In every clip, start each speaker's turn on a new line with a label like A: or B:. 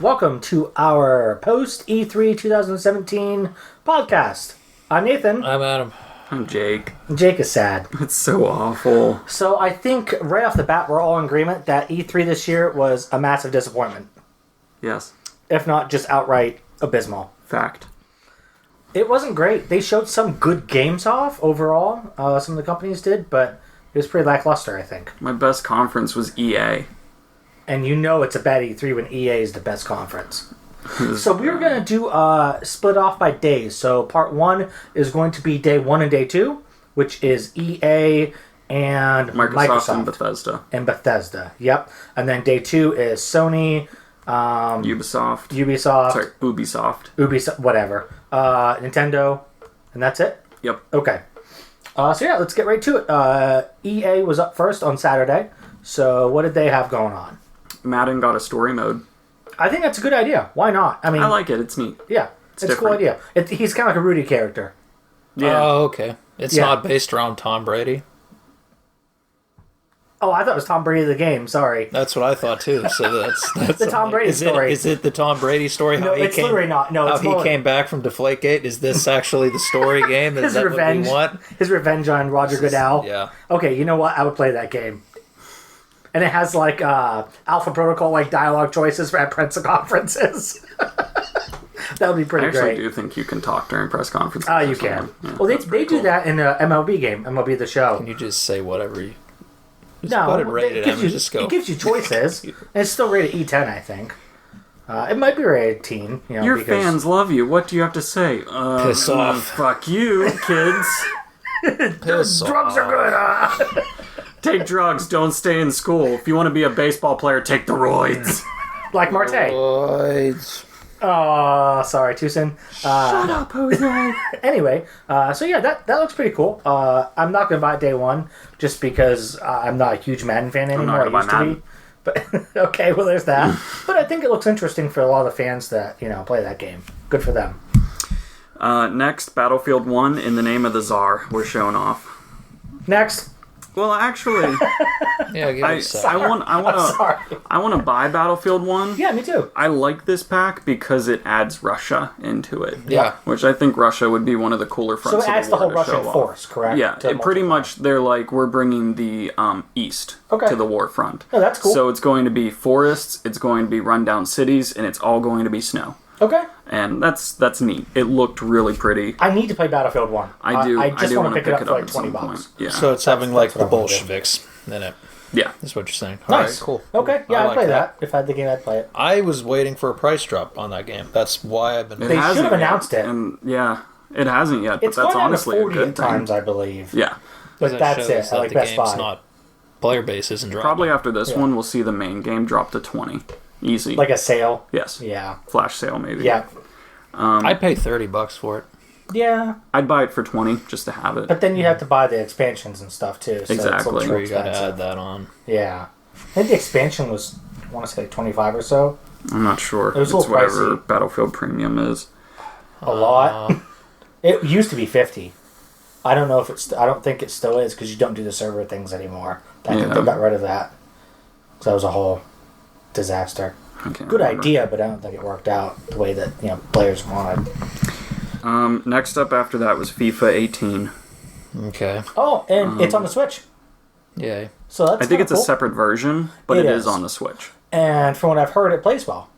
A: Welcome to our post E3 2017 podcast. I'm Nathan.
B: I'm Adam.
C: I'm Jake.
A: Jake is sad.
C: It's so awful.
A: So I think right off the bat we're all in agreement that E3 this year was a massive disappointment.
C: Yes.
A: If not just outright abysmal.
C: Fact.
A: It wasn't great. They showed some good games off overall. Some of the companies did, but it was pretty lackluster, I think.
C: My best conference was EA.
A: And you know it's a bad E3 when EA is the best conference. So we were going to do split off by days. So part 1 is going to be day 1 and day 2, which is EA and Microsoft.
C: And Bethesda.
A: Yep. And then day 2 is Sony,
C: Ubisoft.
A: Sorry,
C: Ubisoft.
A: Whatever. Nintendo. And that's it?
C: Yep.
A: Okay. So yeah, let's get right to it. EA was up first on Saturday. So what did they have going on?
C: Madden got a story mode.
A: I think that's a good idea. Why not? I mean,
C: I like it. It's neat.
A: Yeah, it's a cool idea. He's kind of like a Rudy character.
B: Yeah. Oh, okay. It's not based around Tom Brady?
A: Oh, I thought it was Tom Brady the game. Sorry.
B: That's what I thought too. So that's
A: the Tom Brady story.
B: Is it the Tom Brady story?
A: No, it's literally not. No, it's
B: how he came back from Deflategate. Is this actually the story game? Is that
A: revenge,
B: what we want?
A: His revenge on Roger Goodell.
B: Yeah.
A: Okay, you know what? I would play that game. And it has like Alpha Protocol like dialogue choices at press conferences. That would be pretty great.
C: I actually do think you can talk during press conferences.
A: Oh, you can. Yeah, well, they do that in the MLB game, MLB The Show.
B: Can you just say whatever you...
A: It gives you choices. And it's still rated E10, I think. It might be rated teen.
C: Your fans love you. What do you have to say?
B: Piss off.
C: Fuck you, kids.
B: Piss
A: Drugs are good.
C: Take drugs. Don't stay in school. If you want to be a baseball player, take the roids.
A: Like Marte.
B: Roids.
A: Oh, sorry, too soon.
C: Shut up, Jose.
A: Anyway, so yeah, that looks pretty cool. I'm not going to buy it day 1 just because I'm not a huge Madden fan anymore. I used to be. But okay, well, there's that. But I think it looks interesting for a lot of the fans that play that game. Good for them.
C: Next, Battlefield 1 in the name of the Tsar. We're showing off.
A: Next.
C: Well, actually,
B: yeah, give it a sec.
C: I want to buy Battlefield 1.
A: Yeah, me too.
C: I like this pack because it adds Russia into it.
B: Yeah.
C: Which I think Russia would be one of the cooler fronts.
A: So it adds the whole Russian force, correct?
C: Yeah, pretty much they're like, we're bringing the East to the war front.
A: Oh, that's cool.
C: So it's going to be forests, it's going to be rundown cities, and it's all going to be snow.
A: Okay.
C: And that's neat. It looked really pretty.
A: I need to play Battlefield 1.
C: I do.
A: I just want to pick it up for like
C: $20.
A: $20.
C: Yeah.
B: So it's having like the Bolsheviks in it.
C: Yeah.
B: That's what you're saying.
A: Nice.
B: All right, cool.
A: Okay, yeah, I'd play that. If I had the game, I'd play it.
B: I was waiting for a price drop on that game. That's why I've been...
A: They should have announced it.
C: And yeah, it hasn't yet, but
A: it's
C: that's honestly a good thing.
A: It's gone times, I believe.
C: Yeah.
A: But that's it.
B: That
A: like
B: the
A: Best
B: game's
A: Buy.
B: not... Player base isn't dropping.
C: Probably after this one, we'll see the main game drop to 20. Easy.
A: Like a sale?
C: Yes.
A: Yeah.
C: Flash sale, maybe.
A: Yeah.
B: I'd pay $30 for it.
A: Yeah.
C: I'd buy it for 20 just to have it.
A: But then you have to buy the expansions and stuff too. So
C: Exactly.
B: Sure, you gotta add that on.
A: Yeah. I think the expansion was, I want to say, 25 or so.
C: I'm not sure.
A: It was
C: it's
A: a little
C: whatever
A: pricey.
C: Battlefield Premium is.
A: A lot. It used to be 50. I don't know if it's. I don't think it still is because you don't do the server things anymore. I think they got rid of that. So that was a whole disaster. Good idea, but I don't think it worked out the way that players wanted.
C: Next up after that was FIFA 18.
B: Okay.
A: Oh, and it's on the Switch.
B: Yay.
A: So that's
C: I think it's
A: cool.
C: a separate version, but it is on the Switch.
A: And from what I've heard, it plays well.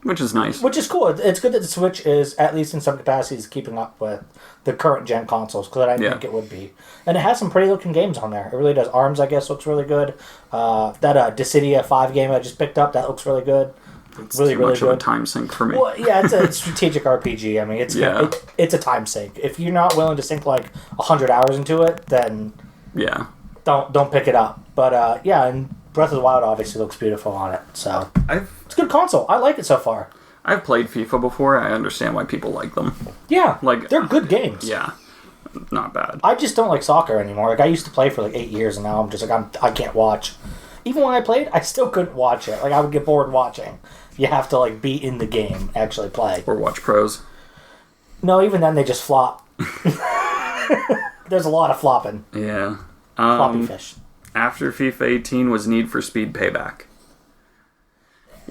C: Which is nice.
A: Which is cool. It's good that the Switch is, at least in some capacities, keeping up with the current gen consoles, because I think it would be. And it has some pretty looking games on there. It really does. ARMS, I guess, looks really good. That Dissidia 5 game I just picked up, that looks really good.
C: It's really, too much of a time sink for me.
A: Well, yeah, it's a strategic RPG. I mean, it's a time sink. If you're not willing to sink like 100 hours into it, then don't pick it up. But and Breath of the Wild obviously looks beautiful on it. So it's a good console. I like it so far.
C: I've played FIFA before. I understand why people like them.
A: Yeah, they're good games.
C: Yeah, not bad.
A: I just don't like soccer anymore. Like I used to play for like 8 years, and now I'm just like I can't watch. Even when I played, I still couldn't watch it. Like I would get bored watching. You have to like be in the game, actually play.
C: Or watch pros.
A: No, even then they just flop. There's a lot of flopping.
C: Yeah.
A: Floppy fish.
C: After FIFA 18 was Need for Speed Payback.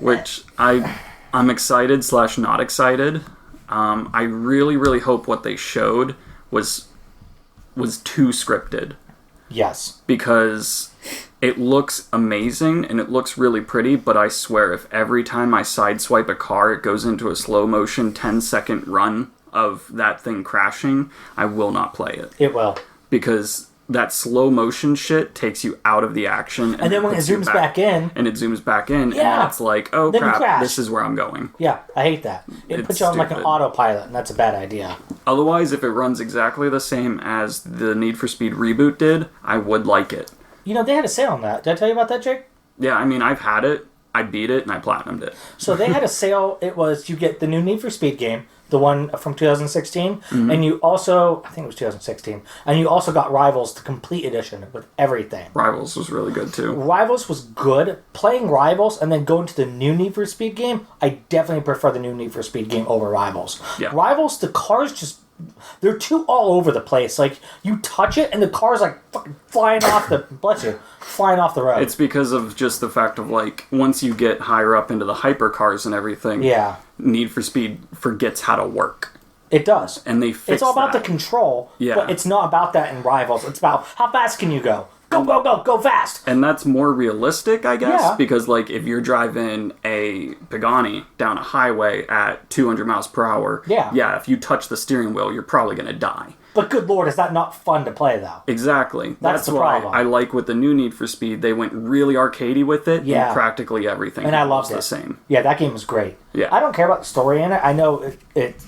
C: Which I I'm excited / not excited. I really, really hope what they showed was too scripted.
A: Yes.
C: Because it looks amazing and it looks really pretty, but I swear if every time I sideswipe a car it goes into a slow motion 10-second run of that thing crashing, I will not play it.
A: It will.
C: Because that slow motion shit takes you out of the action.
A: And then when it zooms back in.
C: And it zooms back in,
A: yeah.
C: and it's like, oh
A: then
C: crap, this is where I'm going.
A: Yeah, I hate that. It puts you on like an autopilot, and that's a bad idea.
C: Otherwise, if it runs exactly the same as the Need for Speed reboot did, I would like it.
A: You know, they had a sale on that. Did I tell you about that, Jake?
C: Yeah, I mean, I've had it, I beat it, and I platinumed it.
A: So they had a sale. It was, you get the new Need for Speed game, the one from 2016, and you also, I think it was 2016, and you also got Rivals, the complete edition with everything.
C: Rivals was really good too.
A: Rivals was good. Playing Rivals and then going to the new Need for Speed game, I definitely prefer the new Need for Speed game over Rivals.
C: Yeah.
A: Rivals, the cars just, they're too all over the place. Like, you touch it and the car's like fucking flying off the, bless you, flying off the road.
C: It's because of just the fact of like, once you get higher up into the hypercars and everything,
A: yeah.
C: Need for Speed forgets how to work.
A: It does.
C: And they fix
A: It's all about
C: that.
A: the control,
C: Yeah.
A: but it's not about that in Rivals. It's about how fast can you go? Go, go, go, go fast!
C: And that's more realistic, I guess,
A: Yeah.
C: because like if you're driving a Pagani down a highway at 200 miles per hour,
A: yeah,
C: if you touch the steering wheel, you're probably going to die.
A: But good lord, is that not fun to play, though?
C: Exactly.
A: That's the
C: why
A: problem.
C: I like with the new Need for Speed, they went really arcadey with it,
A: Yeah.
C: and practically everything
A: And I
C: was
A: loved
C: the
A: it.
C: same.
A: Yeah, that game was great.
C: Yeah.
A: I don't care about the story in it. I know it's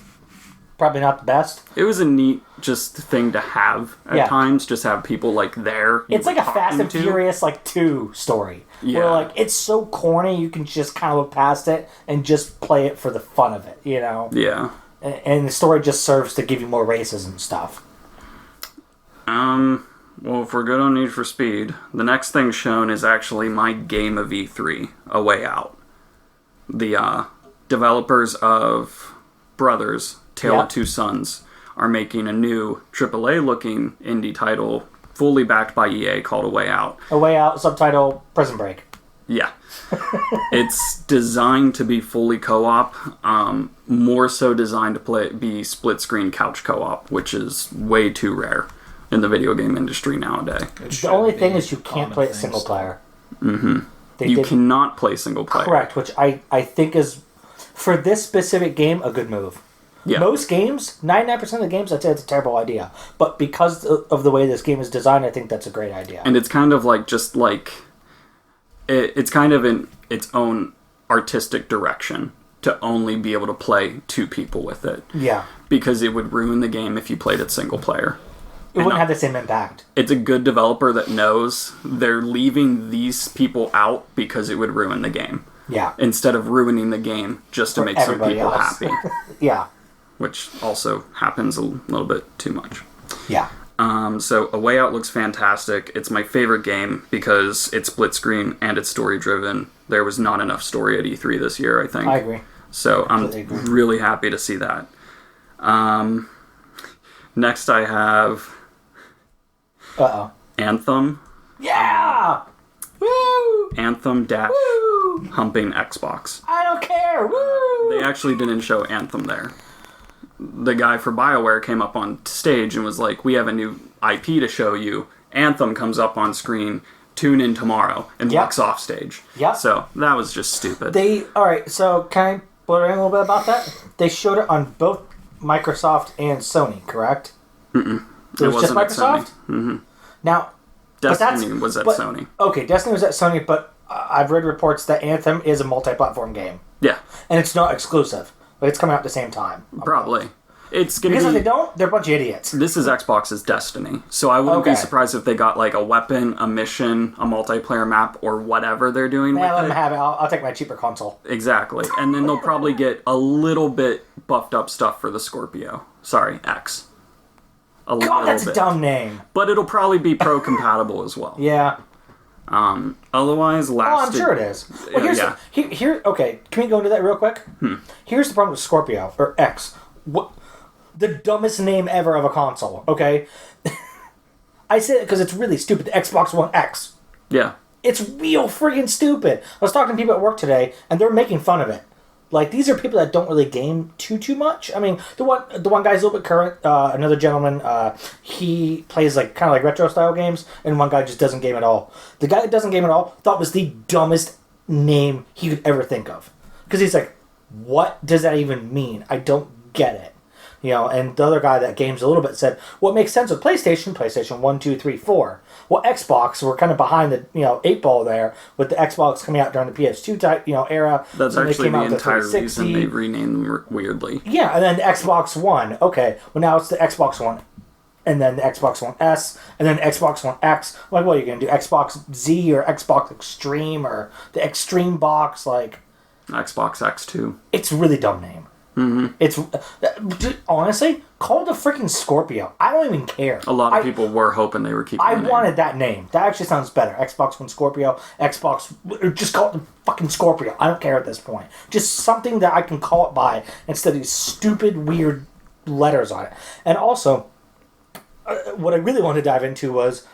A: probably not the best.
C: It was a neat just thing to have at
A: Yeah.
C: times, just have people like there.
A: It's like a Fast and
C: to.
A: Furious like 2 story.
C: Yeah.
A: Where like it's so corny you can just kind of look past it and just play it for the fun of it, you know?
C: Yeah.
A: And the story just serves to give you more races and stuff.
C: Well, if we're good on Need for Speed, the next thing shown is actually my game of E3, A Way Out. The developers of Brothers, Tale of Two Sons, are making a new AAA-looking indie title, fully backed by EA, called A Way Out.
A: A Way Out, subtitle, Prison Break.
C: Yeah. It's designed to be fully co-op, more so designed to be split-screen couch co-op, which is way too rare in the video game industry nowadays.
A: The only thing is you can't play it single player.
C: Mm-hmm. You cannot play single player.
A: Correct, which I think is, for this specific game, a good move.
C: Yeah.
A: Most games, 99% of the games, I'd say it's a terrible idea. But because of the way this game is designed, I think that's a great idea.
C: And it's kind of like, just like, it's kind of in its own artistic direction to only be able to play 2 people with it.
A: Yeah.
C: Because it would ruin the game if you played it single player.
A: It wouldn't have the same impact.
C: It's a good developer that knows they're leaving these people out because it would ruin the game.
A: Yeah.
C: Instead of ruining the game just to make some people happy.
A: Yeah.
C: Which also happens a little bit too much.
A: Yeah.
C: So A Way Out looks fantastic. It's my favorite game because it's split screen and it's story driven. There was not enough story at E3 this year, I think.
A: I agree.
C: So I'm really happy to see that. Next I have Anthem.
A: Yeah! Woo!
C: Anthem dash
A: Woo!
C: humping Xbox.
A: I don't care! Woo!
C: They actually didn't show Anthem there. The guy for BioWare came up on stage and was like, we have a new IP to show you. Anthem comes up on screen, tune in tomorrow, and walks off stage.
A: Yep.
C: So that was just stupid.
A: Alright, so can I blur in a little bit about that? They showed it on both Microsoft and Sony, correct?
C: Mm-mm.
A: It was just
C: wasn't at
A: Microsoft?
C: Sony. Mm-hmm.
A: Now,
C: Destiny was at Sony.
A: Okay, Destiny was at Sony, but I've read reports that Anthem is a multi-platform game.
C: Yeah.
A: And it's not exclusive. But it's coming out at the same time.
C: Probably. It's gonna
A: because
C: be...
A: if they don't, they're a bunch of idiots.
C: This is Xbox's Destiny. So I wouldn't be surprised if they got like a weapon, a mission, a multiplayer map, or whatever they're doing with
A: let
C: it.
A: them have it. I'll take my cheaper console.
C: Exactly. And then they'll probably get a little bit buffed up stuff for the Scorpio. Sorry, X.
A: God, that's a dumb name.
C: But it'll probably be pro-compatible as well.
A: Yeah.
C: Otherwise,
A: I'm sure it is. Well, okay, can we go into that real quick? Here's the problem with Scorpio, or X. What? The dumbest name ever of a console, okay? I say it because it's really stupid. The Xbox One X.
C: Yeah.
A: It's real friggin' stupid. I was talking to people at work today, and they're making fun of it. Like, these are people that don't really game too much. I mean, the one guy's a little bit current. Another gentleman, he plays like kind of like retro style games, and one guy just doesn't game at all. The guy that doesn't game at all thought was the dumbest name he could ever think of, because he's like, what does that even mean? I don't get it. And the other guy that games a little bit said, well, it makes sense with PlayStation 1, 2, 3, 4. Well, Xbox, we're kind of behind the 8 ball there, with the Xbox coming out during the PS2 type era.
C: That's actually the entire reason they renamed them weirdly.
A: Yeah, and then the Xbox One. Okay, well now it's the Xbox One, and then the Xbox One S, and then the Xbox One X. Like, what are you gonna do? Xbox Z or Xbox Extreme or the Extreme Box? Like,
C: Xbox X2.
A: It's a really dumb name. Mm-hmm. It's honestly, call it the freaking Scorpio. I don't even care.
C: A lot of people were hoping they were keeping.
A: I wanted that name. That actually sounds better. Xbox One Scorpio. Just call it the fucking Scorpio. I don't care at this point. Just something that I can call it by instead of these stupid, weird letters on it. And also, what I really wanted to dive into was,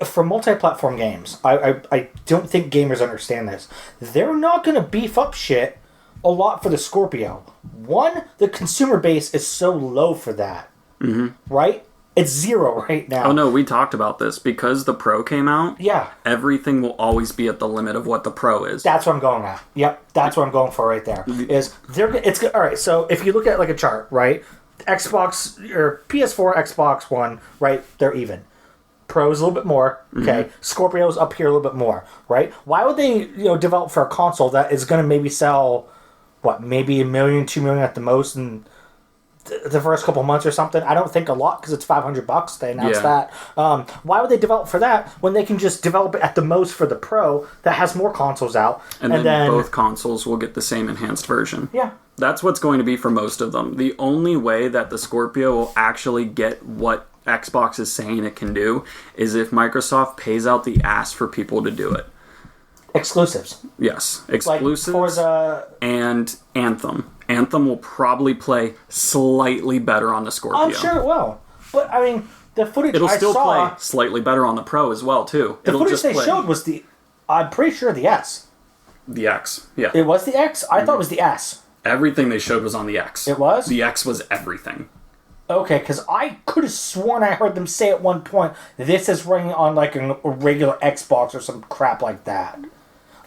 A: for multi-platform games, I don't think gamers understand this. They're not going to beef up shit a lot for the Scorpio. One, the consumer base is so low for that. Mm-hmm. Right? It's 0 right now.
C: Oh no, we talked about this. Because the Pro came out,
A: yeah,
C: everything will always be at the limit of what the Pro is.
A: That's what I'm going at. Yep, that's what I'm going for right there. All right, so if you look at like a chart, right? Xbox or PS4, Xbox One, right? They're even. Pro's a little bit more, okay? Mm-hmm. Scorpio's up here a little bit more, right? Why would they, develop for a console that is going to maybe sell, maybe 1 million, 2 million at the most in the first couple months or something? I don't think a lot, because it's $500. They announced that. Why would they develop for that when they can just develop it at the most for the Pro that has more consoles out?
C: And then both consoles will get the same enhanced version.
A: Yeah.
C: That's what's going to be for most of them. The only way that the Scorpio will actually get what Xbox is saying it can do is if Microsoft pays out the ass for people to do it.
A: Exclusives.
C: Yes. Exclusives.
A: Like Forza
C: and Anthem. Anthem will probably play slightly better on the Scorpio.
A: I'm sure it will. But, I mean, the footage
C: It'll still play slightly better on the Pro as well, too.
A: The footage they showed was I'm pretty sure the S.
C: The X, yeah.
A: It was the X? I thought it was the S.
C: Everything they showed was on the X.
A: It was?
C: The X was everything.
A: Okay, because I could have sworn I heard them say at one point, this is running on like a regular Xbox or some crap like that.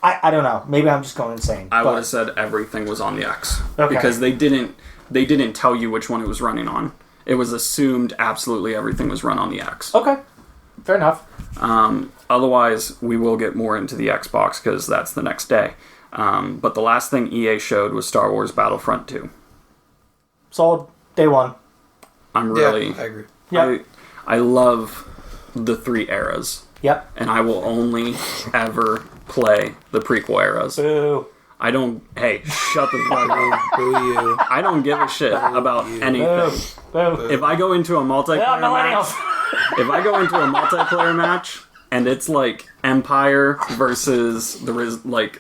A: I don't know. Maybe I'm just going insane.
C: I would have said everything was on the X. Okay. Because they didn't tell you which one it was running on. It was assumed absolutely everything was run on the X.
A: Okay. Fair enough.
C: Otherwise, we will get more into the Xbox because that's the next day. But the last thing EA showed was Star Wars Battlefront 2.
A: Solid. Day one.
C: I'm really...
B: Yeah, I agree.
A: Yep.
C: I love the 3 eras.
A: Yep.
C: And I will only ever play the prequel eras.
A: Boo.
C: I don't... Hey, shut the fuck up.
B: Boo you.
C: I don't give a shit about anything.
A: Boo.
C: If I go into a multiplayer match... If I go into a multiplayer match and it's like Empire versus the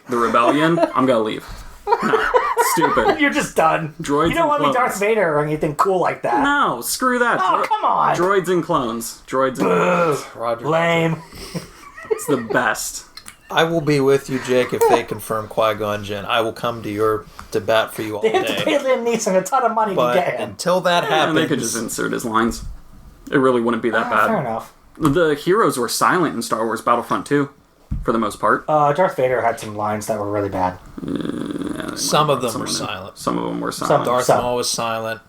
C: Rebellion, I'm gonna leave. No, stupid.
A: You're just done.
C: Droids
A: you don't want to be Darth Vader or anything cool like that.
C: No, screw that.
A: Oh, come on.
C: Droids and clones. Droids and clones.
B: Roger.
A: Lame.
C: It's the best.
B: I will be with you, Jake, if they confirm Qui-Gon Jinn. I will come to your debate for you all
A: They
B: day.
A: have to pay Liam Neeson a ton of money
B: But
A: to get him.
B: until that happens...
C: And they could just insert his lines. It really wouldn't be that bad.
A: Fair enough.
C: The heroes were silent in Star Wars Battlefront 2, for the most part.
A: Darth Vader had some lines that were really bad.
B: Some of them were silent.
C: Some of them were silent.
B: Darth Maul was silent.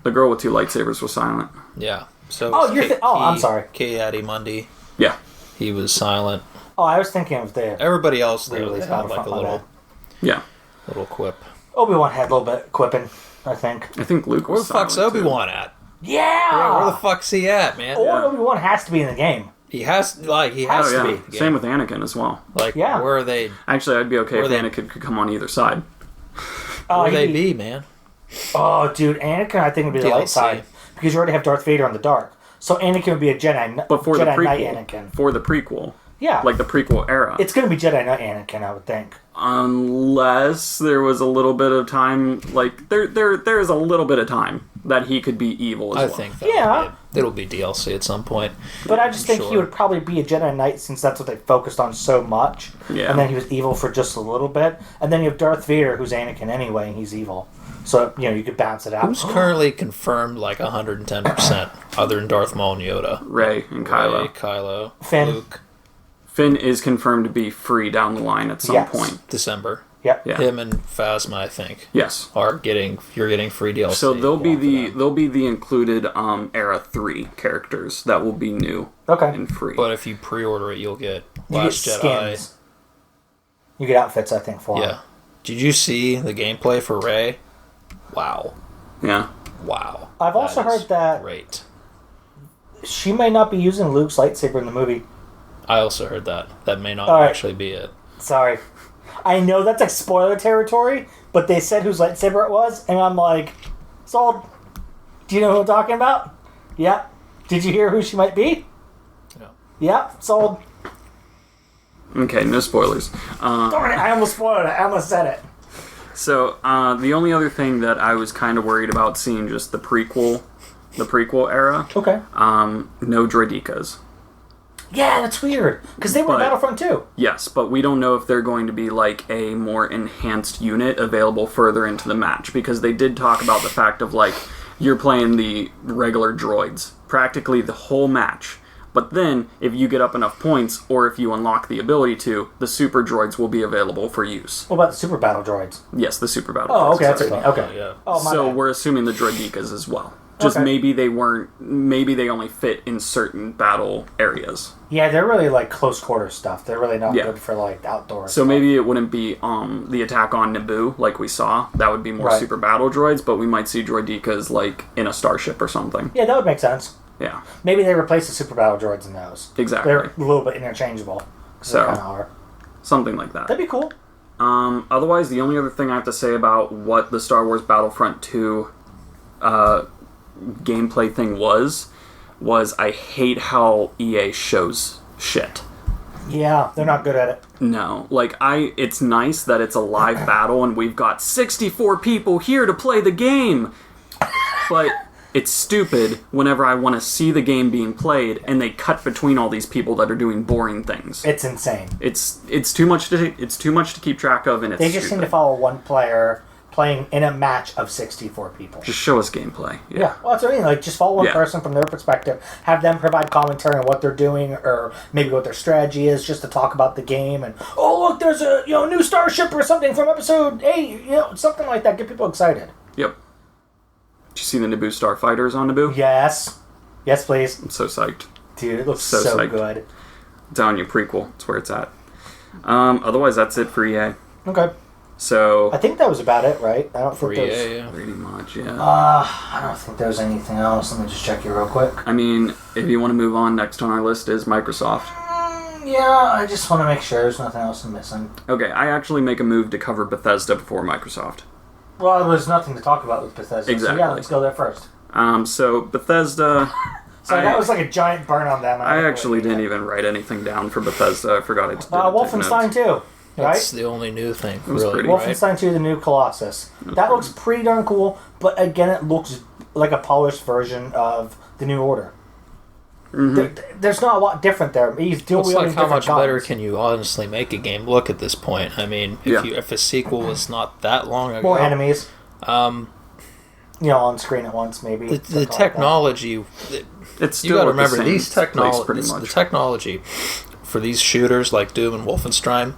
C: The girl with 2 lightsabers was silent.
B: Yeah. So
A: I'm sorry.
B: Ki-Adi-Mundi.
C: Yeah.
B: He was silent.
A: Oh, I was thinking of the...
B: Everybody else there,
A: Release
B: they had like a
A: Battlefront,
B: little quip.
A: Obi-Wan had a little bit quipping, I think.
C: I think Luke
B: Where
C: was
B: the fuck's
C: silent,
B: Obi-Wan at?
A: Yeah!
B: Where the fuck's he at, man?
A: Obi-Wan has to be in the game.
B: He has to be.
C: Oh, yeah. Same with Anakin as well.
B: Like,
A: Yeah.
B: where are they?
C: Actually, I'd be okay if
B: they-
C: Anakin could come on either side.
B: Where they be, man?
A: Oh, dude, Anakin I think would be the light
B: DLC.
A: side. Because you already have Darth Vader in the dark. So Anakin would be a Jedi,
C: But for the
A: Jedi Knight
C: prequel.
A: Anakin.
C: For the prequel.
A: Yeah.
C: Like the prequel era.
A: It's going to be Jedi Knight Anakin, I would think.
C: Unless there was a little bit of time, like, there is a little bit of time that he could be evil as well.
B: I think that
A: Yeah.
B: would be It'll be DLC at some point.
A: But I just think he would probably be a Jedi Knight since that's what they focused on so much.
C: Yeah.
A: And then he was evil for just a little bit. And then you have Darth Vader, who's Anakin anyway, and he's evil. So, you could bounce it out.
B: Who's currently confirmed like 110% other than Darth Maul and Yoda?
C: Rey and Kylo.
B: Rey, Kylo,
A: Finn.
B: Luke.
C: Finn is confirmed to be free down the line at some point.
B: December.
A: Yep.
C: Yeah.
B: Him and Phasma, I think.
C: Yes.
B: You're getting free DLC.
C: So they'll be the included Era 3 characters that will be new and free.
B: But if you pre-order it, you'll get
A: You
B: Last
A: get
B: Jedi.
A: skins. You get outfits, I think, for
B: Yeah.
A: them.
B: Did you see the gameplay for Rey? Wow.
C: Yeah.
B: Wow.
A: I've also
B: That is
A: heard that
B: great.
A: she may not be using Luke's lightsaber in the movie.
B: I also heard that. That may not
A: All right.
B: actually be it.
A: Sorry. I know that's like spoiler territory, but they said whose lightsaber it was, and I'm like, sold. Do you know who I'm talking about? Yeah. Did you hear who she might be?
B: No.
A: Yeah, sold.
C: Okay, no spoilers.
A: Darn it, I almost spoiled it. I almost said it.
C: So the only other thing that I was kind of worried about seeing just the prequel era.
A: Okay.
C: No droidekas.
A: Yeah, that's weird. Because they were in
C: But-
A: Battlefront too.
C: Yes, but we don't know if they're going to be like a more enhanced unit available further into the match, because they did talk about the fact of like you're playing the regular droids practically the whole match. But then, if you get up enough points, or if you unlock the ability to, the super droids will be available for use.
A: What about the super battle droids?
C: Yes, the super battle droids.
A: Oh, okay, that's
C: sorry.
A: okay. Okay.
B: Yeah.
A: Oh, my
C: So
A: bad.
C: we're assuming the droidekas as well. Just
A: Okay.
C: maybe they only fit in certain battle areas.
A: Yeah, they're really like close quarter stuff. They're really not
C: Yeah.
A: good for like outdoors.
C: So maybe it wouldn't be the attack on Naboo like we saw. That would be more
A: Right.
C: super battle droids, but we might see droidekas like in a starship or something.
A: Yeah, that would make sense.
C: Yeah,
A: Maybe they replace the super battle droids in those.
C: exactly.
A: They're a little bit interchangeable.
C: So-
A: They kind of are.
C: Something like that.
A: That'd be cool.
C: Otherwise, the only other thing I have to say about what the Star Wars Battlefront 2 gameplay thing was I hate how EA shows shit.
A: Yeah, they're not good at it.
C: No, it's nice that it's a live battle and we've got 64 people here to play the game. But it's stupid whenever I want to see the game being played and they cut between all these people that are doing boring things.
A: It's insane.
C: It's too much to keep track of, and it's
A: They just seem to follow one player playing in a match of 64 people.
C: just show us gameplay.
A: Yeah, well, that's what I mean. Like, just follow one
C: Yeah.
A: person from their perspective, have them provide commentary on what they're doing, or maybe what their strategy is, just to talk about the game. And oh, look, there's a new starship or something from episode 8. Something like that. Get people excited.
C: Yep. Did you see the Naboo starfighters on Naboo?
A: Yes, please,
C: I'm so psyched.
A: dude. It looks
C: So
A: so
C: psyched.
A: good.
C: It's on your prequel. It's where it's at. Otherwise, that's it for EA.
A: Okay,
C: So
A: I think that was about it, right? I don't
B: For
A: think there's.
B: EA, yeah.
C: pretty much, yeah.
A: I don't think there's anything else. Let me just check here real quick.
C: I mean, if you want to move on, next on our list is Microsoft.
A: Yeah, I just want to make sure there's nothing else I'm missing.
C: Okay, I actually make a move to cover Bethesda before Microsoft.
A: Well, there was nothing to talk about with Bethesda.
C: Exactly.
A: So yeah, let's go there first.
C: So Bethesda,
A: So that was like a giant burn on them.
C: I actually didn't even write anything down for Bethesda. I forgot I did.
A: Wolfenstein 2, right?
B: That's the only new thing,
C: was
B: really,
C: pretty-
B: right?
A: Wolfenstein 2, the new Colossus. That looks pretty darn cool, but again, it looks like a polished version of the New Order. There's not a lot different there. He's dual
B: It's
A: wielding
B: like how
A: different
B: much better
A: guns.
B: can you honestly make a game look at this point? I mean,
C: Yeah.
B: if a sequel was not that long ago,
A: More enemies,
B: um,
A: on screen at once, maybe.
B: the
A: Something like that.
B: technology.
C: It's
B: You
C: still
B: got to
C: at the
B: remember
C: same
B: these
C: place
B: technologies.
C: pretty
B: The
C: much.
B: technology for these shooters like Doom and Wolfenstein,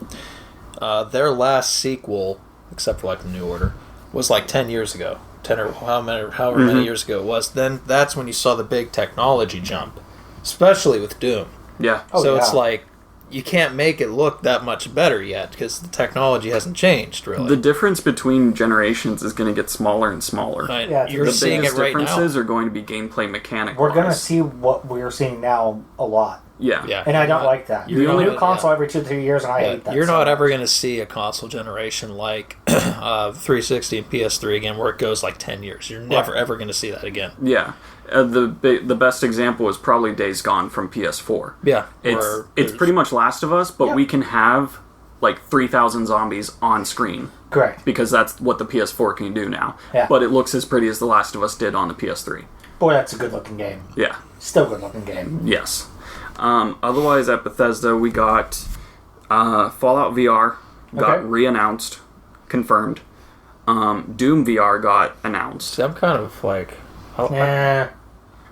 B: their last sequel, except for like the New Order, was like 10 years ago. 10 or however many years ago it was. Then that's when you saw the big technology jump, especially with Doom.
C: Yeah.
A: Oh,
B: So
A: yeah.
B: it's like you can't make it look that much better yet because the technology hasn't changed really.
C: The difference between generations is going to get smaller and smaller.
B: Right.
A: Yeah,
B: You're
C: The
B: seeing it
C: biggest
B: right now.
C: differences are going to be gameplay mechanic.
A: We're going to see what we're seeing now a lot.
C: Yeah.
B: Yeah,
A: And I
B: you're
A: don't
B: not-
A: like that.
B: you're
A: You
B: not-
A: new console
B: yeah.
A: every 2-3 years, and I
B: Yeah,
A: hate that.
B: you're
A: so
B: not
A: much.
B: ever going to see a console generation like 360 and PS3 again where it goes like 10 years. You're never ever going to see that again.
C: Yeah. The best example is probably Days Gone from PS4.
B: Yeah.
C: It's pretty much Last of Us, but
A: Yeah.
C: we can have like 3,000 zombies on screen
A: Correct.
C: because that's what the PS4 can do now.
A: Yeah.
C: But it looks as pretty as The Last of Us did on the PS3.
A: Boy, that's a good looking game.
C: Yeah.
A: Still good looking game.
C: Yes. Otherwise, at Bethesda, we got Fallout VR got re-announced, confirmed. Doom VR got announced.
B: See, I'm kind of like...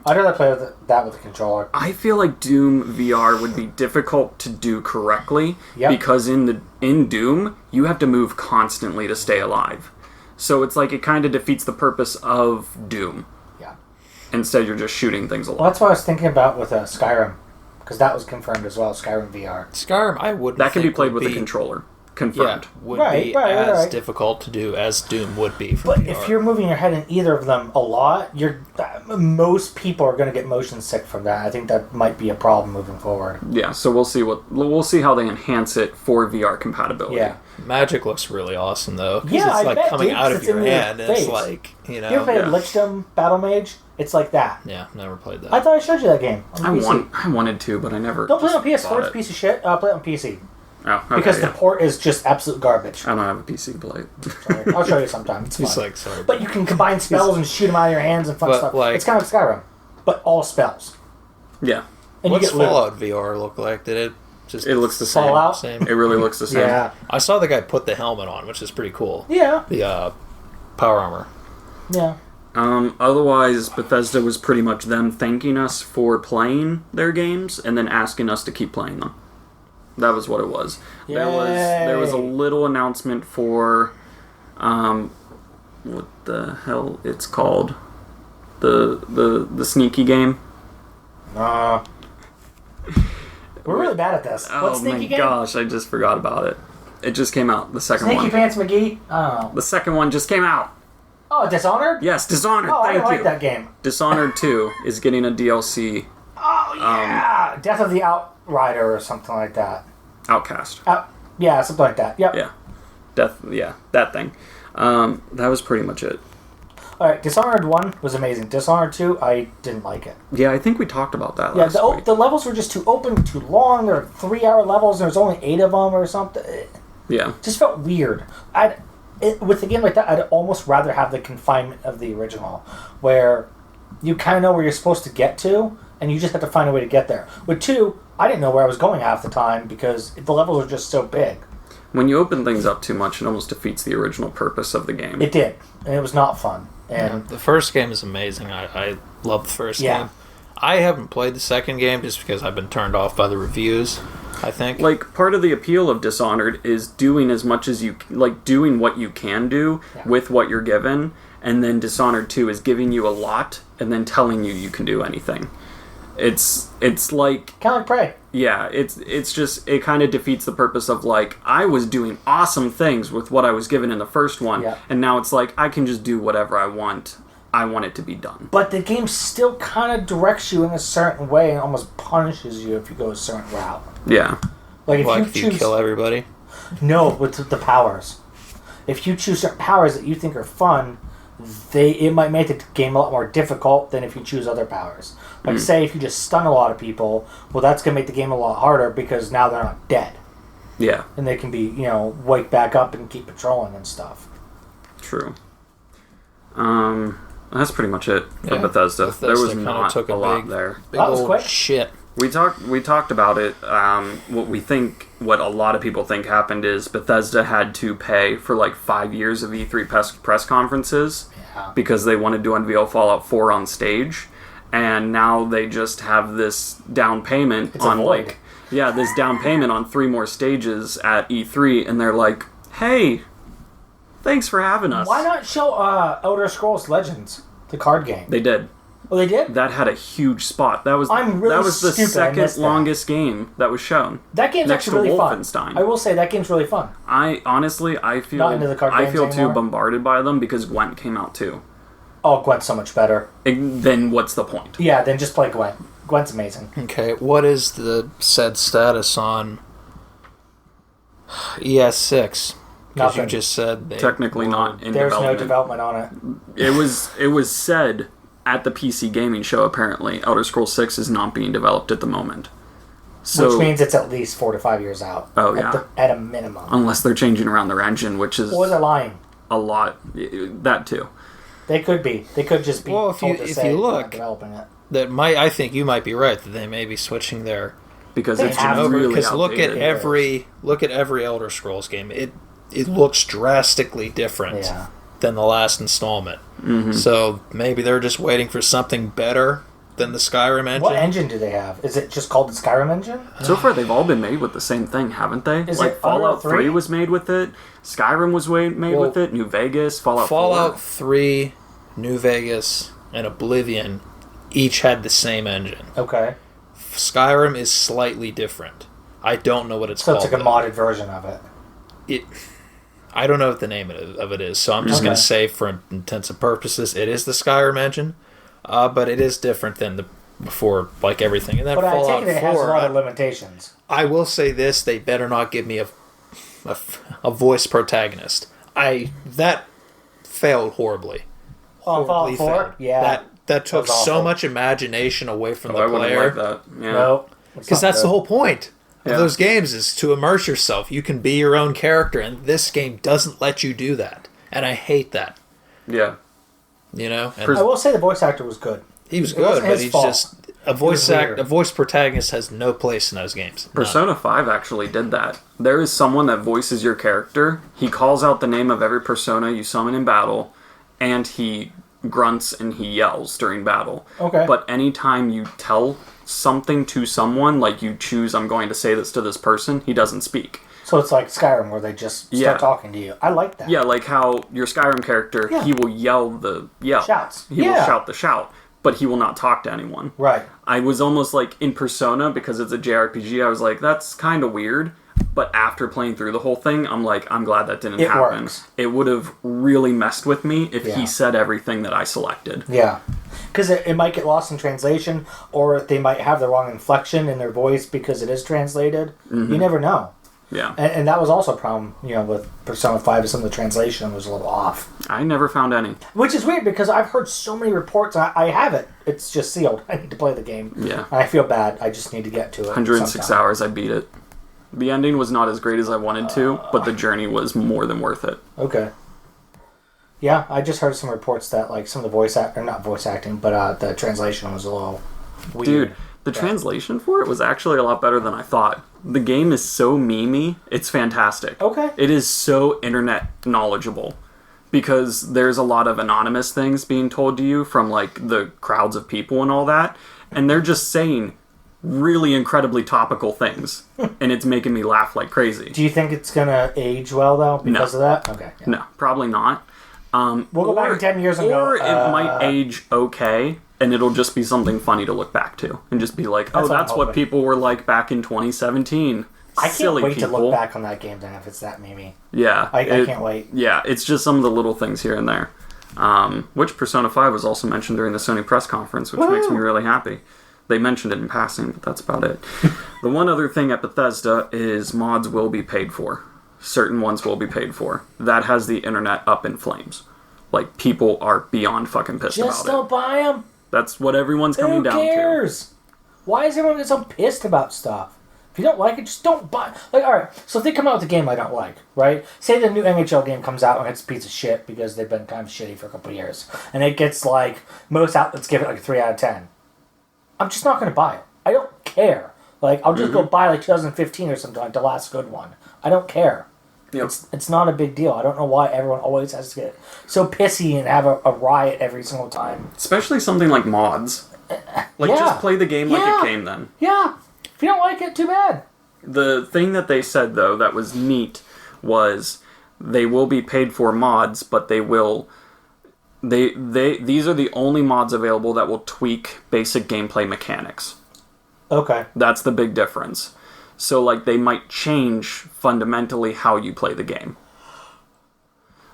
A: I'd rather play that with a controller.
C: I feel like Doom VR would be difficult to do correctly because in Doom, you have to move constantly to stay alive. So it's like it kind of defeats the purpose of Doom.
A: Yeah.
C: Instead, you're just shooting things alive.
A: Well, that's what I was thinking about with Skyrim. Because that was confirmed as well, Skyrim VR.
B: Skyrim, I wouldn't
C: That can be played with
B: a
C: controller. Confirmed.
B: Yeah, would be as difficult to do as Doom would be for VR.
A: If you're moving your head in either of them a lot, most people are going to get motion sick from that. I think that might be a problem moving forward.
C: Yeah, so we'll see how they enhance it for VR compatibility.
A: Yeah.
B: Magic looks really awesome though.
A: Yeah,
B: it's like
A: bet,
B: coming
A: dude,
B: out of your hand. And it's
A: face.
B: like, you know.
A: You ever played Lichdom Battle Mage? It's like that.
B: Yeah, never played that.
A: I thought I showed you that game.
C: I wanted to, but I never.
A: Don't play it on PS4. It's a piece of shit. Play it on PC.
C: Oh, okay,
A: because the port is just absolute garbage.
C: I don't have a PC to play it.
A: Sorry. I'll show you sometime. It's fun.
B: He's like, sorry.
A: But you can combine spells and shoot them out of your hands and fun stuff. Like, it's kind of like Skyrim, but all spells.
C: Yeah.
A: And
B: what's Fallout VR look like? Did it just...
C: It looks the same.
A: Fallout?
C: It really looks the same.
A: Yeah.
B: I saw the guy put the helmet on, which is pretty cool.
A: Yeah.
B: The power armor.
A: Yeah.
C: Otherwise, Bethesda was pretty much them thanking us for playing their games and then asking us to keep playing them. That was what it was.
A: Yay.
C: There was a little announcement for what the hell it's called, the sneaky game.
A: We're really bad at this. What sneaky game?
C: Oh my gosh, I just forgot about it. It just came out. The second one.
A: Sneaky Pants McGee. I don't know.
C: The second one just came out.
A: Oh, Dishonored?
C: Yes, Dishonored.
A: Oh,
C: Thank
A: I like
C: you.
A: that game.
C: Dishonored 2 is getting a DLC.
A: Oh yeah, Death of the Outrider or something like that.
C: Outcast.
A: Yeah, something like that. Yep.
C: Yeah. That thing. That was pretty much it.
A: Alright, Dishonored 1 was amazing. Dishonored 2, I didn't like it.
C: Yeah, I think we talked about that last week.
A: The levels were just too open, too long. There were 3-hour levels, and there's only 8 of them or something.
C: Yeah.
A: It just felt weird. With a game like that, I'd almost rather have the confinement of the original, where you kind of know where you're supposed to get to, and you just have to find a way to get there. With 2, I didn't know where I was going half the time, because the levels are just so big.
C: When you open things up too much, it almost defeats the original purpose of the game.
A: It did, and it was not fun. And
B: the first game is amazing. I love the first game. I haven't played the second game just because I've been turned off by the reviews, I think.
C: Like, part of the appeal of Dishonored is doing as much as you... Like, doing what you can do with what you're given, and then Dishonored 2 is giving you a lot, and then telling you can do anything. It's like...
A: kind of like Prey.
C: Yeah, it's just... It kind of defeats the purpose of, like, I was doing awesome things with what I was given in the first one, and now it's like, I can just do whatever I want. I want it to be done.
A: But the game still kind of directs you in a certain way and almost punishes you if you go a certain route.
C: Yeah.
A: Like if
B: you kill everybody?
A: No, with the powers. If you choose certain powers that you think are fun, it might make the game a lot more difficult than if you choose other powers. Like say if you just stun a lot of people, well that's going to make the game a lot harder because now they're not dead.
C: Yeah.
A: And they can be, wake back up and keep patrolling and stuff.
C: True. That's pretty much it for Bethesda. There was not a lot there.
B: Big old shit.
C: We talked about it. What a lot of people think happened is Bethesda had to pay for like 5 years of E3 press conferences because they wanted to unveil Fallout 4 on stage, and now they just have this down payment this down payment on 3 more stages at E3, and they're like, hey, thanks for having us.
A: Why not show Elder Scrolls Legends, the card game?
C: They did.
A: Oh, they did?
C: That had a huge spot. That was the second longest game that was shown.
A: That game's actually really fun.
C: Wolfenstein.
A: I will say that game's really fun.
C: I feel
A: not into the card games
C: too
A: anymore.
C: bombarded by them because Gwent came out too.
A: Oh, Gwent's so much better.
C: Then what's the point?
A: Yeah, then just play Gwent. Gwent's amazing.
B: Okay, what is the said status on ES6? Because you just said
C: technically not in
A: there's
C: development.
A: No development on it.
C: It was said at the PC gaming show. Apparently, Elder Scrolls 6 is not being developed at the moment. So,
A: which means it's at least 4 to 5 years out.
C: Oh yeah,
A: at a minimum.
C: Unless they're changing around their engine, which is
A: or they're lying.
C: A lot. That too.
A: They could be. They could just be
B: Well,
A: told to
B: if
A: say
B: you
A: they're
B: look,
A: not developing it.
B: I think you might be right that they may be switching their
C: because
A: They
C: it's
A: have to.
C: really
B: because look at
C: outdated.
B: every Elder Scrolls game. It looks drastically different than the last installment.
C: Mm-hmm.
B: So maybe they're just waiting for something better than the Skyrim engine.
A: What engine do they have? Is it just called the Skyrim engine?
C: So far, they've all been made with the same thing, haven't they?
A: Is
C: like
A: it
C: Fallout
A: Unreal 3?
C: 3 was made with it. Skyrim was made with it. New Vegas, Fallout 4.
B: 3, New Vegas, and Oblivion each had the same engine.
A: Okay.
B: Skyrim is slightly different. I don't know what it's
A: So
B: called.
A: it's like a modded version of it.
B: I don't know what the name of it is, so I'm just going to say, for intents and purposes, it is the Skyrim engine, but it is different than the before, like everything. And then
A: But I
B: Fallout
A: take it
B: 4,
A: has a lot of limitations.
B: I will say this: they better not give me a voice protagonist. That failed horribly.
A: Oh,
B: Horribly
A: Fallout 4?
B: failed.
A: Yeah.
B: That took
A: That was
B: so
A: awful.
B: much imagination away from the
C: I wouldn't
B: player.
C: like that. Yeah.
A: Nope.
B: Because that's the whole point of
C: Yeah.
B: those games, is to immerse yourself. You can be your own character, and this game doesn't let you do that. And I hate that.
C: Yeah.
B: You know? And
A: I will say the voice actor was good.
B: he was
A: It
B: good,
A: wasn't
B: but
A: his
B: he's
A: fault.
B: just a voice
A: weird.
B: protagonist has no place in those games. None.
C: Persona 5 actually did that. There is someone that voices your character. He calls out the name of every persona you summon in battle, and he grunts and he yells during battle.
A: Okay.
C: But anytime you tell something to someone, like you choose, I'm going to say this to this person, he doesn't speak.
A: So it's like Skyrim where they just start
C: Yeah.
A: talking to you. I like that.
C: Yeah, like how your Skyrim character,
A: Yeah.
C: he will yell the yell.
A: Shouts.
C: He will
A: Yeah.
C: shout the shout, but he will not talk to anyone.
A: Right.
C: I was almost like in Persona, because it's a JRPG, I was like, that's kind of weird. But after playing through the whole thing, I'm like, I'm glad that didn't
A: It
C: happen.
A: works.
C: It would have really messed with me if
A: Yeah.
C: he said everything that I selected.
A: Yeah. Because it might get lost in translation, or they might have the wrong inflection in their voice because it is translated.
C: Mm-hmm.
A: You never know.
C: Yeah.
A: And that was also a problem, with Persona 5, some of the translation was a little off.
C: I never found any.
A: Which is weird because I've heard so many reports. I have it. It's just sealed. I need to play the game.
C: Yeah.
A: And I feel bad. I just need to get to it.
C: 106
A: sometime.
C: hours, I beat it. The ending was not as great as I wanted to, but the journey was more than worth it.
A: Okay. Yeah, I just heard some reports that like some of the not voice acting, but the translation was a little weird.
C: Dude, the translation for it was actually a lot better than I thought. The game is so memey, it's fantastic.
A: Okay.
C: It is so internet knowledgeable, because there's a lot of anonymous things being told to you from like the crowds of people and all that, and they're just saying really incredibly topical things, and it's making me laugh like crazy.
A: Do you think it's gonna age well though because of that? Okay. Yeah.
C: No, probably not.
A: We'll go back in 10 years and
C: or
A: go.
C: it might age okay, and it'll just be something funny to look back to, and just be like,
A: That's
C: oh,
A: what I'm
C: that's what
A: hoping.
C: people were like back in 2017.
A: I can't
C: Silly
A: wait
C: people.
A: to look back on that game then if it's that memey.
C: Yeah,
A: I can't wait.
C: Yeah, it's just some of the little things here and there. Which Persona 5 was also mentioned during the Sony press conference, which makes me really happy. They mentioned it in passing, but that's about it. The one other thing at Bethesda is mods will be paid for. Certain ones will be paid for. That has the internet up in flames. Like, people are beyond fucking pissed
A: Just
C: about
A: don't
C: it.
A: buy them.
C: That's what everyone's coming
A: Who
C: down
A: cares? Why is everyone so pissed about stuff? If you don't like it, just don't buy. Like, all right, so if they come out with a game I don't like, right? Say the new NHL game comes out and it's a piece of shit because they've been kind of shitty for a couple of years, and it gets like most outlets give it like a 3 out of 10. I'm just not going to buy it. I don't care. Like, I'll just go buy like 2015 or something, like the last good one. I don't care.
C: Yep.
A: It's not a big deal. I don't know why everyone always has to get so pissy and have a riot every single time.
C: Especially something like mods. Like,
A: Yeah.
C: just play the game like
A: Yeah.
C: it came then.
A: Yeah. If you don't like it, too bad.
C: The thing that they said, though, that was neat was they will be paid for mods, but they will... These are the only mods available that will tweak basic gameplay mechanics.
A: Okay.
C: That's the big difference. So, like, they might change fundamentally how you play the game.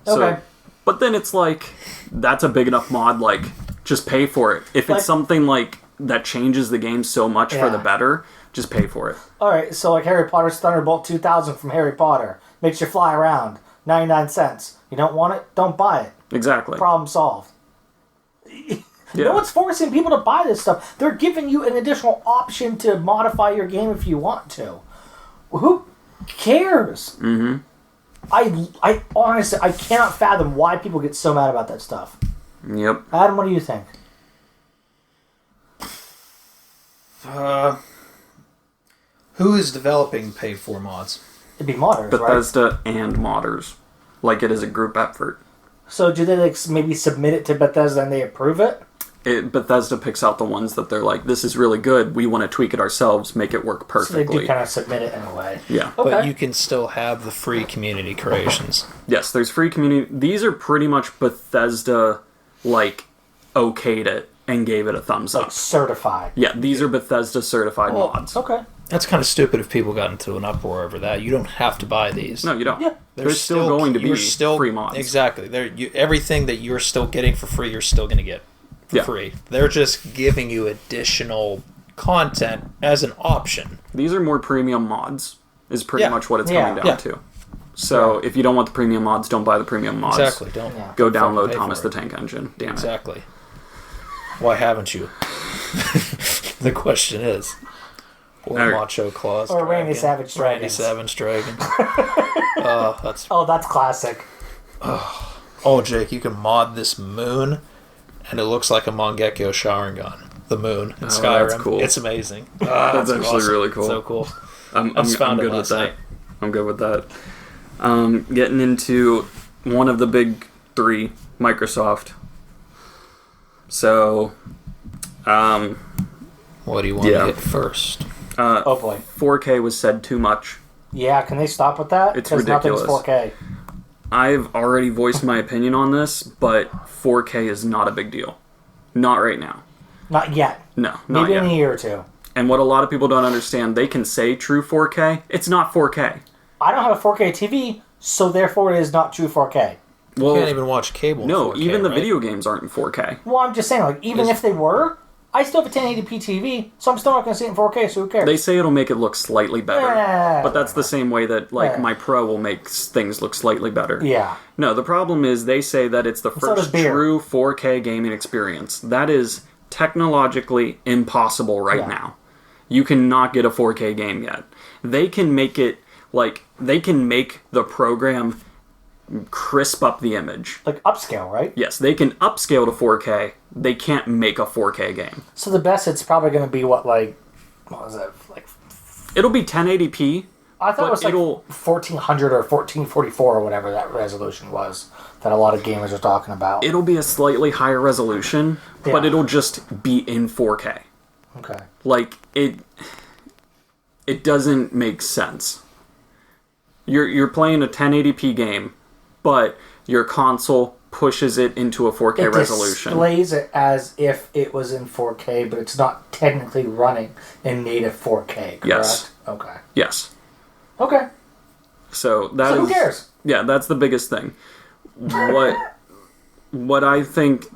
A: Okay.
C: But then it's like, that's a big enough mod, like, just pay for it. If
A: Like-
C: it's something, like, that changes the game so much for the
A: Yeah.
C: better, just pay for it.
A: All right, so like Harry Potter's Thunderbolt 2000 from Harry Potter. Makes you fly around. 99 cents. You don't want it? Don't buy it.
C: Exactly.
A: Problem solved.
C: Yeah.
A: No one's forcing people to buy this stuff. They're giving you an additional option to modify your game if you want to. Who cares? Mm-hmm. I honestly, I cannot fathom why people get so mad about that stuff.
C: Yep.
A: Adam, what do you think?
B: Who is developing paid-for mods?
A: It'd be modders, right?
C: Bethesda and modders. Like it is a group effort.
A: So do they like maybe submit it to Bethesda and they approve it?
C: Bethesda picks out the ones that they're like, this is really good. We want to tweak it ourselves, make it work perfectly.
A: So they do kind of submit it in a way.
C: Yeah.
A: Okay.
B: But you can still have the free community creations.
C: Yes, there's free community. These are pretty much Bethesda, like, okayed it and gave it a thumbs up.
A: Like certified.
C: Yeah, these are Bethesda certified mods.
A: Okay.
B: That's kind of stupid if people got into an uproar over that. You don't have to buy these.
C: No, you don't.
A: Yeah.
C: There's still going to be free mods.
B: Exactly. Everything that you're still getting for free, you're still going to get for free. They're just giving you additional content as an option.
C: These are more premium mods, is pretty much what it's coming down to. So if you don't want the premium mods, don't buy the premium mods.
B: Exactly. Don't
C: go download Thomas the Tank Engine. Damn it.
B: Exactly. Why haven't you? The question is. Or Macho Claus.
A: Or Randy Savage Dragon.
B: Randy Savage Dragon.
A: That's classic.
B: Oh, Jake, you can mod this moon, and it looks like a Mangekyo Sharingan. The moon in Skyrim.
C: That's cool.
B: It's amazing.
C: That's actually
B: awesome.
C: really cool.
B: So cool.
C: I'm good with that. I'm good with that. Getting into one of the big three, Microsoft. So,
B: what do you want to hit first?
A: Oh boy.
C: 4K was said too much.
A: Yeah, can they stop with that?
C: It's ridiculous.
A: Nothing's 4K.
C: I've already voiced my opinion on this, but 4K is not a big deal. Not right now.
A: Not yet.
C: No, not
A: Maybe
C: yet.
A: in a year or two.
C: And what a lot of people don't understand, they can say true 4K. It's not 4K.
A: I don't have a 4K TV, so therefore it is not true 4K.
C: Well,
B: You can't even watch cable in
C: no,
B: 4K,
C: even the
B: right?
C: video games aren't in 4K.
A: Well, I'm just saying, like, even if they were, I still have a 1080p TV, so I'm still not going to see it in 4K, so who cares?
C: They say it'll make it look slightly better.
A: Yeah.
C: But that's the same way that, like,
A: Yeah.
C: my Pro will make things look slightly better.
A: Yeah.
C: No, the problem is they say that it's the
A: So does
C: first
A: beer.
C: true 4K gaming experience. That is technologically impossible right now. You cannot get a 4K game yet. They can make it, like, they can make the program crisp up the image.
A: Like upscale, right?
C: Yes, they can upscale to 4K. They can't make a 4K game.
A: So the best it's probably going to be what was it? Like,
C: It'll be 1080p.
A: I thought it was like
C: it'll-
A: 1400 or 1444 or whatever that resolution was that a lot of gamers are talking about.
C: It'll be a slightly higher resolution, but
A: Yeah.
C: it'll just be in 4K.
A: Okay.
C: Like, it doesn't make sense. You're playing a 1080p game, but your console pushes it into a 4K
A: It
C: resolution.
A: displays it as if it was in 4K, but it's not technically running in native 4K, correct?
C: Yes.
A: Okay.
C: Yes.
A: Okay.
C: So that
A: So who
C: is-
A: cares?
C: Yeah, that's the biggest thing. What I think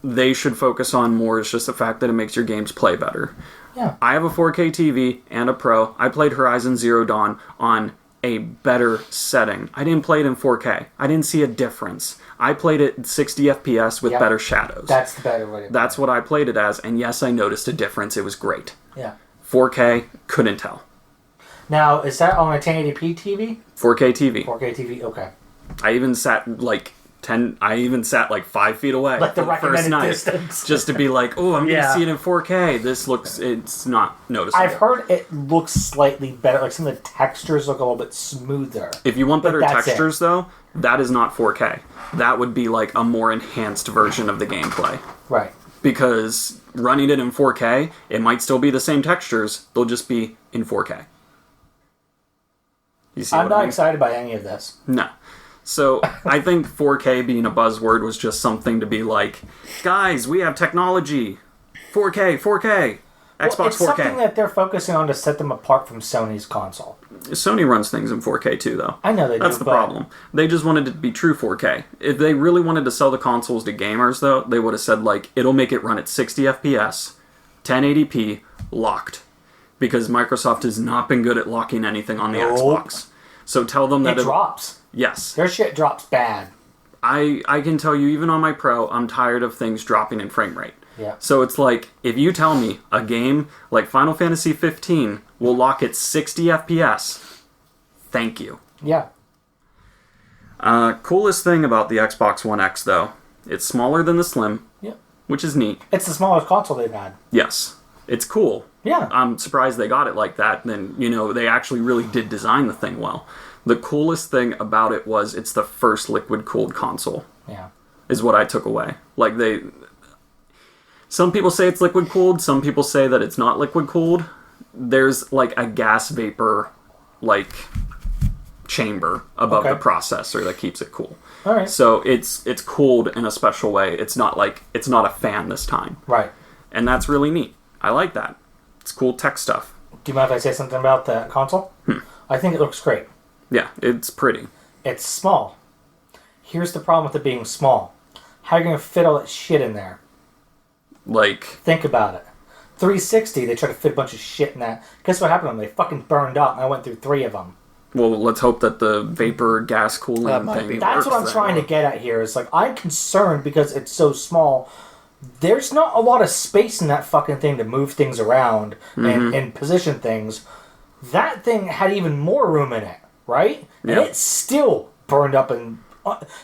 C: they should focus on more is just the fact that it makes your games play better.
A: Yeah.
C: I have a 4K TV and a Pro. I played Horizon Zero Dawn on a better setting. I didn't play it in 4K. I didn't see a difference. I played it 60 FPS with
A: Yep.
C: better shadows.
A: That's the better way to
C: That's what I played it as, and yes, I noticed a difference. It was great.
A: Yeah.
C: 4K, couldn't tell.
A: Now, is that on a 1080p TV?
C: 4K TV.
A: 4K TV, okay.
C: I even sat like 5 feet away
A: Like the
C: for first
A: recommended
C: night,
A: distance.
C: just to be like, oh, I'm
A: Yeah.
C: gonna see it in 4K. It's not noticeable.
A: I've heard it looks slightly better. Like some of the textures look a little bit smoother.
C: If you want better
A: that's
C: textures, though, that is not 4K. That would be like a more enhanced version of the gameplay.
A: Right.
C: Because running it in 4K, it might still be the same textures. They'll just be in 4K. You see
A: I'm
C: what I
A: not
C: mean?
A: excited by any of this.
C: No. So I think 4K being a buzzword was just something to be like, guys, we have technology. 4K, 4K. Xbox
A: Well, it's
C: 4K.
A: something that they're focusing on to set them apart from Sony's console.
C: Sony runs things in 4K too, though.
A: I know they do.
C: That's the
A: but
C: problem. They just wanted it to be true 4K. If they really wanted to sell the consoles to gamers, though, they would have said, like, it'll make it run at 60 FPS, 1080p, locked. Because Microsoft has not been good at locking anything on the
A: Nope.
C: Xbox. So tell them that
A: It drops.
C: Yes.
A: Their shit drops bad.
C: I can tell you, even on my Pro, I'm tired of things dropping in frame rate.
A: Yeah.
C: So it's like, if you tell me a game like Final Fantasy 15 will lock at 60 FPS, thank you.
A: Yeah.
C: Coolest thing about the Xbox One X, though, It's smaller than the Slim, which is neat.
A: It's the smallest console they've had.
C: Yes. It's cool.
A: Yeah.
C: I'm surprised they got it like that. Then, they actually really did design the thing well. The coolest thing about it was it's the first liquid-cooled console.
A: Yeah.
C: Is what I took away. Like, some people say it's liquid-cooled, some people say that it's not liquid-cooled. There's, like, a gas vapor, like, chamber above the processor that keeps it cool.
A: All right.
C: So it's cooled in a special way. It's not a fan this time.
A: Right.
C: And that's really neat. I like that. It's cool tech stuff.
A: Do you mind if I say something about the console? I think it looks great.
C: Yeah, it's pretty.
A: It's small. Here's the problem with it being small. How are you going to fit all that shit in there?
C: Like...
A: Think about it. 360, they tried to fit a bunch of shit in that. Guess what happened to them? They fucking burned up, and I went through 3 of them.
C: Well, let's hope that the vapor gas cooling thing...
A: That's what I'm trying to get at here. Is like, I'm concerned because it's so small. There's not a lot of space in that fucking thing to move things around and position things. That thing had even more room in it, right? And it still burned up, and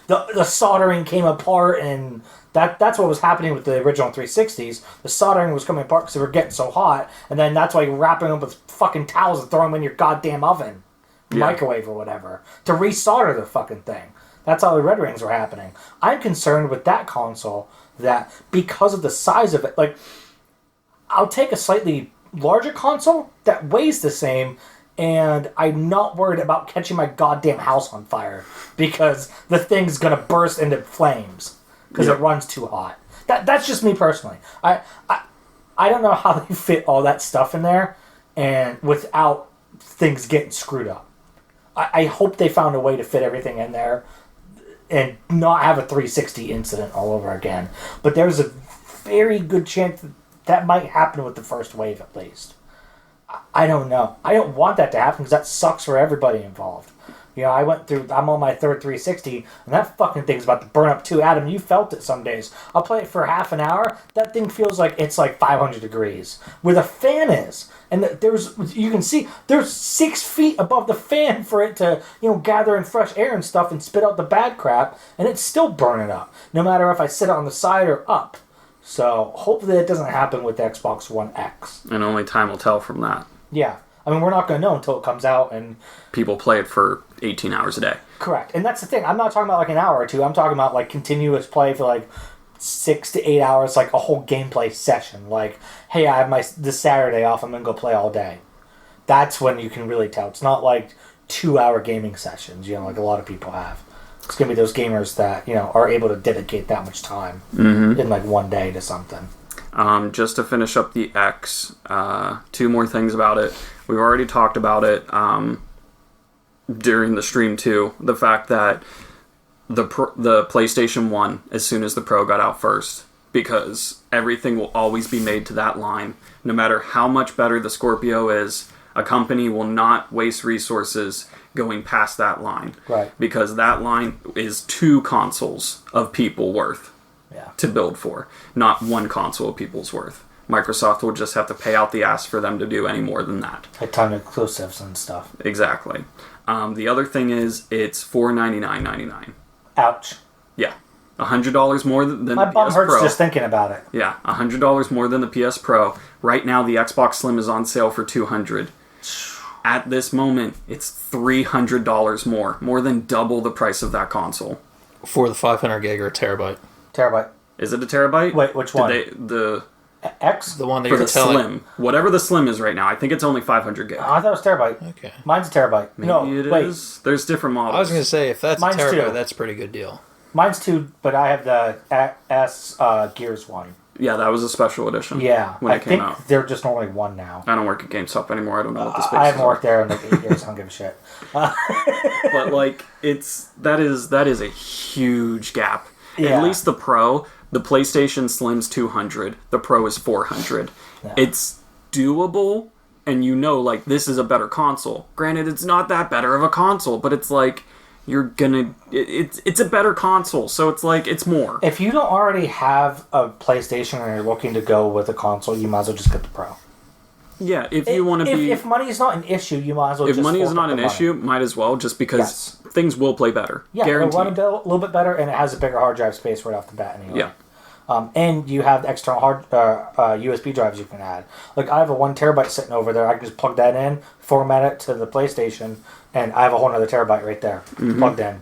A: the soldering came apart, and that's what was happening with the original 360s. The soldering was coming apart because they were getting so hot, and then that's why you're wrapping them with fucking towels and throwing them in your goddamn oven, microwave or whatever, to resolder the fucking thing. That's how the red rings were happening. I'm concerned with that console that because of the size of it, like, I'll take a slightly larger console that weighs the same, and I'm not worried about catching my goddamn house on fire because the thing's gonna burst into flames because it runs too hot. That's just me personally. I don't know how they fit all that stuff in there and without things getting screwed up. I hope they found a way to fit everything in there and not have a 360 incident all over again. But there's a very good chance that might happen with the first wave at least. I don't know. I don't want that to happen because that sucks for everybody involved. I'm on my third 360, and that fucking thing's about to burn up too. Adam, you felt it some days. I'll play it for half an hour. That thing feels like it's like 500 degrees. Where the fan is. And you can see, there's 6 feet above the fan for it to, gather in fresh air and stuff and spit out the bad crap, and it's still burning up. No matter if I sit it on the side or up. So, hopefully that doesn't happen with the Xbox One X.
C: And only time will tell from that.
A: Yeah. I mean, we're not going to know until it comes out and...
C: People play it for 18 hours a day. Correct.
A: And that's the thing. I'm not talking about like an hour or two. I'm talking about like continuous play for like 6 to 8 hours, like a whole gameplay session. Like, hey, I have this Saturday off. I'm going to go play all day. That's when you can really tell. It's not like 2-hour gaming sessions, like a lot of people have. It's going to be those gamers that, are able to dedicate that much time in like one day to something.
C: Just to finish up the X, 2 more things about it. We've already talked about it during the stream too. The fact that the PlayStation 1, as soon as the Pro got out first, because everything will always be made to that line. No matter how much better the Scorpio is, a company will not waste resources going past that line.
A: Right.
C: Because that line is 2 consoles of people worth. To build for, not 1 console of people's worth. Microsoft will just have to pay out the ass for them to do any more than that.
A: A ton of exclusives and stuff.
C: Exactly. The other thing is, it's $499.99.
A: Ouch.
C: Yeah. $100 more than the PS Pro.
A: My bum hurts just thinking about it.
C: Yeah, $100 more than the PS Pro. Right now, the Xbox Slim is on sale for $200. At this moment, it's $300 more than double the price of that console.
B: For the 500 gig or a terabyte.
A: Terabyte.
C: Is it a terabyte?
A: Wait, which one?
C: The
A: X?
B: The one that
C: for
B: you're
C: the
B: telling.
C: Slim. Whatever the Slim is right now. I think it's only 500 gig.
A: I thought it was terabyte.
B: Okay.
A: Mine's a terabyte.
C: Maybe it is. There's different models.
B: I was going to say, if that's
A: Mine's
B: a terabyte,
A: 2.
B: that's a pretty good deal.
A: Mine's 2, but I have the S Gears one.
C: Yeah, that was a special edition.
A: Yeah.
C: When it came out.
A: I think they're just normally 1 now.
C: I don't work at GameStop anymore. I don't know what the space is.
A: I haven't worked there in like 8 years. I don't give a shit.
C: But like, that is a huge gap.
A: Yeah.
C: At least the Pro, the PlayStation Slim's $200. The Pro is $400.
A: Yeah.
C: It's doable, and like, this is a better console. Granted, it's not that better of a console, but it's like, it's a better console, so it's like, it's more.
A: If you don't already have a PlayStation and you're looking to go with a console, you might as well just get the Pro.
C: Yeah, if you want to be...
A: If money is not an issue, you might as well
C: If
A: just
C: money is
A: fork
C: not
A: up
C: an
A: the money.
C: issue, might as well, just because things will play better.
A: Yeah,
C: Guaranteed.
A: it'll run a little bit better, and it has a bigger hard drive space right off the bat anyway.
C: Yeah.
A: And you have external hard USB drives you can add. Like, I have a 1 terabyte sitting over there. I can just plug that in, format it to the PlayStation, and I have a whole other terabyte right there plugged in.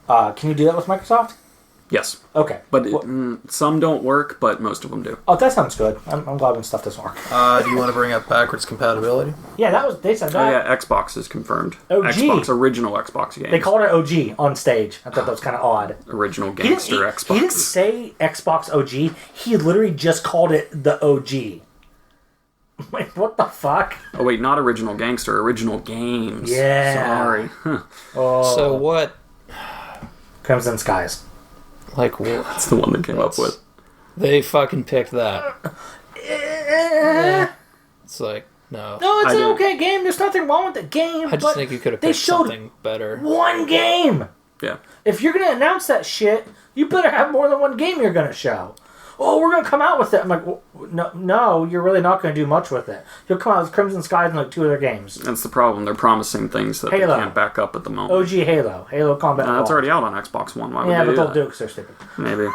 A: Can you do that with Microsoft?
C: Yes.
A: Okay.
C: But some don't work, but most of them do.
A: Oh, that sounds good. I'm glad when stuff doesn't work.
B: Do you want to bring up backwards compatibility?
A: Yeah, they said that.
C: Oh, yeah, Xbox is confirmed.
A: OG.
C: Xbox, original Xbox games.
A: They called it OG on stage. I thought that was kind of odd.
C: Original gangster Xbox.
A: He didn't say Xbox OG. He literally just called it the OG. Like, what the fuck?
C: Oh, wait, not original gangster, original games.
A: Yeah.
C: Sorry.
A: Oh.
B: So what?
A: Crimson Skies.
B: Like what?
C: That's the one they came up with.
B: They fucking picked that. It's like, no.
A: No, it's
C: I
A: an
C: didn't-
A: okay game. There's nothing wrong with the game.
B: I just
A: but
B: think you could have
A: they
B: picked
A: showed
B: something better.
A: one game.
C: Yeah.
A: If you're going to announce that shit, you better have more than one game you're going to show. Oh, we're going to come out with it. I'm like, well, no, you're really not going to do much with it. You'll come out with Crimson Skies and like 2 other games.
C: That's the problem. They're promising things that
A: Halo.
C: they can't back up at the moment.
A: OG Halo. Halo Combat
C: That's
A: Evolved.
C: already out on Xbox One. Why would
A: Yeah,
C: they
A: but they'll
C: do
A: do it
C: that?
A: because they're stupid.
C: Maybe.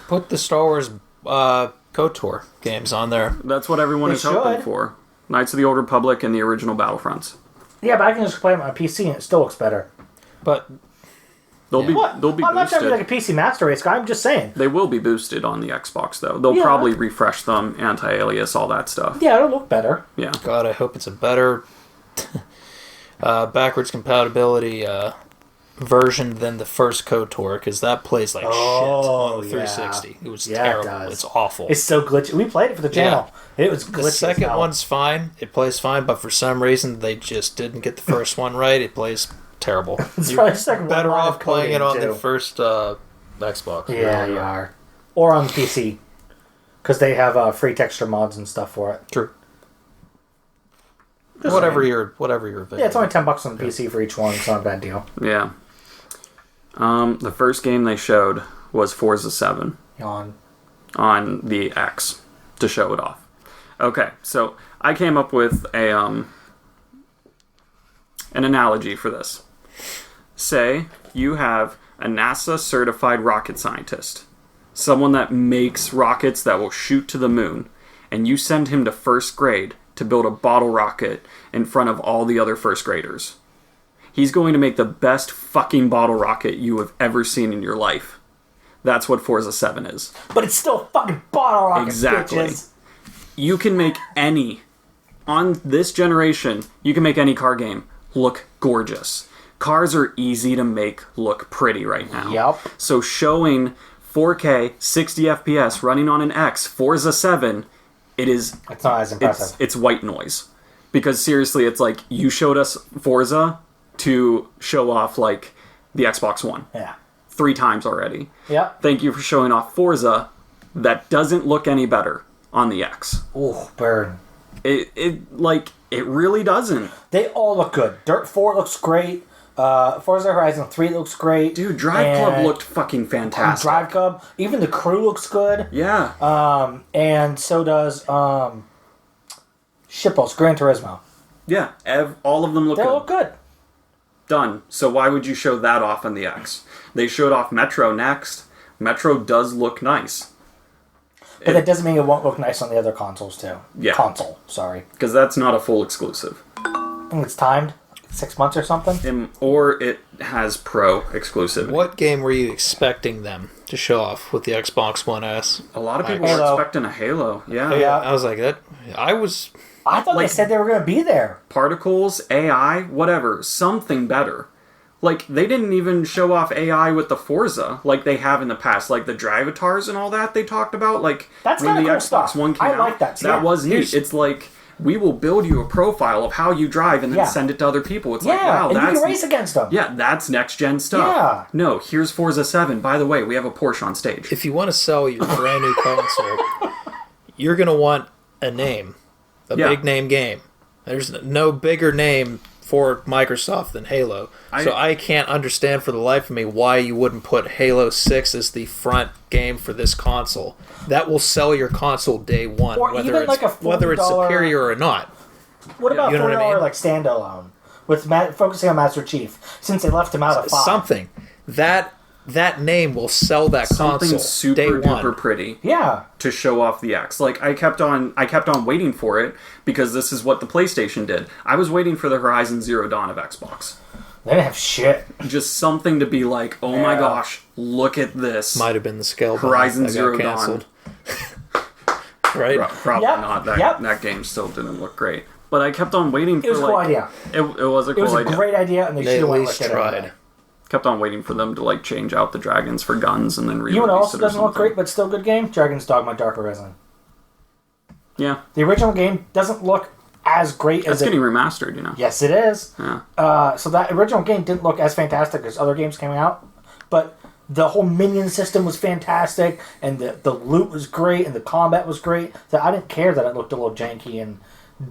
B: Put the Star Wars KOTOR games on there.
C: That's what everyone
A: They
C: is hoping
A: should.
C: for. Knights of the Old Republic and the original Battlefronts.
A: Yeah, but I can just play it on my PC and it still looks better.
B: But
C: They'll
A: What?
C: be
A: I'm not trying to be
C: boosted.
A: like a PC Master Race guy. I'm just saying.
C: They will be boosted on the Xbox though. They'll
A: Yeah.
C: probably refresh them, anti-alias, all that stuff.
A: Yeah, it'll look better.
C: Yeah.
B: God, I hope it's a better backwards compatibility version than the first KOTOR, because that plays like shit on the 360. It was
A: Yeah, it
B: terrible.
A: does.
B: It's awful.
A: It's so glitchy. We played it for the channel. It was glitchy.
B: The
A: as
B: second
A: hell.
B: one's fine. It plays fine, but for some reason they just didn't get the first one right. It plays terrible.
A: It's
B: You're
A: probably just like
B: better
A: one line
B: off
A: of
B: playing it
A: coding,
B: on
A: too.
B: the first Xbox.
A: Yeah, you are. Or on PC. Because they have free texture mods and stuff for it.
B: True.
A: Just
B: Whatever
A: saying.
B: your
A: Yeah, it's only $10 on the PC for each one. It's not a bad deal.
C: Yeah. The first game they showed was Forza 7
A: On.
C: on the X to show it off. Okay, so I came up with an analogy for this. Say you have a NASA certified rocket scientist, someone that makes rockets that will shoot to the moon, and you send him to first grade to build a bottle rocket in front of all the other first graders. He's going to make the best fucking bottle rocket you have ever seen in your life. That's what Forza 7 is.
A: But it's still a fucking bottle rocket,
C: Exactly.
A: bitches.
C: You can make any, on this generation, you can make any car game look gorgeous. Cars are easy to make look pretty right now.
A: Yep.
C: So showing 4K, 60 FPS running on an X, Forza 7,
A: It's not as impressive.
C: it's white noise. Because seriously, it's like you showed us Forza to show off like the Xbox One
A: Yeah.
C: 3 times already.
A: Yep.
C: Thank you for showing off Forza that doesn't look any better on the X.
A: Ooh, burn.
C: It really doesn't.
A: They all look good. Dirt 4 looks great. Forza Horizon 3 looks great.
C: Dude, Drive Club
A: And
C: looked fucking fantastic.
A: Drive Club. Even the crew looks good.
C: Yeah.
A: And so does Shitballs, Gran Turismo.
C: Yeah. All of them look
A: They
C: good.
A: look good.
C: Done. So why would you show that off on the X? They showed off Metro next. Metro does look nice.
A: But that doesn't mean it won't look nice on the other consoles too.
C: Yeah.
A: Console, sorry.
C: Because that's not a full exclusive.
A: I think it's timed. 6 months or something.
C: Or it has Pro exclusivity.
B: What game were you expecting them to show off with the Xbox One S?
C: A lot of people were
A: Halo.
C: expecting a Halo. Yeah.
A: Yeah.
B: I was like that.
A: I thought they said they were going to be there.
C: Particles, AI, whatever. Something better. Like, they didn't even show off AI with the Forza like they have in the past. Like, the Drivatars and all that they talked about. Like,
A: That's
C: when the
A: kinda cool
C: Xbox
A: stuff.
C: One came
A: I
C: out.
A: like that.
C: That
A: Yeah.
C: was neat. It's like, we will build you a profile of how you drive and then
A: Yeah.
C: send it to other people. It's
A: Yeah,
C: like, wow,
A: and
C: that's...
A: you can race against them.
C: Yeah, that's next-gen stuff.
A: Yeah.
C: No, here's Forza 7. By the way, we have a Porsche on stage.
B: If you want to sell your brand new console, you're going to want a name, a
C: Yeah.
B: big name game. There's no bigger name for Microsoft than Halo. So I can't understand for the life of me why you wouldn't put Halo 6 as the front game for this console. That will sell your console day one,
A: Or
B: whether
A: even
B: it's
A: like a
B: whether it's
A: $40
B: superior or not.
A: What about
B: You know what I
A: $40
B: mean?
A: like standalone with focusing on Master Chief since they left him out of 5?
B: Something that name will sell that
C: Something
B: console
C: super
B: day
C: duper
B: one.
C: pretty.
A: Yeah.
C: To show off the X. Like I kept on waiting for it because this is what the PlayStation did. I was waiting for the Horizon Zero Dawn of Xbox.
A: They didn't have shit.
C: Just something to be like, oh my gosh, look at this.
B: Might have been the scale.
C: Horizon Zero
B: canceled. Right?
C: Probably
A: Yep.
C: not.
A: Yep.
C: That game still didn't look great. But I kept on waiting for
A: It was a cool idea.
C: It was a
A: It
C: cool
A: was a
C: idea.
A: great idea, and they
B: They
A: should
B: at
A: have went
B: least
A: with it.
B: tried.
C: Kept on waiting for them to like change out the dragons for guns and then re-release
A: You know what else
C: it or
A: doesn't look
C: something.
A: great, but still a good game? Dragon's Dogma Dark Arisen.
C: Yeah.
A: The original game doesn't look as great as
C: It's getting remastered, you know.
A: Yes, it is.
C: Yeah.
A: So that original game didn't look as fantastic as other games coming out, but the whole minion system was fantastic, and the loot was great, and the combat was great. So I didn't care that it looked a little janky and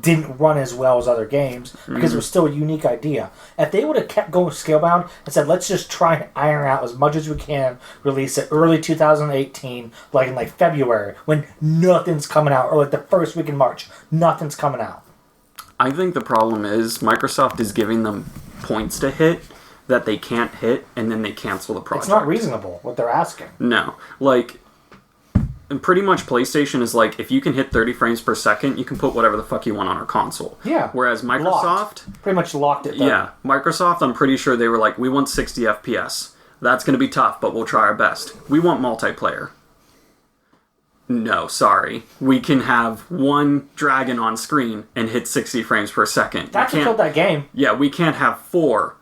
A: didn't run as well as other games because it was still a unique idea. If they would have kept going scalebound and said, let's just try and iron out as much as we can, release it early 2018, like in like February, when nothing's coming out, or like the first week in March, nothing's coming out.
C: I think the problem is Microsoft is giving them points to hit that they can't hit, and then they cancel the project.
A: It's not reasonable what they're asking.
C: No. Like, and pretty much PlayStation is like, if you can hit 30 frames per second, you can put whatever the fuck you want on our console.
A: Yeah.
C: Whereas Microsoft...
A: Pretty much locked it down.
C: Yeah. Microsoft, I'm pretty sure they were like, we want 60 FPS. That's going to be tough, but we'll try our best. We want multiplayer. No, sorry. We can have one dragon on screen and hit 60 frames per second.
A: That's what killed that game.
C: Yeah, we can't have 4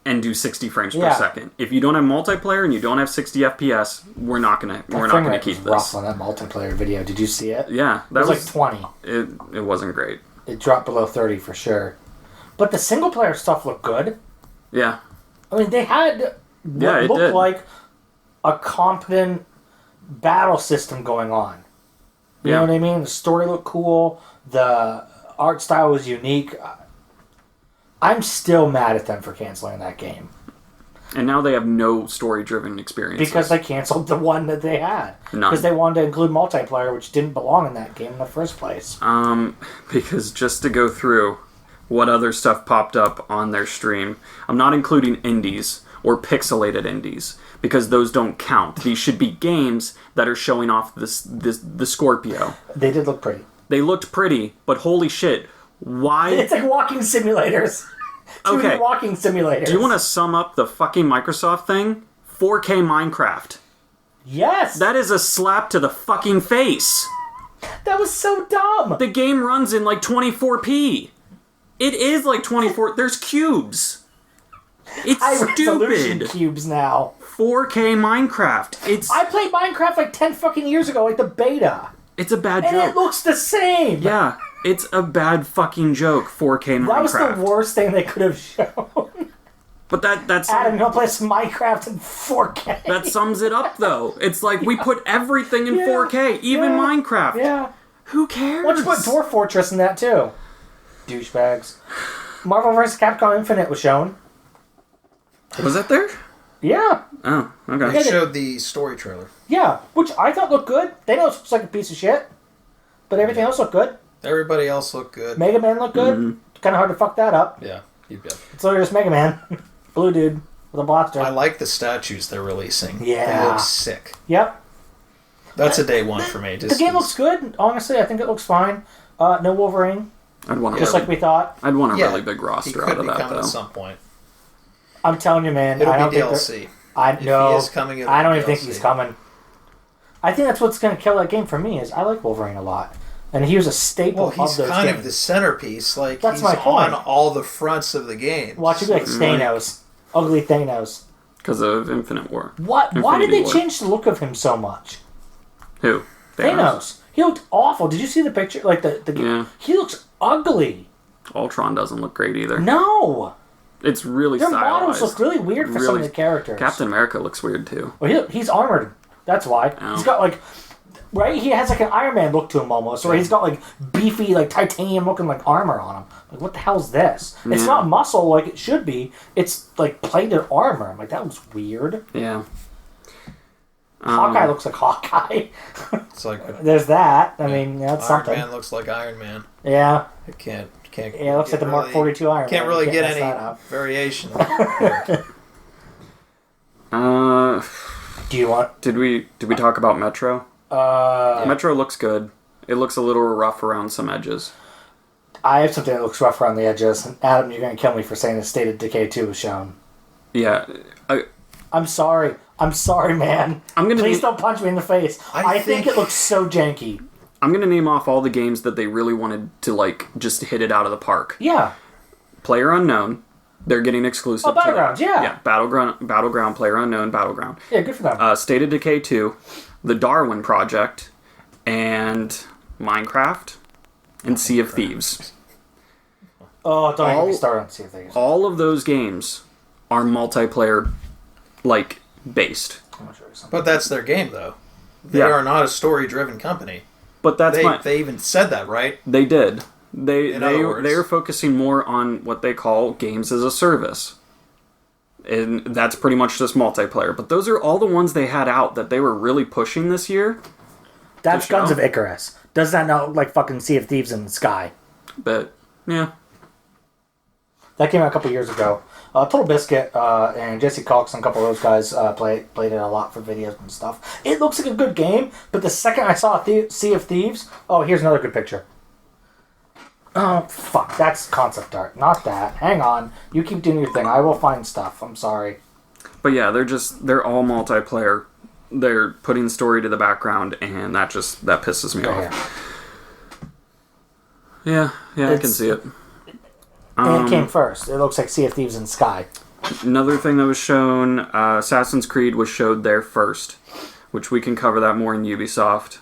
C: and do 60 frames per second. If you don't have multiplayer and you don't have 60 FPS, we're not gonna keep this.
A: Rough on that multiplayer video. Did you see it?
C: Yeah,
A: It was like 20.
C: It wasn't great.
A: It dropped below 30 for sure. But the single player stuff looked good.
C: Yeah.
A: I mean, they had what
C: it
A: looked
C: did.
A: like a competent battle system going on. You know what I mean? The story looked cool. The art style was unique. I'm still mad at them for canceling that game.
C: And now they have no story-driven experiences.
A: Because they canceled the one that they had.
C: None.
A: Because they wanted to include multiplayer, which didn't belong in that game in the first place.
C: Because just to go through what other stuff popped up on their stream, I'm not including indies or pixelated indies because those don't count. These should be games that are showing off the Scorpio.
A: They did look pretty.
C: They looked pretty, but holy shit, why?
A: It's like walking simulators. 2D
C: Okay.
A: walking simulators.
C: Do you want to sum up the fucking Microsoft thing? 4K Minecraft.
A: Yes!
C: That is a slap to the fucking face.
A: That was so dumb!
C: The game runs in like 24p. It is like 24. There's cubes. It's
A: High resolution
C: stupid.
A: cubes now.
C: 4K Minecraft.
A: I played Minecraft like 10 fucking years ago, like the beta.
C: It's a bad
A: And
C: joke.
A: it looks the same!
C: Yeah, it's a bad fucking joke. 4K Minecraft.
A: That was the worst thing they could have shown.
C: But that's
A: Adam, you want to play some Minecraft in 4K?
C: that sums it up though. It's like we put everything in 4K, even Minecraft.
A: Yeah.
C: Who cares?
A: Why don't you put Dwarf Fortress in that too? Douchebags. Marvel vs. Capcom Infinite was shown.
C: Was that there?
A: Yeah.
C: Oh, okay.
B: They showed the story trailer.
A: Yeah, which I thought looked good. They know it looks like a piece of shit, but everything else looked good.
B: Everybody else looked good.
A: Mega Man looked good. Kind of hard to fuck that up.
B: Yeah, you bet.
A: It's literally just Mega Man. Blue dude with a blaster.
B: I like the statues they're releasing.
A: Yeah.
B: They look sick.
A: Yep.
B: That's a day one for me.
A: The game looks good. Honestly, I think it looks fine. No Wolverine,
C: I'd want
A: just like we thought.
C: I'd want a
B: Yeah,
C: really big
B: He
C: roster
B: could
C: out of
B: be
C: that
B: coming
C: though.
B: at some point.
A: I'm telling you, man.
B: It'll
A: I don't
B: be
A: think
B: DLC.
A: I
B: If
A: know.
B: he is coming, it'll
A: I don't
B: be
A: even think
B: DLC.
A: he's coming. I think that's what's going to kill that game for me. Is I like Wolverine a lot, and he was a staple
B: Well, he's
A: of those
B: kind
A: games.
B: of the centerpiece. Like
A: That's
B: he's
A: my point.
B: on all the fronts of the game.
A: Watch it be like Thanos, ugly Thanos.
C: Because of Infinite War.
A: What? Why did
C: Infinity
A: they
C: War.
A: change the look of him so much?
C: Who?
A: Thanos. He looked awful. Did you see the picture? Like the
C: Yeah.
A: He looks ugly.
C: Ultron doesn't look great either.
A: No,
C: It's really
A: their
C: stylized.
A: models look really weird for some of
C: Really-
A: the characters.
C: Captain America looks weird too.
A: Well, he's armored. That's why
C: Oh.
A: he's got like Right? He has like an Iron Man look to him almost, or he's got like beefy, like titanium looking like armor on him. Like, what the hell's this? It's not muscle like it should be. It's like plated armor. I'm like, that looks weird.
C: Yeah.
A: Hawkeye looks like Hawkeye.
B: It's like
A: There's that. I mean, that's
B: Iron
A: something.
B: Man looks like Iron Man.
A: Yeah.
B: It can't.
A: Yeah, it looks like the Mark 42 Iron Man.
B: Can't really get
A: mess
B: any
A: that up.
B: variation.
A: Do you want?
C: Did we talk about Metro? Metro looks good. It looks a little rough around some edges.
A: I have something that looks rough around the edges. Adam, you're going to kill me for saying the State of Decay 2 was shown.
C: Yeah.
A: I'm sorry. I'm sorry, man. Please don't punch me in the face. I think it looks so janky.
C: I'm going to name off all the games that they really wanted to, like, just hit it out of the park.
A: Yeah.
C: Player Unknown. They're getting exclusive.
A: Oh, Battlegrounds, yeah.
C: Yeah, Battleground, Player Unknown, Battleground.
A: Yeah, good for them.
C: State of Decay 2, The Darwin Project, and Minecraft, and Sea of Thieves.
A: Oh, don't even start on Sea of Thieves.
C: All of those games are multiplayer, like, based.
B: But that's their game, though. They are not a story-driven company.
C: But
B: they even said that, right?
C: They did. They
B: words.
C: are focusing more on what they call games as a service. And that's pretty much just multiplayer. But those are all the ones they had out that they were really pushing this year.
A: That's Guns of Icarus. Does that not look like fucking Sea of Thieves in the sky?
C: But, yeah.
A: That came out a couple years ago. Total Biscuit and Jesse Cox and a couple of those guys played it a lot for videos and stuff. It looks like a good game, but the second I saw Sea of Thieves... Oh, here's another good picture. Oh, fuck. That's concept art. Not that. Hang on. You keep doing your thing. I will find stuff. I'm sorry.
C: But yeah, they're all multiplayer. They're putting story to the background, and that pisses me off. Yeah, I can see it.
A: And it came first. It looks like Sea of Thieves in Sky.
C: Another thing that was shown, Assassin's Creed was showed there first, which we can cover that more in Ubisoft.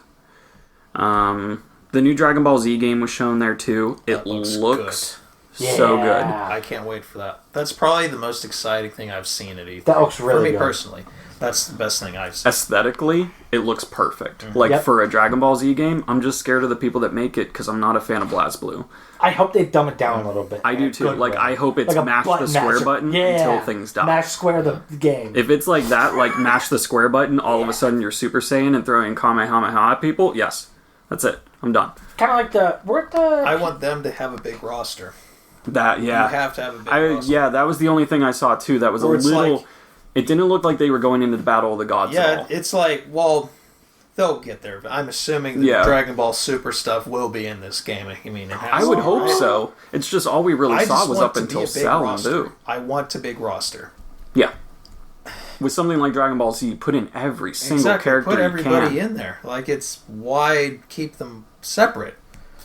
C: The new Dragon Ball Z game was shown there too. It looks so good.
B: I can't wait for that. That's probably the most exciting thing I've seen at E3.
A: That looks really good.
B: For me personally. That's the best thing I've seen.
C: Aesthetically, it looks perfect. For a Dragon Ball Z game, I'm just scared of the people that make it because I'm not a fan of BlazBlue.
A: I hope they dumb it down a little bit.
C: I do too. I hope it's mash the square button until things die.
A: Mash square the game.
C: If it's like that, like mash the square button, all of a sudden you're Super Saiyan and throwing Kamehameha at people, yes. That's it. I'm done.
A: Kind of like
B: I want them to have a big roster. You have to have a big roster.
C: Yeah, that was the only thing I saw too. That was it didn't look like they were going into the Battle of the Gods at all.
B: It's like, well, they'll get there. I'm assuming the Dragon Ball Super stuff will be in this game. I mean, it has
C: I would hope so. It's just all we really saw was up until Cell and Boo.
B: I want a big roster.
C: Yeah. With something like Dragon Ball Z, you put in every single character
B: put everybody
C: you can.
B: in there. Like, it's why keep them separate.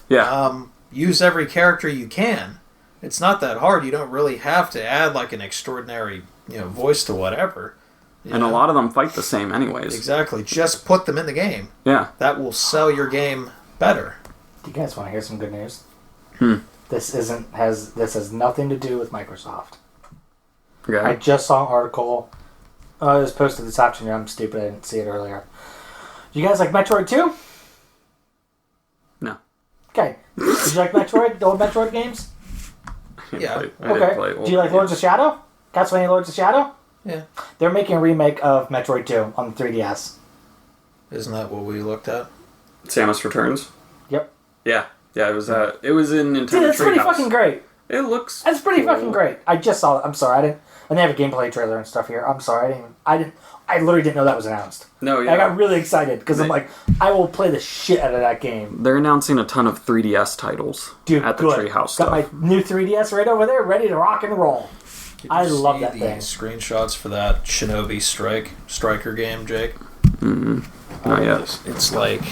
C: Yeah.
B: Use every character you can. It's not that hard. You don't really have to add like an extraordinary, voice to whatever.
C: And a lot of them fight the same anyways.
B: Exactly. Just put them in the game.
C: Yeah.
B: That will sell your game better.
A: Do you guys want to hear some good news? This has nothing to do with Microsoft.
C: Okay.
A: I just saw an article. It was posted this afternoon. I'm stupid. I didn't see it earlier. You guys like Metroid 2?
C: No.
A: Okay. Did you like Metroid? The old Metroid games?
C: Yeah.
A: Okay. Do you like Lords of Shadow? Castlevania Lords of Shadow?
B: Yeah.
A: They're making a remake of Metroid 2 on the 3DS.
B: Isn't that what we looked at?
C: Samus Returns?
A: Yep.
C: Yeah. Yeah, it was in Nintendo
A: Dude, that's pretty
C: Treehouse.
A: fucking great.
C: It looks
A: That's pretty
C: cool.
A: fucking great. I just saw it. I'm sorry. I didn't have a gameplay trailer and stuff here. I'm sorry. I literally didn't know that was announced.
C: No, yeah.
A: I got really excited because I'm like, I will play the shit out of that game.
C: They're announcing a ton of 3DS titles at the Treehouse stuff.
A: Got my new 3DS right over there, ready to rock and roll. I love that thing.
B: Screenshots for that Shinobi Striker game, Jake.
C: Not yet.
B: It's like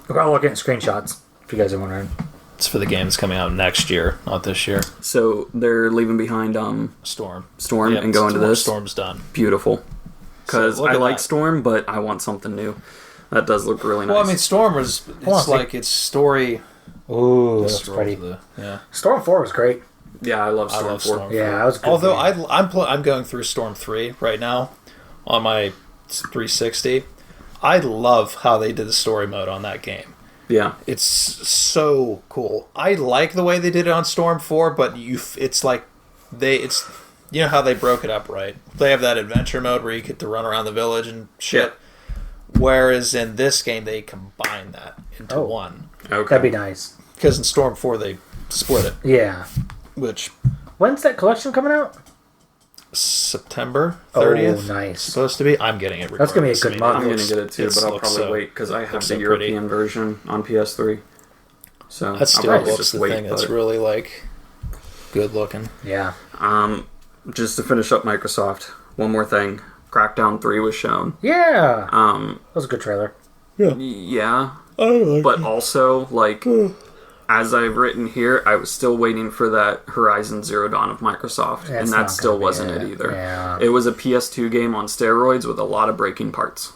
A: We're all looking at screenshots. If you guys are wondering,
B: it's for the game that's coming out next year, not this year.
C: So they're leaving behind
B: Storm
C: and going to this.
B: Storm's done.
C: Beautiful. Because
B: So
C: I like Storm, but I want something new. That does look really nice.
B: Well, I mean, Storm was its story.
A: Ooh, that's pretty. Storm 4 was great.
C: Yeah, I love Storm 4.
B: Storm 4.
A: Yeah, that was good.
B: Although I'm going through Storm 3 right now on my 360. I love how they did the story mode on that game.
C: Yeah.
B: It's so cool. I like the way they did it on Storm 4, but it's like it's you know how they broke it up, right? They have that adventure mode where you get to run around the village and shit. Yeah. Whereas in this game they combine that into one.
A: Okay. That'd be nice.
B: Because in Storm 4 they split it.
A: Yeah.
B: Which
A: when's that collection coming out?
B: September 30th.
A: Oh, nice.
B: Supposed to be. I'm getting it.
A: That's going to be a good month.
C: I'm going to get it too, but I'll probably wait because I have the European version on PS3. So
B: that still looks the thing that's really like good looking.
A: Yeah.
C: Just to finish up Microsoft, one more thing. Crackdown 3 was shown.
A: Yeah. That was a good trailer.
C: Yeah. Yeah. But also, like, as I've written here, I was still waiting for that Horizon Zero Dawn of Microsoft, and that still wasn't it either.
A: Yeah.
C: It was a PS2 game on steroids with a lot of breaking parts.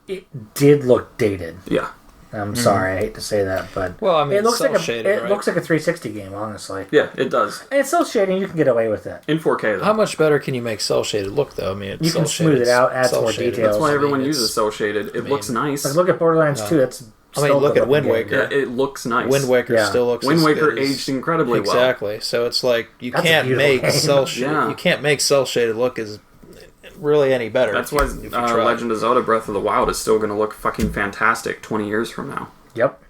A: It did look dated.
C: Yeah.
A: I'm sorry, I hate to say that, but
B: well, I mean,
A: it looks like
B: shaded,
A: looks like a 360 game, honestly.
C: Yeah, it does.
A: And it's cel shading, you can get away with it
C: in 4K. Though.
B: How much better can you make cel shaded look, though? I mean,
A: you can smooth it out, add more details.
C: That's why everyone uses cel shaded. It looks nice.
A: Like, look at Borderlands 2. It's
B: look at Wind Waker.
C: Yeah, it looks nice.
B: Wind Waker still looks.
C: Wind Waker aged incredibly well.
B: Exactly. So it's like you can't make cel shaded. You can't make cel shaded look as really any better.
C: That's why Legend of Zelda: Breath of the Wild is still going to look fucking fantastic 20 years from now.
A: Yep.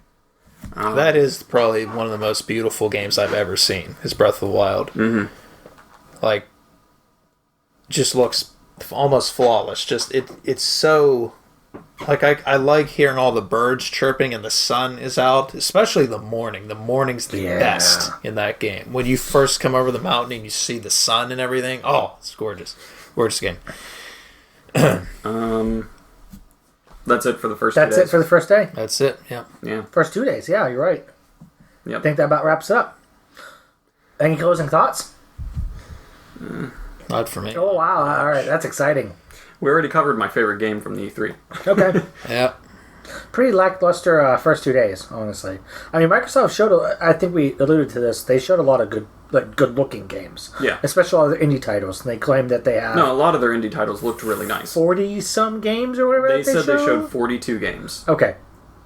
B: That is probably one of the most beautiful games I've ever seen. Is Breath of the Wild.
C: Mm-hmm.
B: Like, just looks almost flawless. Just it's so. Like, I like hearing all the birds chirping and the sun is out, especially the morning. The morning's the best in that game. When you first come over the mountain and you see the sun and everything, oh, it's gorgeous. Gorgeous game.
C: That's it for the first
A: 2 days. That's it for the first day?
B: That's it, yeah.
A: First 2 days, yeah, you're right.
C: Yep.
A: I think that about wraps it up. Any closing thoughts?
B: Not for me.
A: Oh, wow. All right, that's exciting.
C: We already covered my favorite game from the E3.
A: Okay.
B: Yeah.
A: Pretty lackluster first 2 days, honestly. I mean, Microsoft showed, I think we alluded to this, they showed a lot of good-looking games.
C: Yeah.
A: Especially all the indie titles, and they claimed that they have...
C: No, a lot of their indie titles looked really nice.
A: 40-some games or whatever
C: they said they showed 42 games.
A: Okay.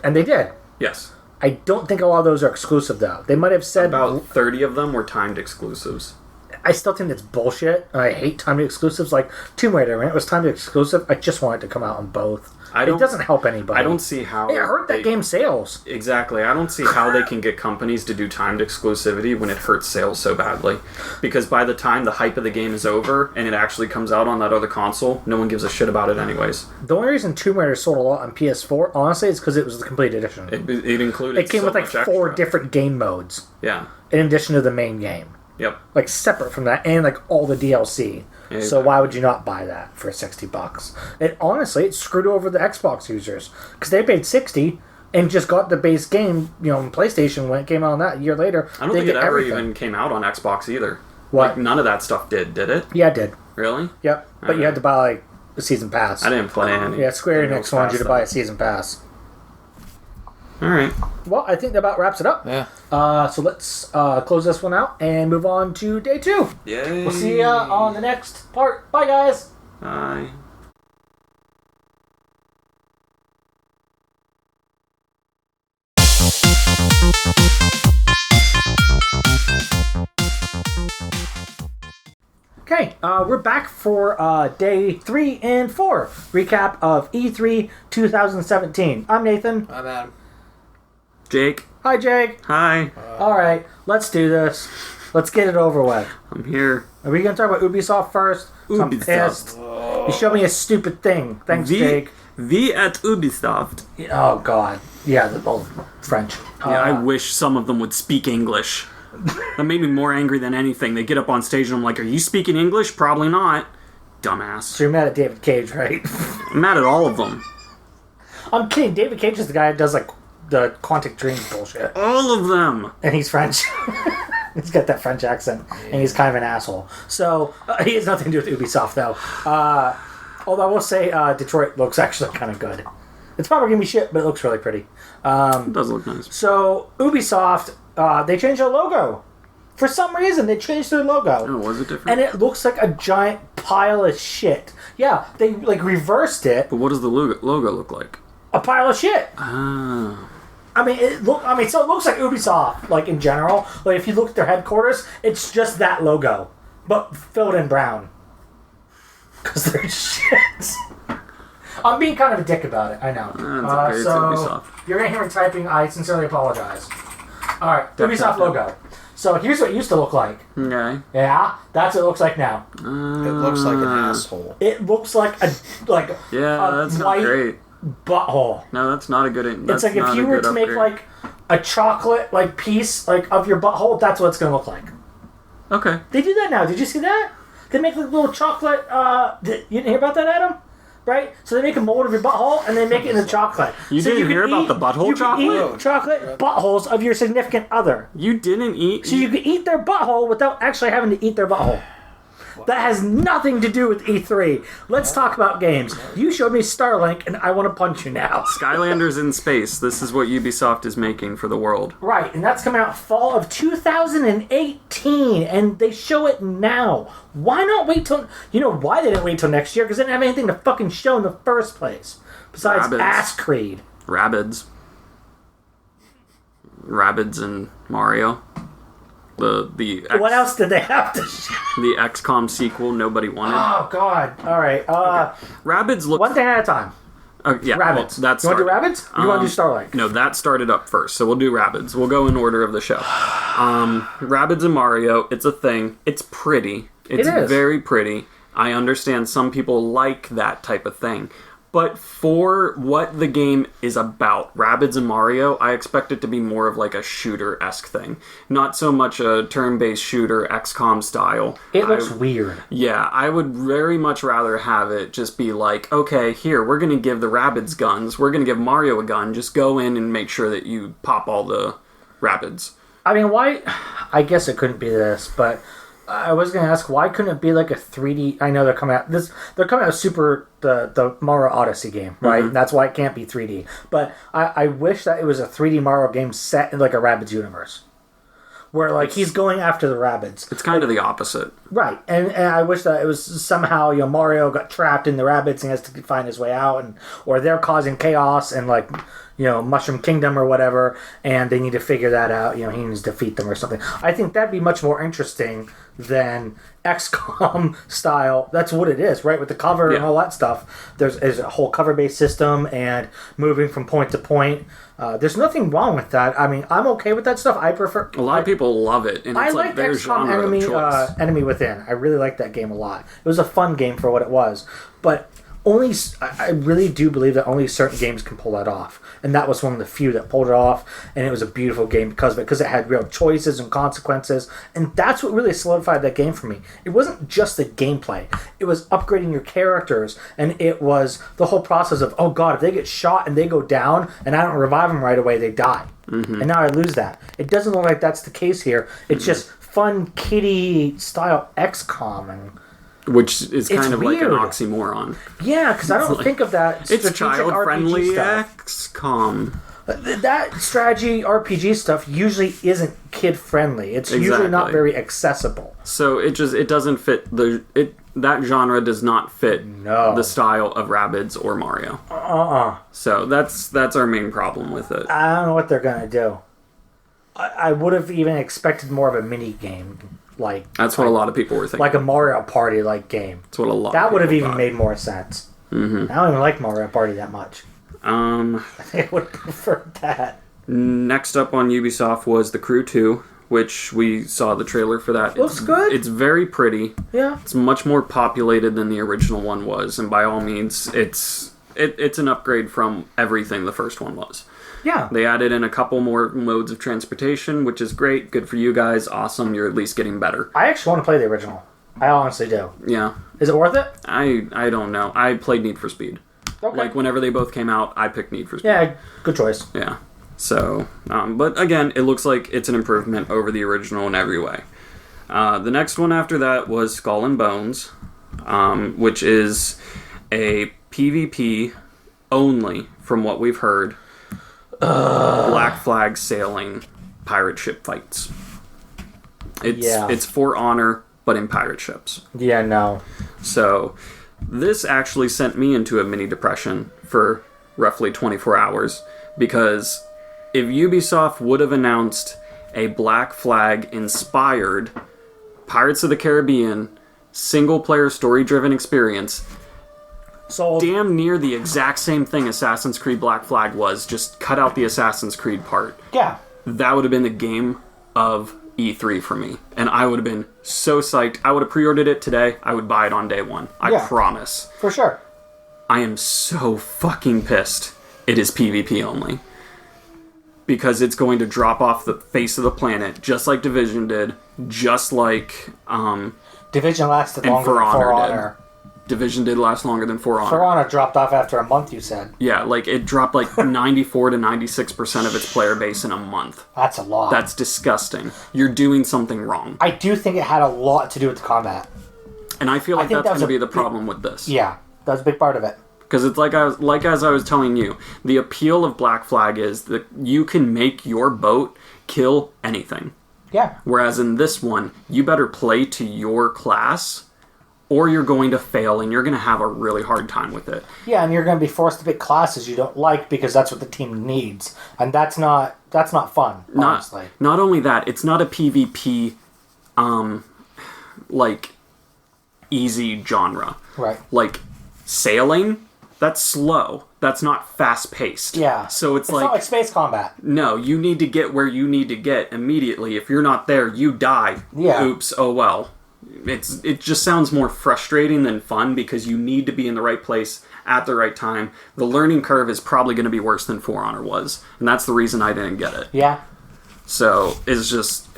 A: And they did.
C: Yes.
A: I don't think a lot of those are exclusive, though. They might have said...
C: About 30 of them were timed exclusives.
A: I still think that's bullshit. I hate timed exclusives. Like Tomb Raider, when it was timed exclusive, I just want it to come out on both. It doesn't help anybody.
C: I don't see how...
A: It hurt that game's sales.
C: Exactly. I don't see how they can get companies to do timed exclusivity when it hurts sales so badly. Because by the time the hype of the game is over and it actually comes out on that other console, no one gives a shit about it anyways.
A: The only reason Tomb Raider sold a lot on PS4, honestly, is because it was the complete edition.
C: It included
A: It came with like 4 different game modes.
C: Yeah.
A: In addition to the main game.
C: Yep.
A: Like separate from that, and like all the DLC. Yeah, so why would you not buy that for $60? And honestly, it screwed over the Xbox users because they paid $60 and just got the base game. You know, on PlayStation when it came out on that a year later.
C: I don't think it ever even came out on Xbox either.
A: What?
C: Like, none of that stuff did it?
A: Yeah, it did.
C: Really?
A: Yep. But you had to buy like a season pass.
C: I didn't play any.
A: Yeah, Square Enix wanted you to buy a season pass.
C: All right.
A: Well, I think that about wraps it up.
B: Yeah.
A: So let's close this one out and move on to day 2.
C: Yay.
A: We'll see you on the next part. Bye, guys.
C: Bye.
A: Okay, we're back for day 3 and 4 recap of E3 2017. I'm Nathan.
B: I'm Adam.
C: Jake.
A: Hi, Jake.
C: Hi.
A: All right, let's do this. Let's get it over with.
C: I'm here.
A: Are we going to talk about Ubisoft first?
C: Ubisoft.
A: I'm pissed. You showed me a stupid thing. Thanks, Jake.
C: We at Ubisoft.
A: Oh, God. Yeah, the old French.
C: Yeah, I wish some of them would speak English. That made me more angry than anything. They get up on stage and I'm like, are you speaking English? Probably not. Dumbass.
A: So you're mad at David Cage, right?
C: I'm mad at all of them.
A: I'm kidding. David Cage is the guy that does, like, the Quantic Dream bullshit.
C: All of them.
A: And he's French. He's got that French accent. And he's kind of an asshole. So, he has nothing to do with Ubisoft, though. Although I will say Detroit looks actually kind of good. It's probably going to be shit, but it looks really pretty.
C: It does look nice.
A: So, Ubisoft, they changed their logo For some reason, they changed their logo.
C: Oh, was it different?
A: And it looks like a giant pile of shit. Yeah, they like reversed it.
C: But what does the logo look like?
A: A pile of shit.
C: Ah.
A: So it looks like Ubisoft, like in general. Like if you look at their headquarters, it's just that logo, but filled in brown. Because they're shit. I'm being kind of a dick about it. I know.
C: That's okay. It's Ubisoft.
A: You're gonna hear me typing. I sincerely apologize. All right, Ubisoft logo. So here's what it used to look like.
C: Okay.
A: Yeah, that's what it looks like now.
B: It looks like an asshole.
A: It looks like a
C: that's not
A: white
C: great.
A: butthole.
C: No, that's not a good.
A: It's like if you were to make like a chocolate like piece like of your butthole, that's what it's gonna look like.
C: Okay.
A: They do that now. Did you see that? They make like little chocolate. You didn't hear about that, Adam? Right? So they make a mold of your butthole and they make it into chocolate.
C: You didn't hear about the butthole chocolate?
A: You can eat chocolate buttholes of your significant other.
C: You didn't eat.
A: So you can eat their butthole without actually having to eat their butthole. That has nothing to do with E3. Let's talk about games. You showed me Starlink, and I want to punch you now.
C: Skylanders in space. This is what Ubisoft is making for the world.
A: Right, and that's coming out fall of 2018, and they show it now. Why not wait till... You know why they didn't wait till next year? Because they didn't have anything to fucking show in the first place. Besides
C: Rabbids.
A: Ass Creed.
C: Rabbids and Mario.
A: What else did they have to show?
C: The XCOM sequel nobody wanted.
A: Oh, God. All right.
C: Rabbids looks...
A: One thing at a time.
C: Yeah,
A: Rabbids.
C: Well, that's
A: you want to do Rabbids? Or you want to do Starlink?
C: No, that started up first, so we'll do Rabbids. We'll go in order of the show. Rabbids and Mario, it's a thing. It's pretty. It's very pretty. I understand some people like that type of thing. But for what the game is about, Rabbids and Mario, I expect it to be more of like a shooter-esque thing. Not so much a turn-based shooter, XCOM style.
A: It looks weird.
C: Yeah, I would very much rather have it just be like, okay, here, we're going to give the Rabbids guns, we're going to give Mario a gun, just go in and make sure that you pop all the Rabbids.
A: I mean, why... I guess it couldn't be this, but... I was going to ask, why couldn't it be like a 3D... I know they're coming out... They're coming out the Mario Odyssey game, right? Mm-hmm. That's why it can't be 3D. But I wish that it was a 3D Mario game set in like a Rabbids universe. Where like he's going after the Rabbids.
C: It's kind of the opposite.
A: Right. And I wish that it was somehow, Mario got trapped in the Rabbids and has to find his way out. Or they're causing chaos and like... Mushroom Kingdom or whatever, and they need to figure that out. He needs to defeat them or something. I think that'd be much more interesting than XCOM style. That's what it is, right? With the cover and all that stuff. There's a whole cover-based system and moving from point to point. There's nothing wrong with that. I mean, I'm okay with that stuff. I prefer...
C: A lot of people love it, and it's like their genre of choice.
A: Enemy Within. I really liked that game a lot. It was a fun game for what it was. But... I really do believe that only certain games can pull that off. And that was one of the few that pulled it off. And it was a beautiful game because of it. Because it had real choices and consequences. And that's what really solidified that game for me. It wasn't just the gameplay. It was upgrading your characters. And it was the whole process of, oh God, if they get shot and they go down and I don't revive them right away, they die. Mm-hmm. And now I lose that. It doesn't look like that's the case here. It's just fun kiddie style XCOM and...
C: Which is kind of
A: weird.
C: like an oxymoron.
A: Yeah, because I don't think of that
C: it's child-friendly
A: XCOM. That strategy RPG stuff usually isn't kid-friendly. It's usually not very accessible.
C: So it doesn't fit that genre does not fit the style of Rabbids or Mario. So that's our main problem with it.
A: I don't know what they're gonna do. I would have even expected more of a mini game.
C: That's what a lot of people were thinking.
A: Like a Mario Party game.
C: That's what a lot.
A: That would have even made more sense. Mm-hmm. I don't even like Mario Party that much. I think I would have preferred that.
C: Next up on Ubisoft was The Crew 2, which we saw the trailer for that.
A: Looks good.
C: It's very pretty.
A: Yeah.
C: It's much more populated than the original one was, and by all means, it's an upgrade from everything the first one was.
A: Yeah.
C: They added in a couple more modes of transportation, which is great. Good for you guys. Awesome. You're at least getting better.
A: I actually want to play the original. I honestly do.
C: Yeah.
A: Is it worth it?
C: I don't know. I played Need for Speed.
A: Okay.
C: Whenever they both came out, I picked Need for Speed.
A: Yeah, good choice.
C: Yeah. So, but again, it looks like it's an improvement over the original in every way. The next one after that was Skull and Bones, which is a PvP only, from what we've heard. Black flag sailing pirate ship fights. It's For Honor, but in pirate ships.
A: Yeah, no.
C: So this actually sent me into a mini depression for roughly 24 hours, because if Ubisoft would have announced a Black Flag inspired Pirates of the Caribbean single-player story-driven experience,
A: So
C: damn near the exact same thing Assassin's Creed Black Flag was, just cut out the Assassin's Creed part.
A: yeah,
C: That would have been the game of E3 for me. And I would have been so psyched. I would have pre-ordered it today. I would buy it on day one. I promise.
A: for sure.
C: I am so fucking pissed it is PvP only. Because it's going to drop off the face of the planet, just like Division did, just like
A: Division lasted
C: and
A: longer
C: For
A: than For
C: Honor
A: Honor.
C: did. Division did last longer than For Honor.
A: For Honor dropped off after a month, you said.
C: Yeah, like it dropped like 94 to 96% of its player base in a month.
A: That's a lot.
C: That's disgusting. You're doing something wrong.
A: I do think it had a lot to do with the combat.
C: And I feel like
A: think
C: that's
A: that was
C: going to
A: a
C: be the problem with this.
A: Yeah, that was a big part of it.
C: Because it's as I was telling you, the appeal of Black Flag is that you can make your boat kill anything.
A: Yeah.
C: Whereas in this one, you better play to your class, or you're going to fail and you're going to have a really hard time with it.
A: Yeah, and you're going to be forced to pick classes you don't like because that's what the team needs, and that's not fun. Honestly,
C: not only that, it's not a PvP, like easy genre.
A: right?
C: Like sailing, that's slow. That's not fast paced.
A: Yeah.
C: So it's
A: not like space combat.
C: no, you need to get where you need to get immediately. If you're not there, you die.
A: Yeah.
C: Oops. Oh well. It just sounds more frustrating than fun because you need to be in the right place at the right time. The learning curve is probably going to be worse than For Honor was, and that's the reason I didn't get it.
A: Yeah.
C: So it's just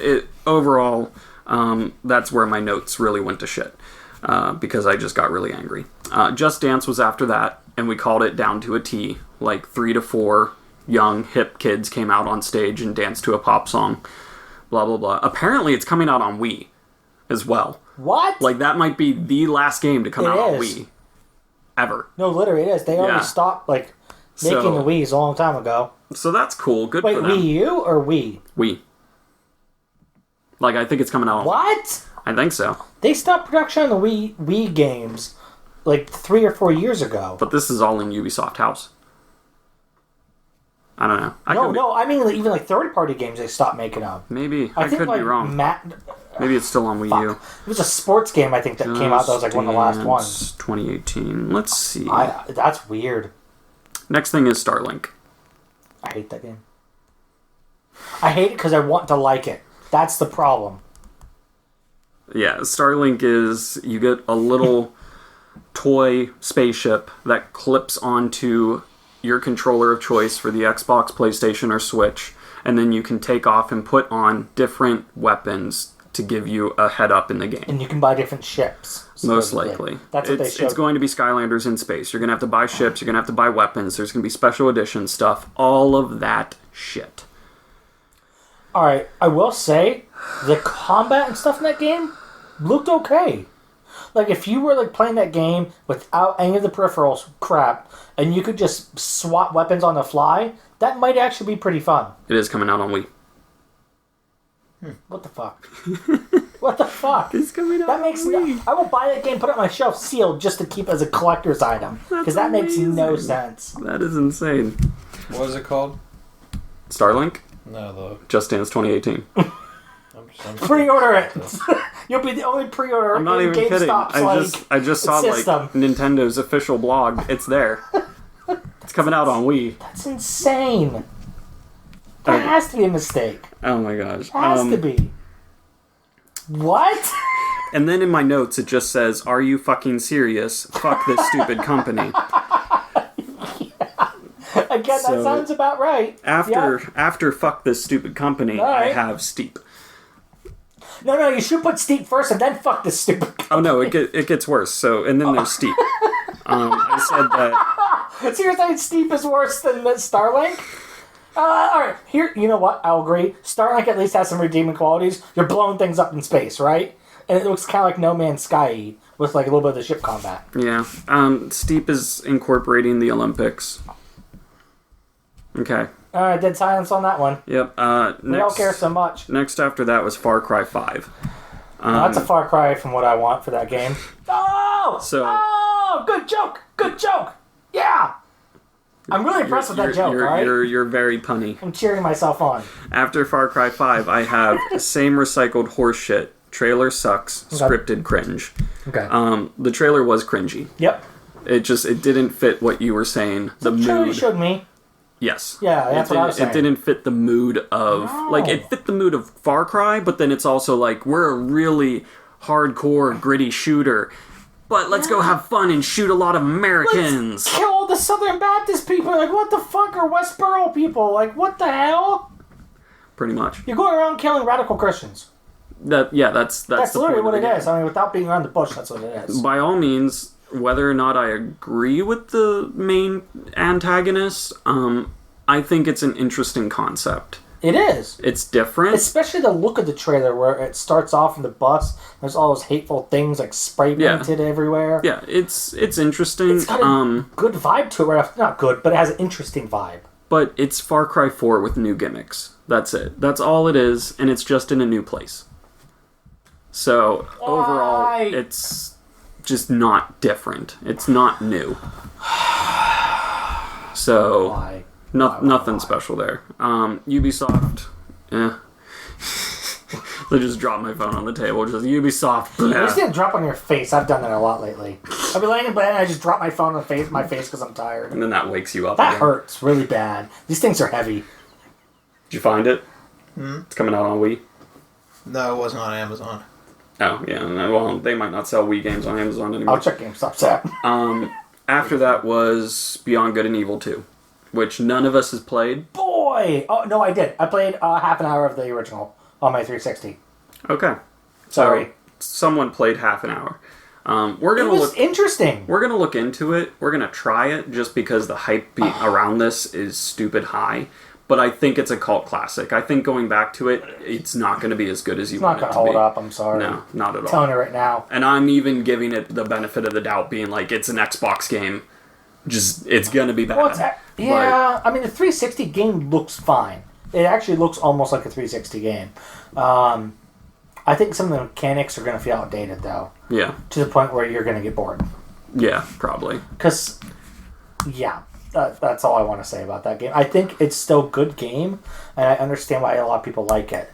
C: overall. That's where my notes really went to shit because I just got really angry. Just Dance was after that, and we called it down to a T. Like 3 to 4 young hip kids came out on stage and danced to a pop song. Blah blah blah. Apparently, it's coming out on Wii as well.
A: What?
C: Like that might be the last game to come out on
A: is.
C: Wii ever.
A: No, literally, it is. They already stopped making the Wii's a long time ago.
C: So that's cool. Good
A: Wait,
C: for them.
A: Wii U or Wii?
C: Wii. Like I think it's coming out on.
A: What?
C: I think so.
A: They stopped production on the Wii games like 3 or 4 years ago.
C: But this is all in Ubisoft house. I don't know.
A: I mean even like third-party games they stopped making them.
C: Maybe.
A: I
C: I
A: think
C: could
A: like
C: be wrong. Maybe it's still on Wii U.
A: It was a sports game I think that came out that was like one of the last ones.
C: 2018. Let's see.
A: That's weird.
C: Next thing is Starlink.
A: I hate that game. I hate it because I want to like it. That's the problem.
C: Yeah, Starlink is you get a little toy spaceship that clips onto your controller of choice for the Xbox, PlayStation, or Switch, and then you can take off and put on different weapons to give you a head up in the game.
A: And you can buy different ships.
C: Most likely.
A: That's what they showed.
C: It's going to be Skylanders in space. You're going to have to buy ships. You're going to have to buy weapons. There's going to be special edition stuff. All of that shit.
A: Alright, I will say, the combat and stuff in that game looked okay. Like, if you were like playing that game without any of the peripherals crap, and you could just swap weapons on the fly, that might actually be pretty fun.
C: It is coming out on Wii.
A: What the fuck? What the fuck?
C: It's coming out
A: That makes
C: on Wii.
A: I will buy that game, put it on my shelf, sealed, just to keep as a collector's item. Because that makes no
C: amazing.
A: sense.
C: That is insane.
B: What is it called?
C: Starlink?
B: No,
C: Just Dance 2018.
B: I'm
A: Pre-order it. You'll be the only pre-order.
C: I'm not
A: in
C: even kidding.
A: GameStop's
C: I just saw
A: system.
C: like Nintendo's official blog. It's there. It's coming out on Wii.
A: That's insane. That has to be a mistake.
C: Oh my gosh.
A: It has to be. What?
C: And then in my notes it just says, "Are you fucking serious? Fuck this stupid company."
A: Again,
C: So,
A: that sounds about right.
C: After fuck this stupid company,
A: All right.
C: I have Steep.
A: No, you should put Steep first and then fuck this stupid company.
C: Oh no, it gets worse. So and then there's Steep. I said that.
A: So you're saying Steep is worse than Starlink? Alright, here, you know what? I'll agree. Starlink at least has some redeeming qualities. You're blowing things up in space, right? And it looks kind of like No Man's Sky with like a little bit of the ship combat.
C: Yeah. Steep is incorporating the Olympics. Okay.
A: All right, dead silence on that one.
C: Yep.
A: We don't care so much.
C: Next after that was Far Cry 5.
A: That's a far cry from what I want for that game. Oh, good joke. Good joke. Yeah. I'm really impressed with that joke, all right?
C: You're very punny.
A: I'm cheering myself on.
C: After Far Cry 5, I have same recycled horseshit. Trailer sucks. Scripted cringe.
A: Okay.
C: The trailer was cringy.
A: Yep.
C: It didn't fit what you were saying. The mood.
A: You showed me.
C: Yes.
A: Yeah, that's what I was saying.
C: It didn't fit the mood of...
A: No.
C: Like, it fit the mood of Far Cry, but then it's also like, we're a really hardcore, gritty shooter. But let's go have fun and shoot a lot of Americans.
A: Let's kill all the Southern Baptist people. Like, what the fuck are Westboro people? Like, what the hell?
C: Pretty much.
A: You're going around killing radical Christians.
C: That's
A: literally what it is. I mean, without being around the bush, that's what it is.
C: By all means, whether or not I agree with the main antagonist, I think it's an interesting concept.
A: It is.
C: It's different.
A: Especially the look of the trailer where it starts off in the bus. There's all those hateful things like spray painted everywhere.
C: Yeah, it's interesting.
A: It's got a good vibe to it. Right? Not good, but it has an interesting vibe.
C: But it's Far Cry 4 with new gimmicks. That's it. That's all it is, and it's just in a new place. So, overall, it's just not different. It's not new. So...
A: Why?
C: Nothing special there. Ubisoft, I just dropped my phone on the table. Just Ubisoft.
A: You just didn't drop on your face. I've done that a lot lately. I'll be laying in bed and I just drop my phone on my face because I'm tired.
C: And then that wakes you up.
A: That hurts really bad. These things are heavy.
C: Did you find it? It's coming out on Wii.
B: No, it wasn't on Amazon.
C: Oh yeah. Well, they might not sell Wii games on Amazon anymore.
A: I'll check GameStop's app.
C: After that was Beyond Good and Evil 2. Which none of us has played.
A: Boy! Oh, no, I did. I played half an hour of the original on my 360.
C: Okay.
A: Sorry.
C: So, someone played half an hour.
A: It was interesting.
C: We're going to look into it. We're going to try it just because the hype around this is stupid high. But I think it's a cult classic. I think going back to it, it's not going to be as good as you want it to be.
A: It's not going to hold up, I'm sorry.
C: No, not at all.
A: I'm telling you right now.
C: And I'm even giving it the benefit of the doubt, being like, it's an Xbox game. It's gonna be bad.
A: I mean, the 360 game looks fine. It actually looks almost like a 360 game. I think some of the mechanics are gonna feel outdated, though.
C: Yeah.
A: To the point where you're gonna get bored.
C: Yeah, probably.
A: Because, that's all I want to say about that game. I think it's still a good game, and I understand why a lot of people like it.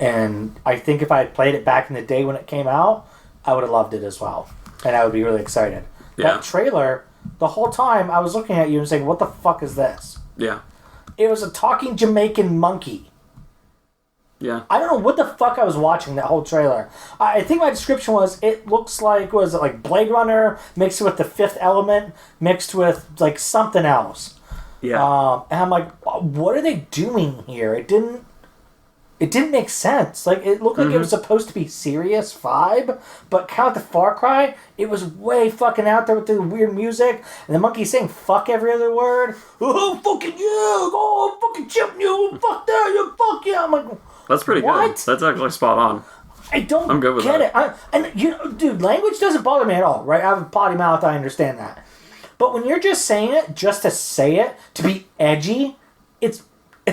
A: And I think if I had played it back in the day when it came out, I would have loved it as well. And I would be really excited.
C: Yeah.
A: That trailer... The whole time, I was looking at you and saying, what the fuck is this?
C: Yeah.
A: It was a talking Jamaican monkey.
C: Yeah.
A: I don't know what the fuck I was watching that whole trailer. I think my description was, it looks like, was it like Blade Runner mixed with The Fifth Element mixed with like something else.
C: Yeah.
A: And I'm like, what are they doing here? It didn't make sense. Like, it looked like it was supposed to be serious vibe, but kind of like the Far Cry, it was way fucking out there with the weird music, and the monkey saying fuck every other word. Oh, fucking you! Oh, fucking chip you! Fuck that! You fuck yeah! I'm like,
C: that's pretty good. That's actually spot on.
A: I'm
C: good with
A: get
C: that.
A: it. Dude, language doesn't bother me at all, right? I have a potty mouth, I understand that. But when you're just saying it, just to say it, to be edgy, it's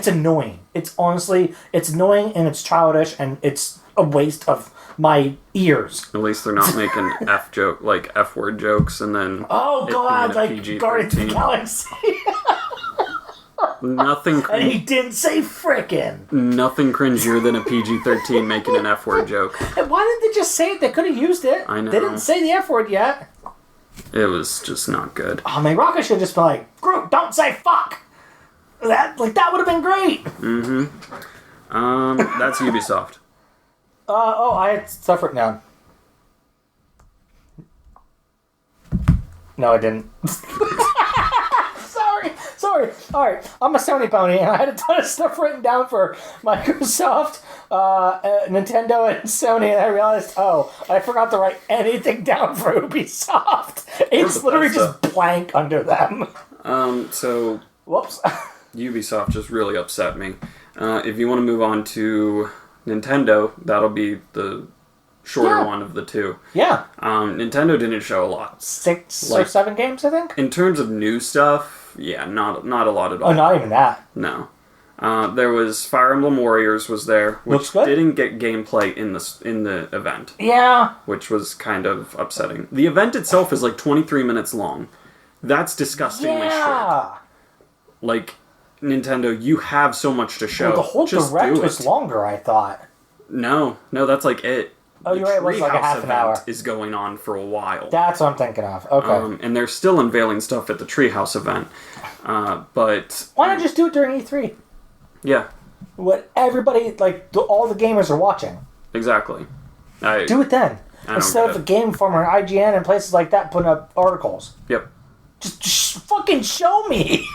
A: annoying. It's annoying and it's childish and it's a waste of my ears.
C: At least they're not making F word jokes and then
A: oh god, like
C: PG-13.
A: Guardians of the Galaxy.
C: Nothing.
A: And he didn't say frickin'.
C: Nothing cringier than a PG-13 making an F word joke.
A: And why didn't they just say it? They could have used it.
C: I know.
A: They didn't say the F word yet.
C: It was just not good.
A: Oh man, Rocket should have just been like, Groot, don't say fuck. That would have been great.
C: That's Ubisoft.
A: I had stuff written down. No, I didn't. Sorry. All right, I'm a Sony pony, and I had a ton of stuff written down for Microsoft, Nintendo, and Sony, and I realized, I forgot to write anything down for Ubisoft. It's literally just blank under them.
C: So...
A: Whoops.
C: Ubisoft just really upset me. If you want to move on to Nintendo, that'll be the shorter one of the two.
A: Yeah.
C: Nintendo didn't show a lot.
A: 6 or 7 games, I think?
C: In terms of new stuff, yeah, not a lot at all.
A: Oh, not even that.
C: No. There was Fire Emblem Warriors was there,
A: Looks
C: which
A: good.
C: didn't get gameplay in the event,
A: Yeah.
C: which was kind of upsetting. The event itself is like 23 minutes long. That's disgustingly short.
A: Yeah.
C: Like, Nintendo, you have so much to show.
A: Well, the whole
C: Just
A: direct
C: do
A: was
C: it.
A: longer, I thought.
C: No, that's like it.
A: Oh, you're right, it was like a
C: Treehouse
A: half an
C: event
A: hour.
C: is going on for a while.
A: That's what I'm thinking of. Okay.
C: And they're still unveiling stuff at the Treehouse event. But,
A: Why not just do it during E3?
C: yeah,
A: What everybody, all the gamers are watching.
C: exactly.
A: Do it then.
C: don't
A: Instead
C: get
A: of
C: it.
A: a Game Informer and IGN and places like that putting up articles.
C: Yep.
A: Just fucking show me.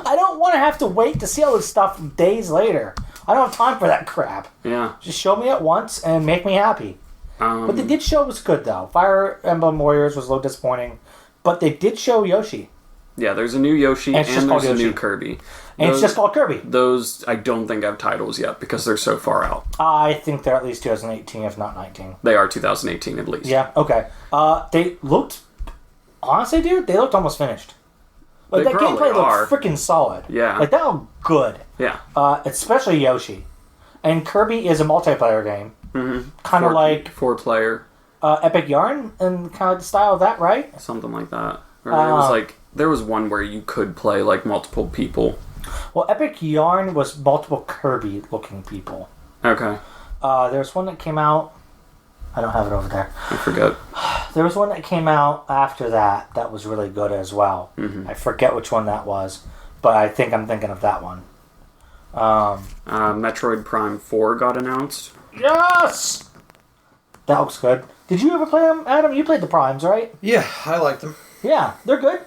A: I don't want to have to wait to see all this stuff days later. I don't have time for that crap.
C: Yeah.
A: Just show me at once and make me happy. What they
C: Um,
A: did show was good, though. Fire Emblem Warriors was a little disappointing. But they did show Yoshi.
C: yeah, there's a new Yoshi
A: And it's just
C: and there's a
A: called
C: new
A: Yoshi.
C: Kirby.
A: And it's just called Kirby.
C: Those, I don't think have titles yet because they're so far out.
A: I think they're at least 2018, if not 19.
C: They are 2018 at least.
A: Yeah, okay. They looked... Honestly, dude, they looked almost finished. Like,
C: They
A: that
C: probably
A: gameplay
C: are.
A: looked freaking solid.
C: Yeah.
A: Like, that looked good.
C: Yeah.
A: Especially Yoshi. And Kirby is a multiplayer game.
C: Mm-hmm.
A: Kind of like
C: 4-player,
A: Epic Yarn, and kind of the style of that, right?
C: something like that. Or it was like, there was one where you could play like multiple people.
A: Well, Epic Yarn was multiple Kirby-looking people.
C: Okay.
A: There's one that came out... I don't have it over there.
C: I forget.
A: There was one that came out after that was really good as well.
C: Mm-hmm.
A: I forget which one that was, but I think I'm thinking of that one.
C: Metroid Prime 4 got announced.
A: Yes! That looks good. Did you ever play them, Adam? You played the Primes, right?
B: Yeah, I liked them.
A: Yeah, they're good.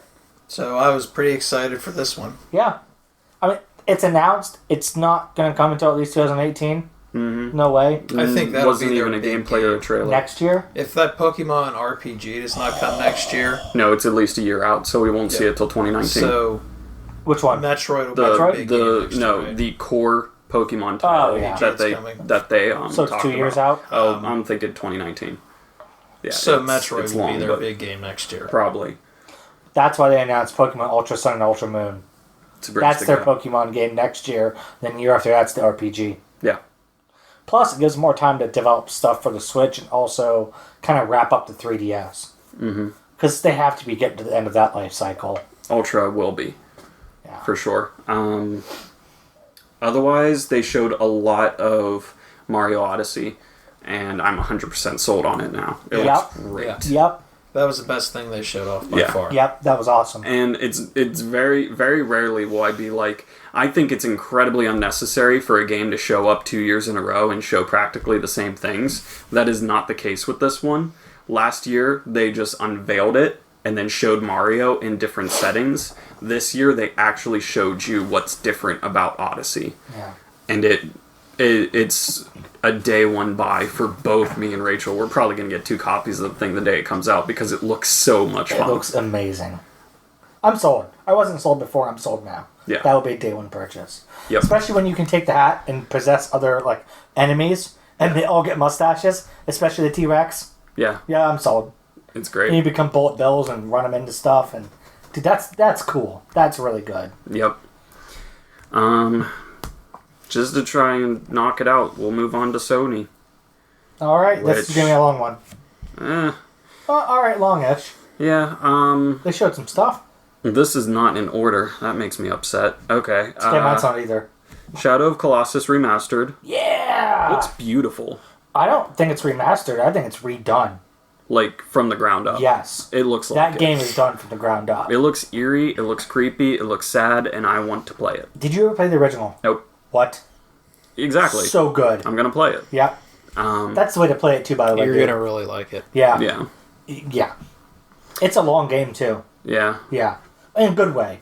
B: So I was pretty excited for this one.
A: Yeah. I mean, it's announced. It's not going to come until at least 2018.
C: Mm-hmm.
A: No way.
B: I think that
C: wasn't
B: be their
C: even a
B: big
C: gameplay or a
B: game.
C: trailer.
A: Next year?
B: If that Pokemon RPG does not come next year,
C: No, it's at least a year out, so we won't see it till 2019.
B: so
A: Which one?
B: Metroid will
C: the
B: be
A: Metroid?
B: a big game next year, right?
C: the core Pokemon title
A: yeah.
C: that they
B: coming.
A: So it's
C: talked
A: 2 years
C: about.
A: out?
C: Oh, I'm thinking 2019. Yeah,
B: So
C: it's
B: Metroid will
C: long,
B: be their
C: but
B: big game next year.
C: probably.
A: That's why they announced Pokemon Ultra Sun and Ultra Moon.
C: It's a bridge
A: That's
C: to
A: their
C: go.
A: Pokemon game next year. Then the year after that's the RPG.
C: Yeah.
A: Plus, it gives more time to develop stuff for the Switch and also kind of wrap up the 3DS.
C: Mm-hmm.
A: Because they have to be getting to the end of that life cycle.
C: Ultra will be.
A: Yeah.
C: For sure. Otherwise, they showed a lot of Mario Odyssey, and I'm 100% sold on it now. It
A: Yep.
C: looks great.
B: Yeah.
A: Yep.
B: That was the best thing they showed off by
C: Yeah.
B: far.
A: Yep. That was awesome.
C: And it's very, very rarely will I be like, I think it's incredibly unnecessary for a game to show up 2 years in a row and show practically the same things. That is not the case with this one. Last year, they just unveiled it and then showed Mario in different settings. This year, they actually showed you what's different about Odyssey.
A: Yeah.
C: And it's a day one buy for both me and Rachel. We're probably going to get 2 copies of the thing the day it comes out because it looks so much
A: It
C: fun.
A: looks amazing. I'm sold. I wasn't sold before. I'm sold now.
C: Yeah.
A: That will be a day one purchase.
C: Yep.
A: Especially when you can take the hat and possess other enemies and they all get mustaches, especially the T-Rex.
C: Yeah,
A: Yeah, I'm sold.
C: it's
A: And
C: great.
A: you become bullet bills and run them into stuff, and dude, that's cool. That's really good.
C: Yep. Just to try and knock it out, we'll move on to Sony.
A: All right, this is
C: Which-
A: gonna be a long one.
C: Eh,
A: All right, longish.
C: yeah,
A: They showed some stuff.
C: this is not in order. That makes me upset. Okay.
A: Okay, mine's not either.
C: Shadow of Colossus Remastered.
A: Yeah.
C: Looks beautiful.
A: I don't think it's remastered. I think it's redone.
C: Like, from the ground up.
A: Yes.
C: It looks like
A: That game is done from the ground up.
C: It looks eerie, it looks creepy, it looks sad, and I want to play it.
A: Did you ever play the original?
C: Nope.
A: What?
C: Exactly.
A: So good.
C: I'm gonna play it.
A: Yep. That's the way to play it too, by the way.
B: You're
A: dude.
B: gonna really like it.
A: Yeah.
C: Yeah.
A: Yeah. It's a long game too.
C: Yeah,
A: Yeah. In a good way.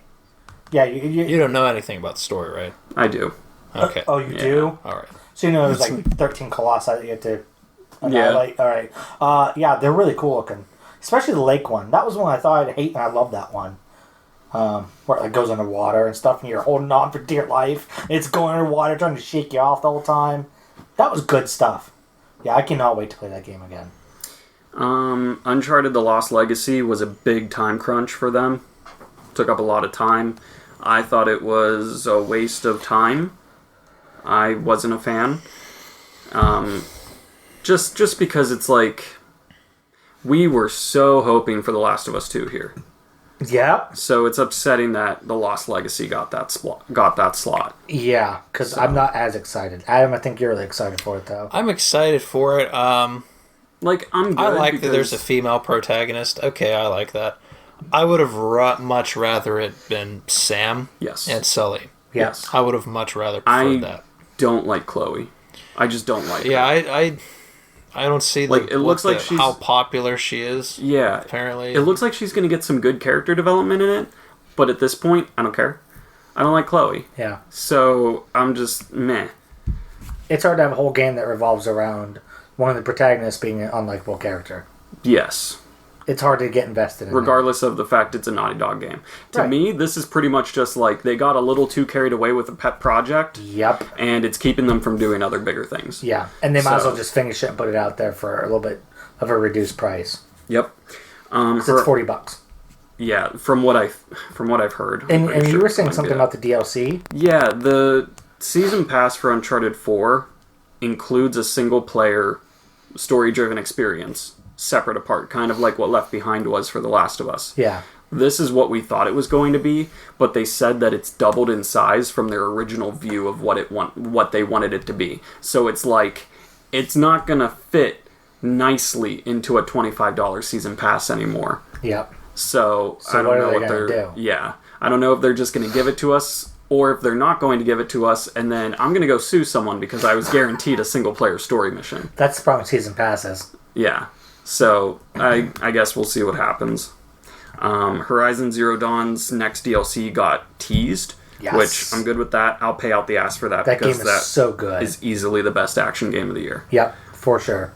A: Yeah.
B: You don't know anything about the story, right?
C: I do.
B: Okay.
A: Oh, you
C: Yeah.
A: do?
B: All right.
A: So you know there's like 13 colossi that you have to annihilate?
C: Yeah.
A: All right. Yeah, they're really cool looking. Especially the lake one. That was one I thought I'd hate, and I love that one. Where it like, goes underwater and stuff, and you're holding on for dear life. It's going underwater, trying to shake you off the whole time. That was good stuff. Yeah, I cannot wait to play that game again.
C: Uncharted The Lost Legacy was a big time crunch for them. Took up a lot of time. I thought it was a waste of time. I wasn't a fan. Just because it's like we were so hoping for The Last of Us 2 here.
A: Yeah.
C: So it's upsetting that The Lost Legacy got that slot.
A: Yeah, because I'm not as excited. Adam, I think you're really excited for it, though.
B: I'm excited for it.
C: Like, I'm good
B: I like that there's a female protagonist. Okay, I like that. I would have much rather it been Sam and Sully.
A: Yes.
B: I would have much rather preferred that.
C: I don't like Chloe. I just don't like her.
B: Yeah, I don't see
C: it looks like she's,
B: how popular she is.
C: Yeah.
B: Apparently.
C: It looks like she's going to get some good character development in it, but at this point, I don't care. I don't like Chloe.
A: Yeah.
C: So, I'm just meh.
A: It's hard to have a whole game that revolves around one of the protagonists being an unlikable character.
C: Yes.
A: It's hard to get invested in.
C: Regardless of the fact it's a Naughty Dog game. To me, this is pretty much just like they got a little too carried away with a pet project.
A: Yep.
C: And it's keeping them from doing other bigger things.
A: Yeah. And they might as well just finish it and put it out there for a little bit of a reduced price.
C: Yep.
A: It's $40.
C: Yeah, from what I've heard.
A: And you were saying something about the DLC?
C: Yeah, the Season Pass for Uncharted 4 includes a single-player, story-driven experience, separate apart, kind of like what Left Behind was for The Last of Us.
A: Yeah.
C: This is what we thought it was going to be, but they said that it's doubled in size from their original view of what they wanted it to be. So it's like, it's not going to fit nicely into a $25 Season Pass anymore.
A: Yep.
C: So I don't know what they're
A: do.
C: Yeah. I don't know if they're just going to give it to us or if they're not going to give it to us, and then I'm going to go sue someone because I was guaranteed a single-player story mission.
A: That's the problem with Season Passes.
C: Yeah. So I guess we'll see what happens. Horizon Zero Dawn's next DLC got teased, which I'm good with that. I'll pay out the ass for that because
A: game is so good.
C: Is easily the best action game of the year.
A: Yep, for sure.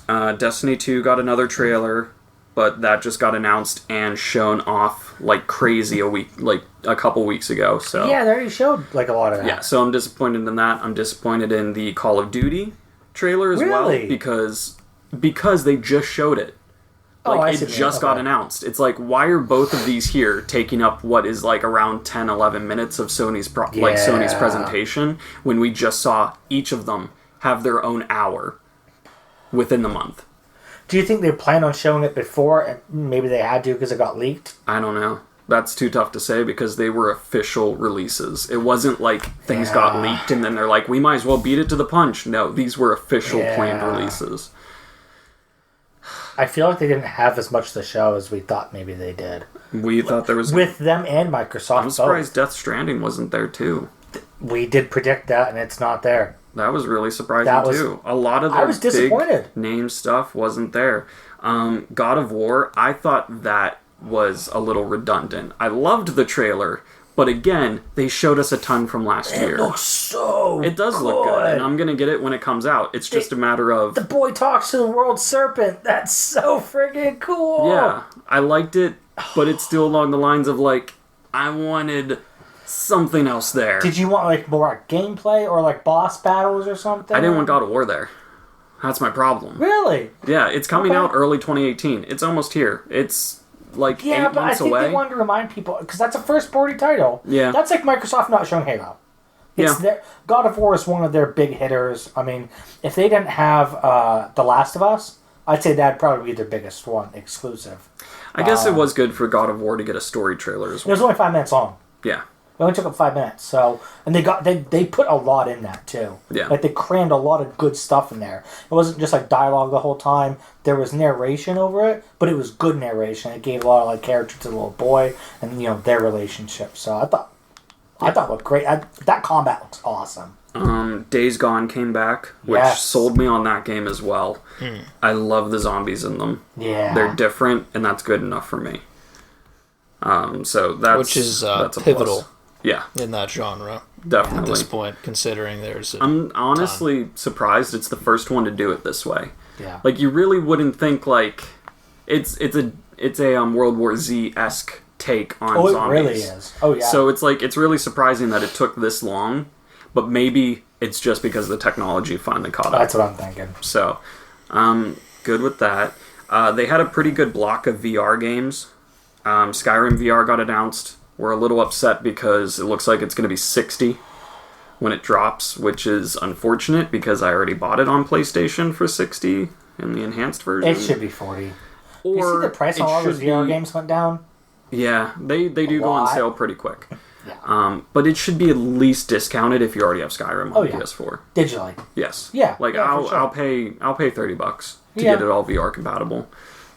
C: Destiny 2 got another trailer, but that just got announced and shown off like crazy a couple weeks ago. So
A: yeah, they already showed like a lot of that.
C: Yeah, so I'm disappointed in that. I'm disappointed in the Call of Duty trailer as well because they just showed it. Like, it just got announced. It's like, why are both of these here taking up what is like around 10, 11 minutes of Sony's presentation when we just saw each of them have their own hour within the month?
A: Do you think they plan on showing it before and maybe they had to because it got leaked?
C: I don't know. That's too tough to say because they were official releases. It wasn't like things got leaked and then they're like, we might as well beat it to the punch. No, these were official planned releases.
A: I feel like they didn't have as much to show as we thought maybe they did.
C: We thought there was...
A: With them and Microsoft.
C: I'm surprised Death Stranding wasn't there too.
A: We did predict that and it's not there.
C: That was really surprising too. A lot of the big name stuff wasn't there. God of War, I thought that was a little redundant. I loved the trailer, but again, they showed us a ton from last year.
A: It looks so
C: It does look good, and I'm going to get it when it comes out. It's just a matter of...
A: The boy talks to the world serpent. That's so freaking cool.
C: Yeah, I liked it, but it's still along the lines of, like, I wanted something else there.
A: Did you want, like, more gameplay or, like, boss battles or something?
C: I didn't want God of War there. That's my problem.
A: Really?
C: Yeah, it's coming out early 2018. It's almost here. It's... like 8 months away. Yeah, but I think
A: they wanted to remind people, because that's a first-party title.
C: Yeah.
A: That's like Microsoft not showing Halo. God of War is one of their big hitters. I mean, if they didn't have The Last of Us, I'd say that'd probably be their biggest one, exclusive.
C: I guess it was good for God of War to get a story trailer as well.
A: It was only 5 minutes long.
C: Yeah.
A: It only took up 5 minutes, so... And they put a lot in that, too.
C: Yeah.
A: Like, they crammed a lot of good stuff in there. It wasn't just, like, dialogue the whole time. There was narration over it, but it was good narration. It gave a lot of, like, character to the little boy and, you know, their relationship. So I thought it looked great. That combat looks awesome.
C: Days Gone came back, which sold me on that game as well. I love the zombies in them.
A: Yeah.
C: They're different, and that's good enough for me. So that's...
B: Which is
C: that's
B: pivotal.
C: Plus. Yeah.
B: In that genre.
C: Definitely.
B: At this point, considering there's
C: I'm honestly surprised it's the first one to do it this way.
A: Yeah.
C: Like, you really wouldn't think, like... It's a World War Z-esque take on zombies.
A: Oh, it really is. Oh, yeah.
C: So it's like, it's really surprising that it took this long, but maybe it's just because the technology finally caught up.
A: That's what I'm thinking.
C: So, good with that. They had a pretty good block of VR games. Skyrim VR got announced. We're a little upset because it looks like it's going to be $60. when it drops, which is unfortunate because I already bought it on PlayStation for $60 in the enhanced version.
A: It should be $40.
C: Or
A: you see the price on all those VR games went down?
C: Yeah, they do go on sale pretty quick.
A: Yeah.
C: But it should be at least discounted if you already have Skyrim on PS4.
A: Digitally.
C: Yes.
A: Yeah.
C: Like
A: yeah,
C: I'll pay $30 to get it all VR compatible.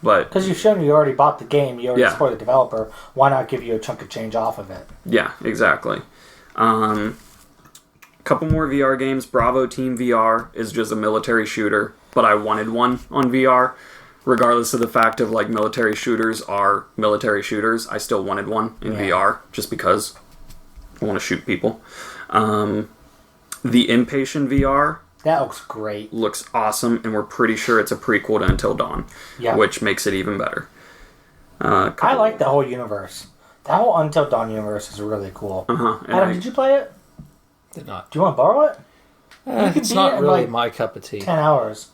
C: But
A: because you've shown you already bought the game, you already support the developer. Why not give you a chunk of change off of it?
C: Yeah, exactly. Couple more VR games. Bravo Team VR is just a military shooter, but I wanted one on VR. Regardless of the fact of like military shooters are military shooters, I still wanted one in VR just because I want to shoot people. The Impatient VR.
A: That looks great.
C: Looks awesome, and we're pretty sure it's a prequel to Until Dawn, which makes it even better.
A: I like the whole universe. That whole Until Dawn universe is really cool. Adam, did you play it?
B: Did not.
A: Do you want to borrow it?
B: It's not really my cup of tea.
A: 10 hours.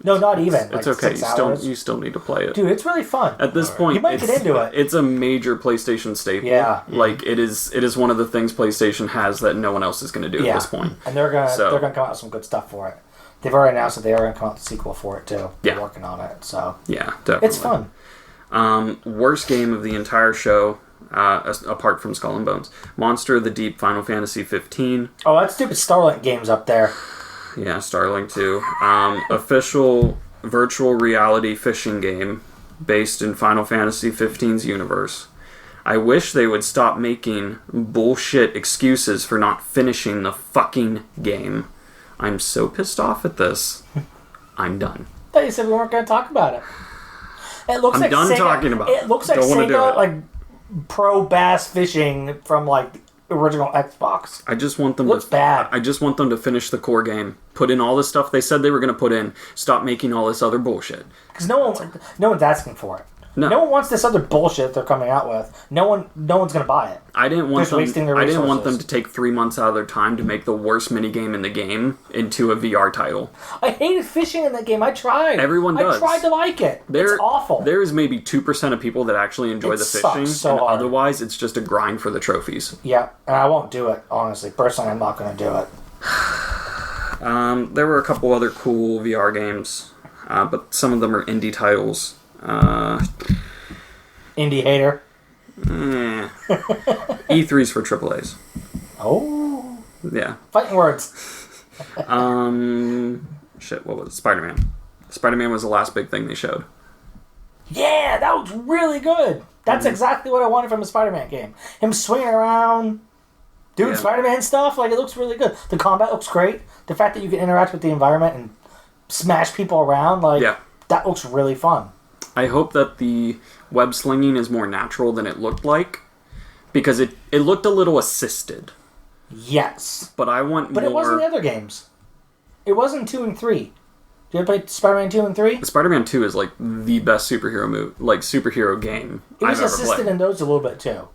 A: No, not even.
C: It's
A: like
C: okay.
A: 6 hours.
C: You still need to play it.
A: Dude, it's really fun.
C: At this point,
A: you might get into it.
C: It's a major PlayStation staple.
A: Yeah.
C: Like it is one of the things PlayStation has that no one else is going to do at this point.
A: And they're gonna come out with some good stuff for it. They've already announced that they are gonna come out with a sequel for it too. They're working on it. So
C: yeah, definitely.
A: It's fun.
C: Worst game of the entire show, apart from Skull and Bones, Monster of the Deep Final Fantasy 15.
A: Oh, that stupid Starlink game's up there.
C: Yeah, Starlink too. Official virtual reality fishing game based in Final Fantasy 15's universe. I wish they would stop making bullshit excuses for not finishing the fucking game. I'm so pissed off at this. I'm done.
A: I thought you said we weren't going to talk about it. It looks
C: I'm
A: like
C: done
A: Sega,
C: talking about it.
A: It looks like Sega, like pro bass fishing from like the original Xbox.
C: I just want them
A: bad.
C: I just want them to finish the core game. Put in all the stuff they said they were going to put in. Stop making all this other bullshit.
A: Because no one's asking for it. No one wants this other bullshit they're coming out with. No one's going to buy it.
C: I didn't want them.
A: Wasting their
C: I didn't want
A: resources.
C: them to take 3 months out of their time to make the worst minigame in the game into a VR title.
A: I hated fishing in that game. I tried.
C: Everyone does.
A: I tried to like it. It's awful.
C: There is maybe 2% of people that actually enjoy the fishing,
A: so hard.
C: Otherwise it's just a grind for the trophies.
A: Yeah, and I won't do it, honestly. Personally, I'm not going to do it.
C: There were a couple other cool VR games, but some of them are indie titles.
A: Indie hater.
C: E3's for AAAs.
A: Oh.
C: Yeah.
A: Fighting words.
C: Shit, what was it? Spider-Man. Spider-Man was the last big thing they showed.
A: Yeah, that was really good. That's exactly what I wanted from a Spider-Man game. Him swinging around, doing Spider-Man stuff, like it looks really good. The combat looks great. The fact that you can interact with the environment and smash people around, like that looks really fun.
C: I hope that the web slinging is more natural than it looked like, because it looked a little assisted.
A: Yes.
C: But I want more...
A: But it wasn't the other games. It wasn't 2 and 3. Did you ever play Spider-Man 2 and 3?
C: Spider-Man 2 is like the best superhero game
A: It was
C: I've ever
A: assisted
C: played.
A: in those a little bit too.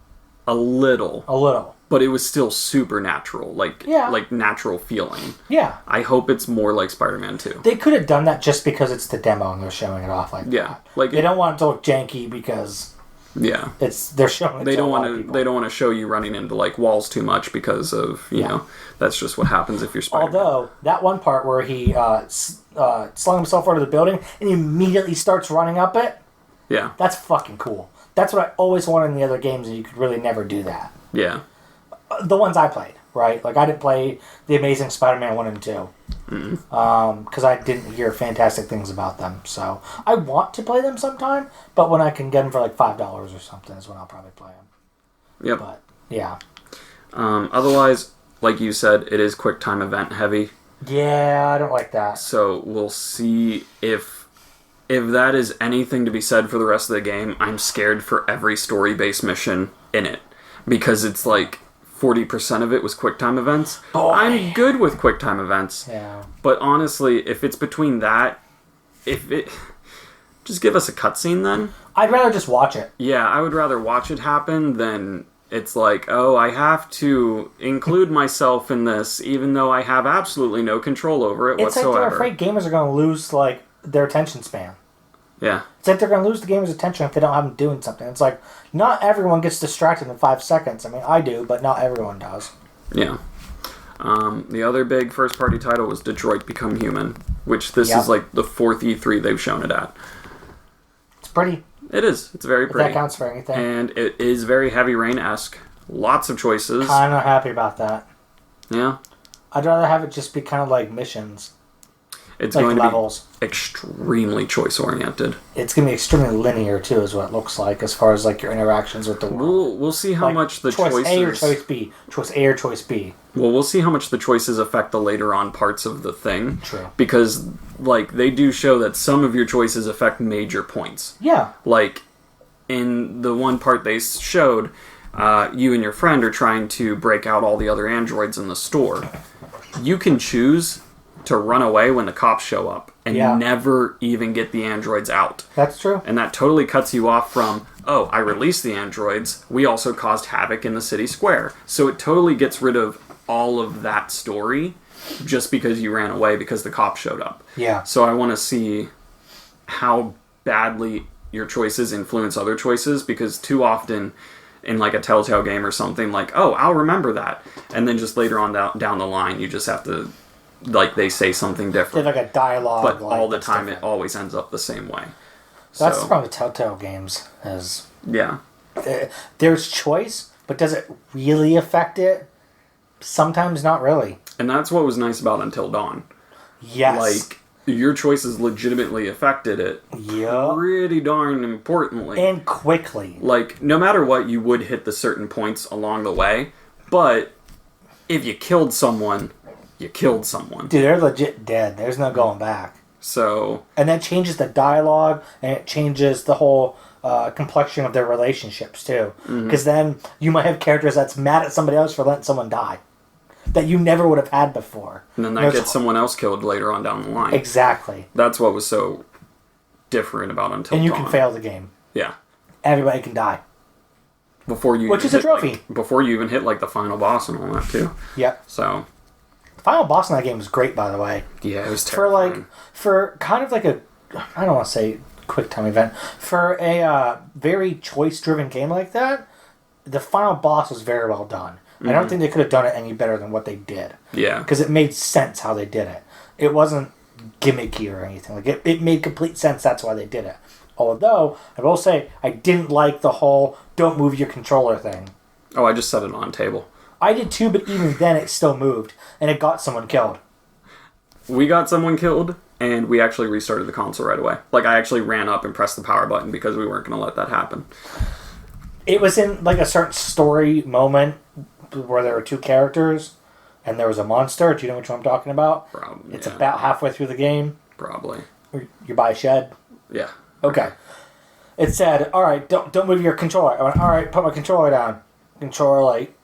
C: A little. But it was still super natural, like natural feeling.
A: Yeah.
C: I hope it's more like Spider-Man 2.
A: They could have done that just because it's the demo and they're showing it off like that.
C: Like
A: they don't want it to look janky because they're showing it
C: they
A: to
C: don't
A: a lot
C: want
A: of
C: to
A: people.
C: they don't want to show you running into like walls too much because of you know that's just what happens if you're Spider-Man.
A: Although that one part where he slung himself out of the building and he immediately starts running up it, that's fucking cool. That's what I always wanted in the other games, and you could really never do that.
C: Yeah.
A: The ones I played, right? Like I didn't play The Amazing Spider-Man 1 and 2 because I didn't hear fantastic things about them. So I want to play them sometime, but when I can get them for like $5 or something is when I'll probably play them.
C: Yep.
A: But yeah.
C: Otherwise, like you said, it is QuickTime event heavy.
A: Yeah, I don't like that.
C: So we'll see if that is anything to be said for the rest of the game. I'm scared for every story-based mission in it because it's like 40% of it was QuickTime events.
A: Boy.
C: I'm good with QuickTime events.
A: Yeah.
C: But honestly, if it's between that, just give us a cutscene then.
A: I'd rather just watch it.
C: Yeah, I would rather watch it happen than it's like, oh, I have to include myself in this even though I have absolutely no control over it whatsoever.
A: It's like they're afraid gamers are going to lose like their attention span.
C: Yeah.
A: It's like they're going to lose the gamer's attention if they don't have them doing something. It's like, not everyone gets distracted in 5 seconds. I mean, I do, but not everyone does.
C: Yeah. The other big first-party title was Detroit Become Human, which this is like the 4th E3 they've shown it at.
A: It's pretty.
C: It is. It's very pretty.
A: If that counts for anything.
C: And it is very Heavy Rain-esque. Lots of choices.
A: Kind of happy about that.
C: Yeah.
A: I'd rather have it just be kind of like missions.
C: It's
A: like
C: going to
A: levels.
C: be extremely choice-oriented.
A: It's going to be extremely linear, too, is what it looks like, as far as like your interactions with the world.
C: We'll see how much the
A: choice
C: choices...
A: A or choice B. Choice A or choice B.
C: Well, we'll see how much the choices affect the later on parts of the thing.
A: True.
C: Because, like, they do show that some of your choices affect major points.
A: Yeah.
C: Like, in the one part they showed, you and your friend are trying to break out all the other androids in the store. You can choose to run away when the cops show up and never even get the androids out.
A: That's true.
C: And that totally cuts you off from, oh, I released the androids. We also caused havoc in the city square. So it totally gets rid of all of that story just because you ran away because the cops showed up.
A: Yeah.
C: So I want to see how badly your choices influence other choices, because too often in like a Telltale game or something, like, oh, I'll remember that. And then just later on down the line, you just have to, like, they say something different.
A: They have like a dialogue.
C: But
A: like,
C: all the time,
A: different.
C: it always ends up the same way.
A: That's the problem with Telltale games. Is
C: yeah.
A: There's choice, but does it really affect it? Sometimes not really.
C: And that's what was nice about Until Dawn.
A: Yes.
C: Like, your choices legitimately affected it.
A: Yeah.
C: Pretty darn importantly.
A: And quickly.
C: Like, no matter what, you would hit the certain points along the way. But if you killed someone, you killed someone.
A: Dude, they're legit dead. There's no going back.
C: So...
A: And that changes the dialogue, and it changes the whole complexion of their relationships, too. Because then you might have characters that's mad at somebody else for letting someone die. That you never would have had before.
C: And then that gets someone else killed later on down the line.
A: Exactly.
C: That's what was so different about Until Dawn.
A: And you can fail the game.
C: Yeah.
A: Everybody can die. Which is a trophy.
C: Like, before you even hit like the final boss and all that too.
A: Yep.
C: So.
A: The final boss in that game was great, by the way.
C: Yeah, it was terrifying.
A: For kind of like a, I don't want to say quick time event, for a very choice-driven game like that, the final boss was very well done. I don't think they could have done it any better than what they did.
C: Yeah.
A: Because it made sense how they did it. It wasn't gimmicky or anything. Like it made complete sense. That's why they did it. Although, I will say, I didn't like the whole don't move your controller thing.
C: Oh, I just set it on table.
A: I did too, but even then it still moved. And it got someone killed.
C: We got someone killed, and we actually restarted the console right away. Like, I actually ran up and pressed the power button because we weren't going to let that happen.
A: It was in like a certain story moment where there were two characters and there was a monster. Do you know which one I'm talking about?
C: Probably.
A: It's about halfway through the game.
C: Probably.
A: You're by a shed.
C: Yeah.
A: Okay. It said, "All right, don't move your controller." I went, "All right, put my controller down." Controller like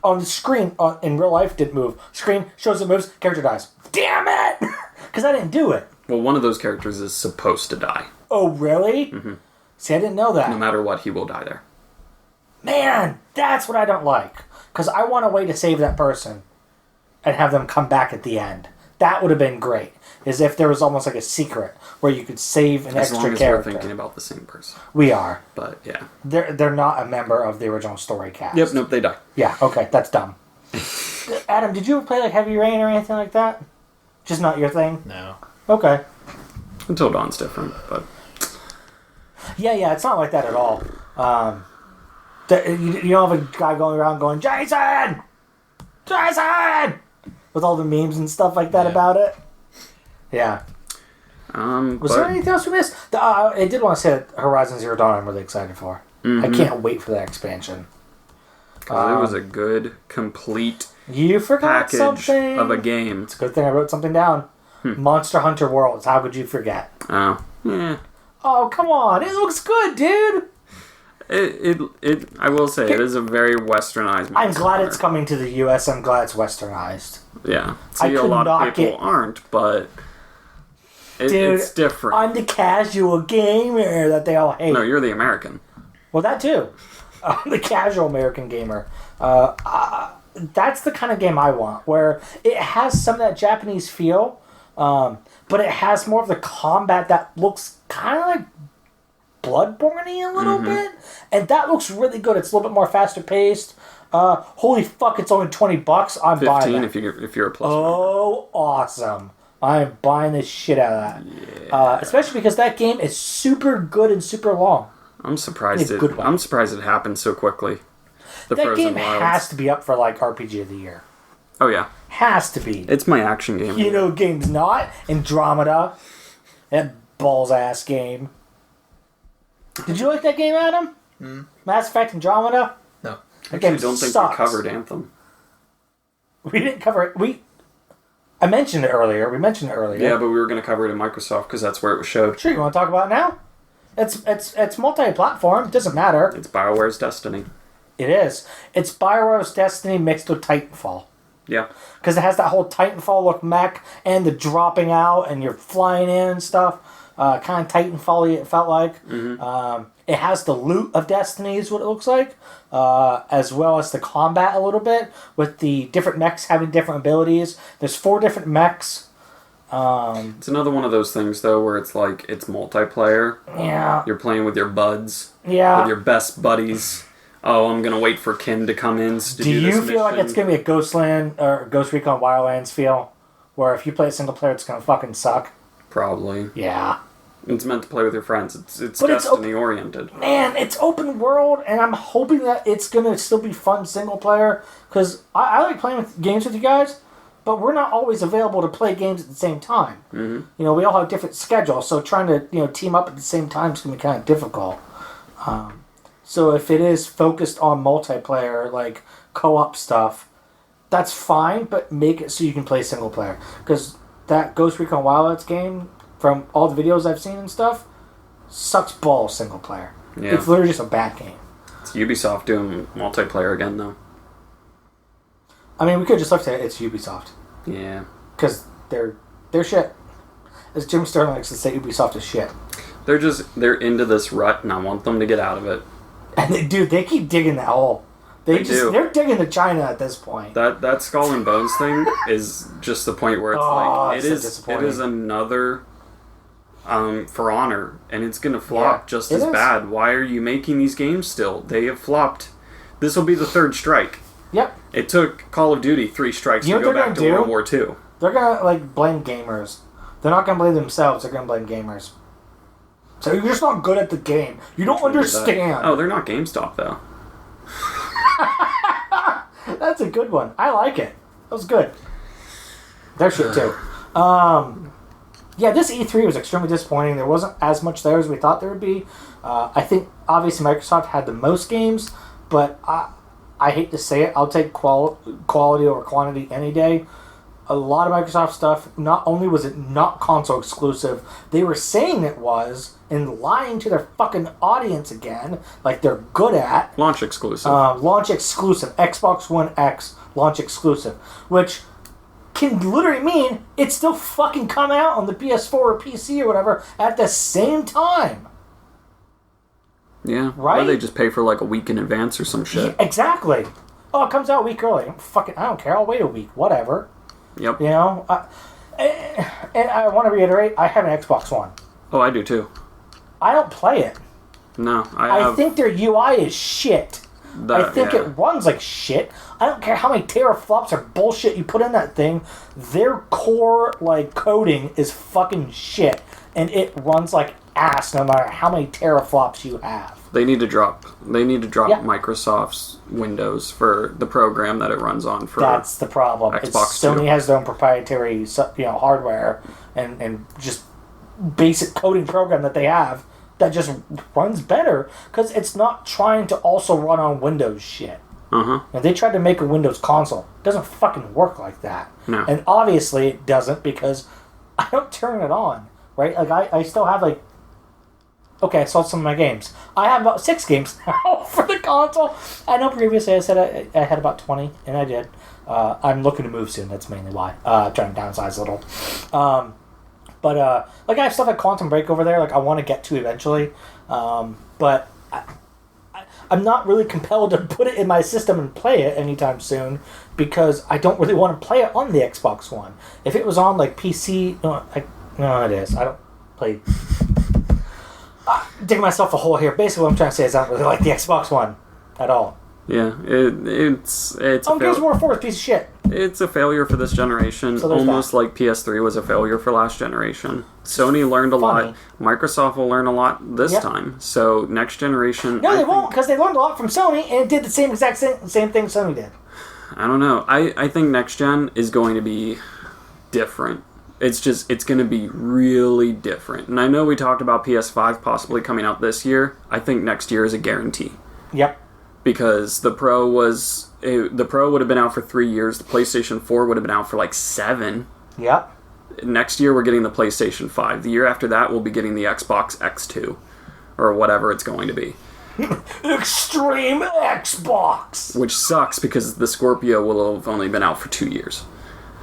A: on the screen in real life didn't move. Screen shows it moves. Character dies. Damn it! Because I didn't do it.
C: Well, one of those characters is supposed to die.
A: Oh really? Mm-hmm. See, I didn't know that.
C: No matter what, he will die there.
A: Man, that's what I don't like. Because I want a way to save that person and have them come back at the end. That would have been great. Is if there was almost like a secret where you could save an extra character. As long as we're
C: thinking about the same person.
A: We are.
C: But, yeah.
A: They're not a member of the original story cast.
C: Yep, nope, they die.
A: Yeah, okay, that's dumb. Adam, did you ever play like Heavy Rain or anything like that? Just not your thing?
B: No.
A: Okay.
C: Until Dawn's different, but...
A: Yeah, it's not like that at all. You don't have a guy going around going, Jason! Jason! With all the memes and stuff like that about it. Yeah. Was there anything else we missed? I did want to say that Horizon Zero Dawn I'm really excited for. I can't wait for that expansion.
C: It was a good, complete
A: you forgot
C: package
A: something
C: of a game.
A: It's a good thing I wrote something down. Monster Hunter Worlds. How could you forget?
C: Oh, yeah.
A: Oh, come on. It looks good, dude.
C: I will say, it is a very westernized Monster
A: I'm glad
C: Hunter.
A: it's coming to the U.S. I'm glad it's westernized.
C: Yeah. See, a lot of people aren't, but it's different.
A: I'm the casual gamer that they all hate.
C: No, you're the American.
A: Well, that too. I'm the casual American gamer. That's the kind of game I want, where it has some of that Japanese feel, but it has more of the combat that looks kind of like Bloodborne-y a little bit, and that looks really good. It's a little bit more faster paced. Holy fuck, it's only $20. I'm buying
C: 15
A: that.
C: if you're a plus.
A: Oh, awesome. I'm buying the shit out of that.
C: Yeah.
A: Especially because that game is super good and super long.
C: I'm surprised
A: In a good way.
C: I'm surprised it happened so quickly. The
A: That
C: Frozen
A: game
C: Wilds.
A: has to be up for like RPG of the Year.
C: Oh yeah.
A: Has to be.
C: It's my action game.
A: You know, game's not Andromeda. That balls ass game. Did you like that game, Adam? Mass Effect Andromeda.
B: No.
A: That game
C: I don't think
A: sucks.
C: we covered Anthem.
A: We didn't cover it. I mentioned it earlier. We mentioned it earlier.
C: Yeah, but we were going to cover it in Microsoft because that's where it was showed.
A: Sure, you want to talk about it now? It's multi-platform. It doesn't matter.
C: It's BioWare's Destiny.
A: It is. It's Bioware's Destiny mixed with Titanfall.
C: Yeah.
A: Because it has that whole Titanfall look mech and the dropping out and you're flying in and stuff. Kind of Titanfall-y it felt like. It has the loot of Destiny is what it looks like. As well as the combat a little bit with the different mechs having different abilities. There's 4 different mechs.
C: It's another one of those things, though, where it's like, it's multiplayer.
A: Yeah.
C: You're playing with your buds.
A: Yeah.
C: With your best buddies. Oh, I'm going to wait for Kim to come in to do this
A: you feel like
C: mission.
A: it's going to be a Ghostland or Ghost Recon Wildlands feel? Where if you play a single player, it's going to fucking suck?
C: Probably.
A: Yeah.
C: It's meant to play with your friends. It's
A: But it's
C: Destiny-oriented.
A: Man, it's open world, and I'm hoping that it's going to still be fun single player. Because I like playing with games with you guys, but we're not always available to play games at the same time. Mm-hmm. You know, we all have different schedules, so trying to team up at the same time is going to be kind of difficult. So if it is focused on multiplayer, like co-op stuff, that's fine, but make it so you can play single player. Because that Ghost Recon Wildlands game, from all the videos I've seen and stuff, sucks balls single player.
C: Yeah.
A: It's literally just a bad game.
C: It's Ubisoft doing multiplayer again, though.
A: I mean, we could just look at it, it's Ubisoft.
C: Yeah.
A: Because they're shit. As Jim Sterling likes to say, Ubisoft is shit.
C: They're into this rut, and I want them to get out of it.
A: And they keep digging that hole. They're digging to China at this point.
C: That Skull and Bones thing is just the point where it's like
A: it's so
C: it is another For Honor, and it's gonna flop just as bad. Why are you making these games still? They have flopped. This will be the 3rd strike.
A: Yep.
C: It took Call of Duty 3 strikes to go back to World War II.
A: They're gonna blame gamers. They're not gonna blame themselves. They're gonna blame gamers. So you're just not good at the game. You don't understand.
C: Oh, they're not GameStop though.
A: That's a good one. I like it. That was good. Their shit too. Yeah, this E3 was extremely disappointing. There wasn't as much there as we thought there would be. I think obviously Microsoft had the most games, but I hate to say it, I'll take quality over quantity any day. A lot of Microsoft stuff, not only was it not console exclusive, they were saying it was, and lying to their fucking audience again, like they're good at.
C: Launch exclusive.
A: Launch exclusive. Xbox One X launch exclusive. Which can literally mean it's still fucking coming out on the PS4 or PC or whatever at the same time.
C: Yeah.
A: Right?
C: Or they just pay for like a week in advance or some shit.
A: Yeah, exactly. Oh, it comes out a week early. I don't care. I'll wait a week. Whatever.
C: Yep.
A: You know? And I want to reiterate, I have an Xbox One.
C: Oh, I do too.
A: I don't play it.
C: No,
A: I think their UI is shit. I think it runs like shit. I don't care how many teraflops or bullshit you put in that thing. Their core coding is fucking shit, and it runs like ass no matter how many teraflops you have.
C: They need to drop Microsoft's Windows for the program that it runs on.
A: That's the problem.
C: Xbox
A: Sony has their own proprietary hardware and just basic coding program that they have that just runs better because it's not trying to also run on Windows shit. And they tried to make a Windows console. It doesn't fucking work like that.
C: No.
A: And obviously it doesn't because I don't turn it on, right? I still have okay, I sold some of my games. I have about 6 games now for the console. I know previously I said I had about 20, and I did. I'm looking to move soon. That's mainly why. Trying to downsize a little. But I have stuff like Quantum Break over there. I want to get to eventually. But I'm not really compelled to put it in my system and play it anytime soon because I don't really want to play it on the Xbox One. If it was on PC, no, it is. I don't play. Digging myself a hole here. Basically, what I'm trying to say is I don't really like the Xbox One at all.
C: Yeah, it's a
A: Gears of War 4 is a piece of shit.
C: It's a failure for this generation,
A: So
C: almost like PS3 was a failure for last generation. Sony learned a lot. Microsoft will learn a lot this time. So next generation...
A: No, they won't, because they learned a lot from Sony, and it did the same exact same thing Sony did.
C: I don't know. I think next gen is going to be different. It's going to be really different. And I know we talked about PS5 possibly coming out this year. I think next year is a guarantee.
A: Yep.
C: Because the Pro would have been out for 3 years. The PlayStation 4 would have been out for like 7.
A: Yep.
C: Next year we're getting the PlayStation 5. The year after that we'll be getting the Xbox X2. Or whatever it's going to be.
A: Extreme Xbox!
C: Which sucks because the Scorpio will have only been out for 2 years.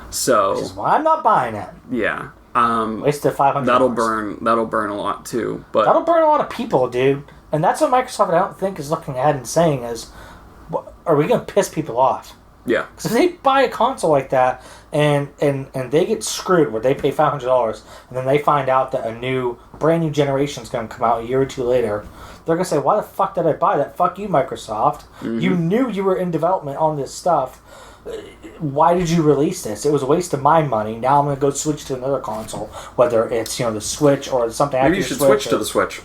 C: So...
A: Which is why I'm not buying it.
C: Yeah.
A: Wasted $500.
C: That'll burn a lot too. But
A: that'll burn a lot of people, dude. And that's what Microsoft, I don't think, is looking at and saying is, are we going to piss people off?
C: Yeah.
A: Because if they buy a console like that and they get screwed where they pay $500 and then they find out that a brand new generation is going to come out a year or two later, they're going to say, why the fuck did I buy that? Fuck you, Microsoft. Mm-hmm. You knew you were in development on this stuff. Why did you release this? It was a waste of my money. Now I'm going to go switch to another console, whether it's the Switch or something.
C: Maybe you should switch to the Switch.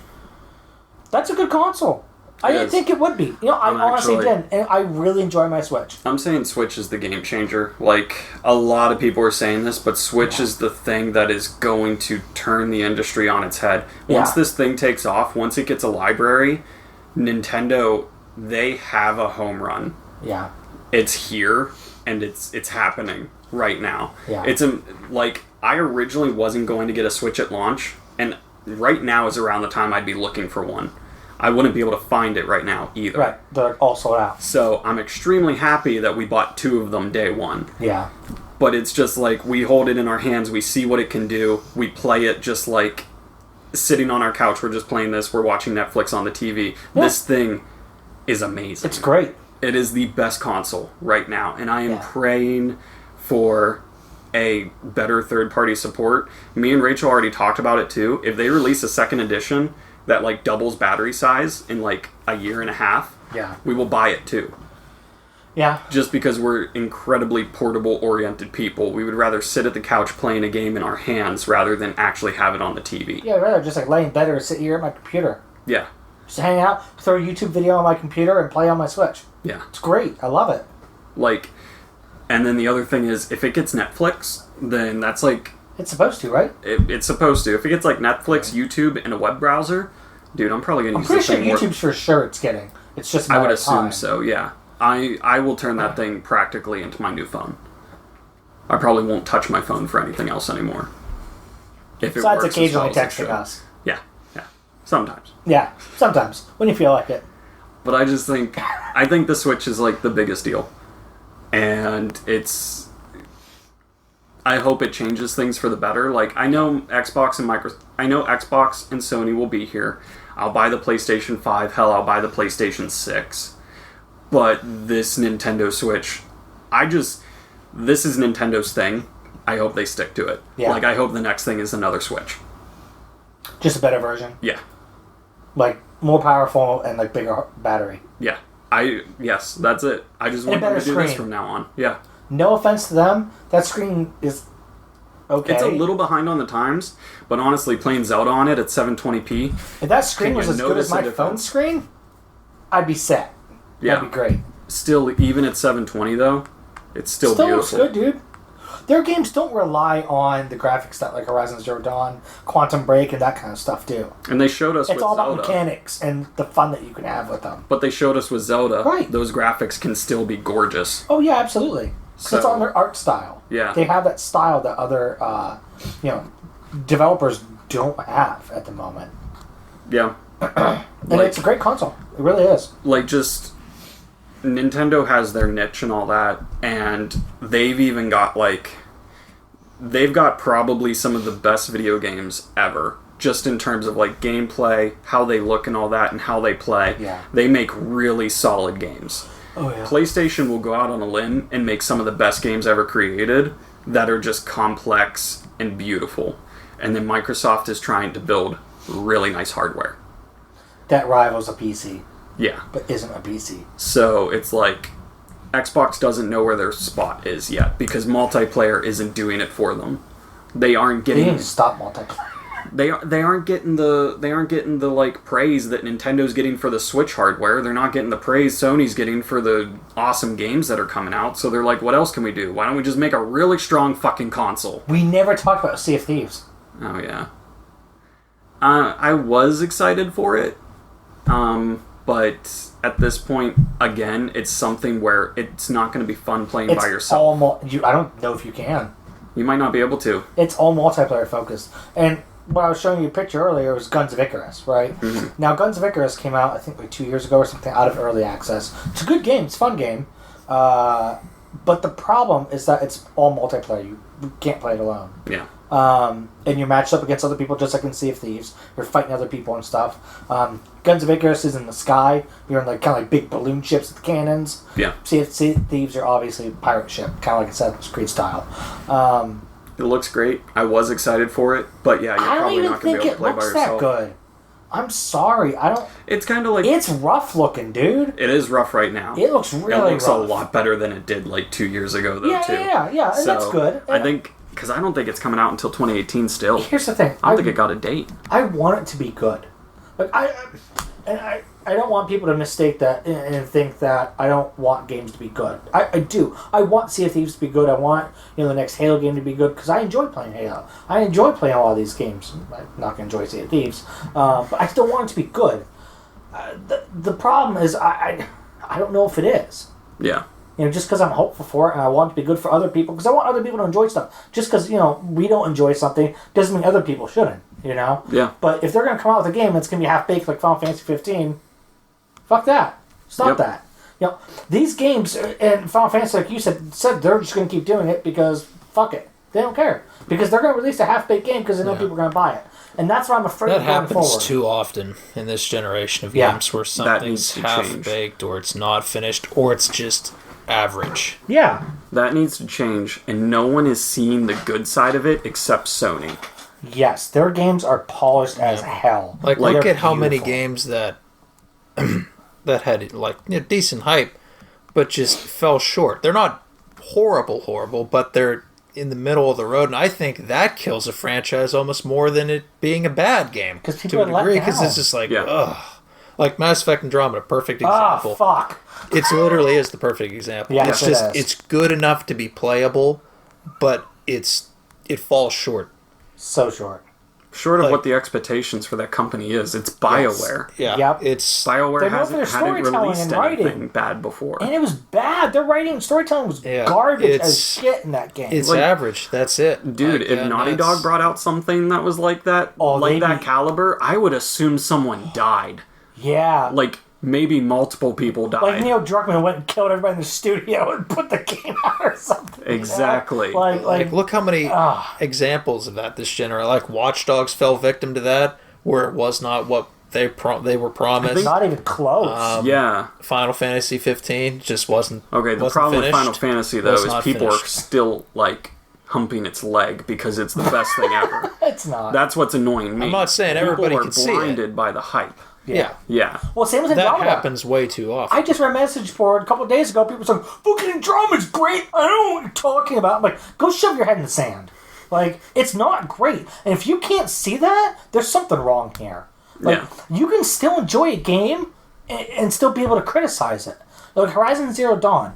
A: That's a good console. I didn't think it would be. I honestly didn't, and I really enjoy my Switch.
C: I'm saying Switch is the game changer. Like, a lot of people are saying this, but Switch is the thing that is going to turn the industry on its head. Once this thing takes off, once it gets a library, Nintendo, they have a home run.
A: Yeah.
C: It's here, and it's happening right now.
A: Yeah.
C: I originally wasn't going to get a Switch at launch, and right now is around the time I'd be looking for one. I wouldn't be able to find it right now either.
A: Right, they're all sold out.
C: So I'm extremely happy that we bought 2 of them day one.
A: Yeah.
C: But it's just like, we hold it in our hands, we see what it can do, we play it just like sitting on our couch, we're just playing this, we're watching Netflix on the TV. Yeah. This thing is amazing.
A: It's great.
C: It is the best console right now, and I am praying for a better third-party support. Me and Rachel already talked about it too. If they release a second edition that doubles battery size in a year and a half, we will buy it too.
A: Yeah.
C: Just because we're incredibly portable-oriented people. We would rather sit at the couch playing a game in our hands rather than actually have it on the TV.
A: Yeah, I'd rather just lay in bed or sit here at my computer.
C: Yeah.
A: Just hang out, throw a YouTube video on my computer, and play on my Switch.
C: Yeah.
A: It's great. I love it.
C: And then the other thing is, if it gets Netflix, then that's
A: It's supposed to, right?
C: It's supposed to. If it gets Netflix, YouTube, and a web browser, dude, I'm probably going to use this thing more.
A: I'm pretty sure YouTube's for sure it's getting. It's just
C: I would assume so, yeah. I will turn that thing practically into my new phone. I probably won't touch my phone for anything else anymore.
A: Besides occasionally texting us.
C: Yeah. Sometimes.
A: Yeah, sometimes. When you feel like it.
C: But I think the Switch is the biggest deal. And I hope it changes things for the better. I know Xbox and Sony will be here. I'll buy the PlayStation 5. Hell, I'll buy the PlayStation 6. But this Nintendo Switch, this is Nintendo's thing. I hope they stick to it. Yeah. I hope the next thing is another Switch.
A: Just a better version?
C: Yeah.
A: More powerful and bigger battery.
C: Yeah. Yes, that's it. I just want them to do this from now on. Yeah.
A: No offense to them, that screen is okay.
C: It's a little behind on the times, but honestly, playing Zelda on it at 720p.
A: If that screen was as good as my phone screen, I'd be set.
C: Yeah.
A: That'd be great.
C: Still, even at 720 though, it's still beautiful.
A: Looks good, dude. Their games don't rely on the graphics that Horizon Zero Dawn, Quantum Break, and that kind of stuff do.
C: And they showed us
A: it's all about mechanics and the fun that you can have with them.
C: But they showed us with Zelda,
A: right.
C: Those graphics can still be gorgeous.
A: Oh yeah, absolutely. So, it's on their art style.
C: Yeah.
A: They have that style that other developers don't have at the moment.
C: Yeah.
A: And it's a great console. It really is.
C: Nintendo has their niche and all that, and they've even got they've got probably some of the best video games ever, just in terms of gameplay, how they look and all that, and how they play.
A: Yeah.
C: They make really solid games.
A: Oh yeah.
C: PlayStation will go out on a limb and make some of the best games ever created that are just complex and beautiful. And then Microsoft is trying to build really nice hardware.
A: That rivals a PC.
C: Yeah.
A: but isn't a PC.
C: So it's like Xbox doesn't know where their spot is yet because multiplayer isn't doing it for them. They aren't
A: They
C: getting
A: need to stop multiplayer.
C: they aren't getting the like praise that Nintendo's getting for the Switch hardware. They're not getting the praise Sony's getting for the awesome games that are coming out. So they're like, what else can we do? Why don't we just make a really strong fucking console?
A: We never talked about Sea of Thieves.
C: Oh yeah. I was excited for it. But at this point, again, it's something where it's not going to be fun playing by yourself.
A: I don't know if you can.
C: You might not be able to.
A: It's all multiplayer focused. And what I was showing you a picture earlier was Guns of Icarus, right? Mm-hmm. Now, Guns of Icarus came out, I think, like 2 years ago or something, out of early access. It's a good game. It's a fun game. But the problem is that it's all multiplayer. You can't play it alone.
C: Yeah.
A: And you're matched up against other people just like in Sea of Thieves. You're fighting other people and stuff. Guns of Icarus is in the sky. You're in like kind of like big balloon ships with cannons.
C: Yeah.
A: Sea of Thieves are obviously a pirate ship, kind of like Assassin's Creed style.
C: It looks great. I was excited for it, but yeah, you're probably not going to be able to play by yourself.
A: I don't even think it looks that good. I'm sorry. I don't...
C: It's kind of like...
A: It's rough looking, dude.
C: It is rough right now.
A: It looks really rough.
C: It looks a lot better than it did like 2 years ago, though, too.
A: Yeah, and that's good.
C: I think... Because I don't think it's coming out until 2018 still.
A: Here's the thing.
C: I don't think it got a date.
A: I want it to be good. Like I don't want people to mistake that and think that I don't want games to be good. I do. I want Sea of Thieves to be good. I want the next Halo game to be good because I enjoy playing Halo. I enjoy playing a lot of these games. I'm not going to enjoy Sea of Thieves, but I still want it to be good. The problem is I don't know if it is.
C: Yeah.
A: Just because I'm hopeful for it and I want it to be good for other people, because I want other people to enjoy stuff. Just because, we don't enjoy something doesn't mean other people shouldn't,
C: Yeah.
A: But if they're going to come out with a game that's going to be half-baked like Final Fantasy 15, fuck that. Stop that. These games, and Final Fantasy, like you said they're just going to keep doing it because fuck it. They don't care. Because they're going to release a half-baked game because they know people are going to buy it. And that's what I'm afraid of going forward.
B: That happens too often in this generation of games where something's half-baked or it's not finished or it's just... average.
A: Yeah.
C: That needs to change, and no one is seeing the good side of it except Sony.
A: Yes, their games are polished as hell.
B: Like look at how many games that that had decent hype, but just fell short. They're not horrible, but they're in the middle of the road, and I think that kills a franchise almost more than it being a bad game.
A: Because people are let down.
B: Because it's just like, ugh. Like Mass Effect Andromeda, perfect example.
A: Oh, fuck.
B: It literally is the perfect example.
A: Yeah,
B: it's good enough to be playable, but it falls short.
A: So short.
C: Short of what the expectations for that company is. It's BioWare.
B: Yes.
A: Yeah.
B: It's
C: BioWare hadn't released anything bad before.
A: And it was bad. Their writing and storytelling was garbage as shit in that game.
B: It's average. That's it.
C: Dude, if Naughty Dog brought out something that was like that, that caliber, I would assume someone died.
A: Yeah.
C: Like, maybe multiple people died.
A: Like Neil Druckmann went and killed everybody in the studio and put the game out or something.
C: Exactly.
A: Like
B: look how many examples of that this generation. Like Watch Dogs fell victim to that, where it was not what they were promised.
A: Not even close.
B: Final Fantasy 15 just wasn't.
C: Okay, the problem with Final Fantasy though is people are still like humping its leg because it's the best thing ever.
A: It's not.
C: That's what's annoying me.
B: I'm not saying everybody can see it.
C: People are blinded by the hype.
B: Yeah.
A: Well, same with Andromeda.
B: That happens way too often.
A: I just read a message board a couple of days ago. People saying, fucking Andromeda's great. I don't know what you're talking about. I'm like, go shove your head in the sand. Like, it's not great. And if you can't see that, there's something wrong here. Like, you can still enjoy a game and still be able to criticize it. Like, Horizon Zero Dawn.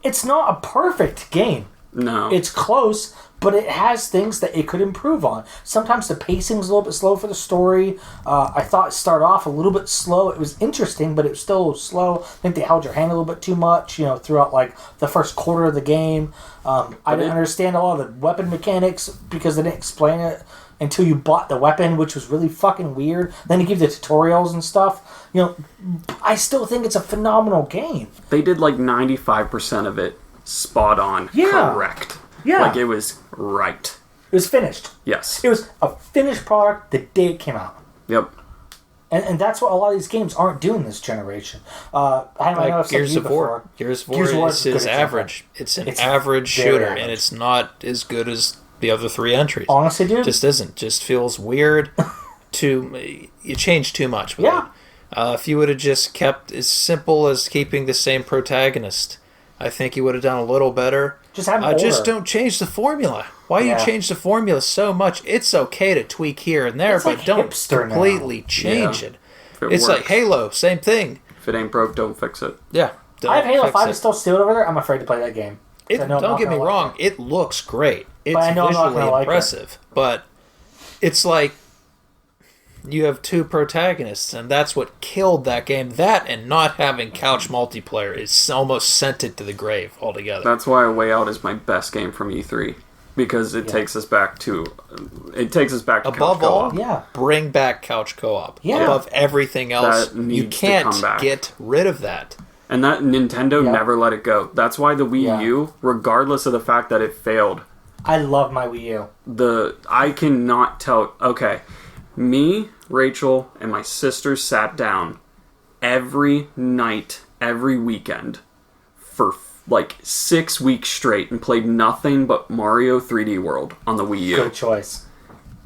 A: It's not a perfect game.
C: No.
A: It's close, but it has things that it could improve on. Sometimes the pacing's a little bit slow for the story. I thought it started off a little bit slow. It was interesting, but it was still slow. I think they held your hand a little bit too much, throughout like the first quarter of the game. I didn't understand a lot of the weapon mechanics because they didn't explain it until you bought the weapon, which was really fucking weird. Then they give you the tutorials and stuff. I still think it's a phenomenal game.
C: They did like 95% of it spot on, correct.
A: Yeah.
C: Like it was right.
A: It was finished.
C: Yes.
A: It was a finished product the day it came out.
C: Yep.
A: And that's what a lot of these games aren't doing this generation. I don't know if
B: Gears of War. Gears of War is average. It's an average shooter, and it's not as good as the other three entries.
A: Honestly, dude.
B: Just isn't. Just feels weird. You change too much with it. If you would have just kept as simple as keeping the same protagonist, I think you would have done a little better.
A: Just have them
B: Just
A: older.
B: don't change the formula. Why
A: Yeah.
B: you change the formula so much? It's okay to tweak here and there,
A: It's
B: but
A: like
B: don't
A: hipster now.
B: completely change
C: Yeah.
B: it.
C: If it
B: It's like
C: works.
B: Halo, same thing.
C: If it ain't broke, don't fix it.
B: Yeah.
A: I have Halo
B: fix
A: 5
B: it.
A: is still sealed over there. I'm afraid to play that game. I know I'm
B: Don't
A: not
B: get me
A: gonna like
B: wrong, it looks great. It's
A: I know I'm not
B: visually
A: gonna like it.
B: impressive, but it's like you have two protagonists, and that's what killed that game. That and not having couch multiplayer is almost sent it to the grave altogether.
C: That's why A Way Out is my best game from E3 because it takes us back to
B: Above
C: couch
B: all,
C: co-op.
A: Yeah.
B: bring back couch co-op.
A: Yeah.
B: Above everything else,
C: That
B: you
C: needs to
B: can't
C: come back.
B: get rid of that.
C: And that Nintendo
A: Yeah.
C: never let it go. That's why the Wii
A: Yeah.
C: U, regardless of the fact that it failed,
A: I love my Wii U.
C: I cannot tell. Okay, me, Rachel, and my sister sat down every night, every weekend for like 6 weeks straight and played nothing but Mario 3D World on the Wii U.
A: Good choice.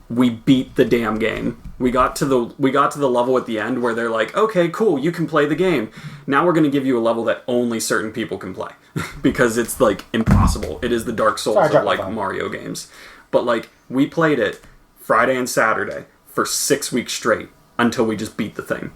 C: We beat the damn game. We got to the level at the end where they're like, okay, cool, you can play the game. Now we're going to give you a level that only certain people can play because it's like impossible. It is the Dark Souls
A: Sorry,
C: of like
A: John.
C: Mario games. But like we played it Friday and Saturday for 6 weeks straight until we just beat the thing.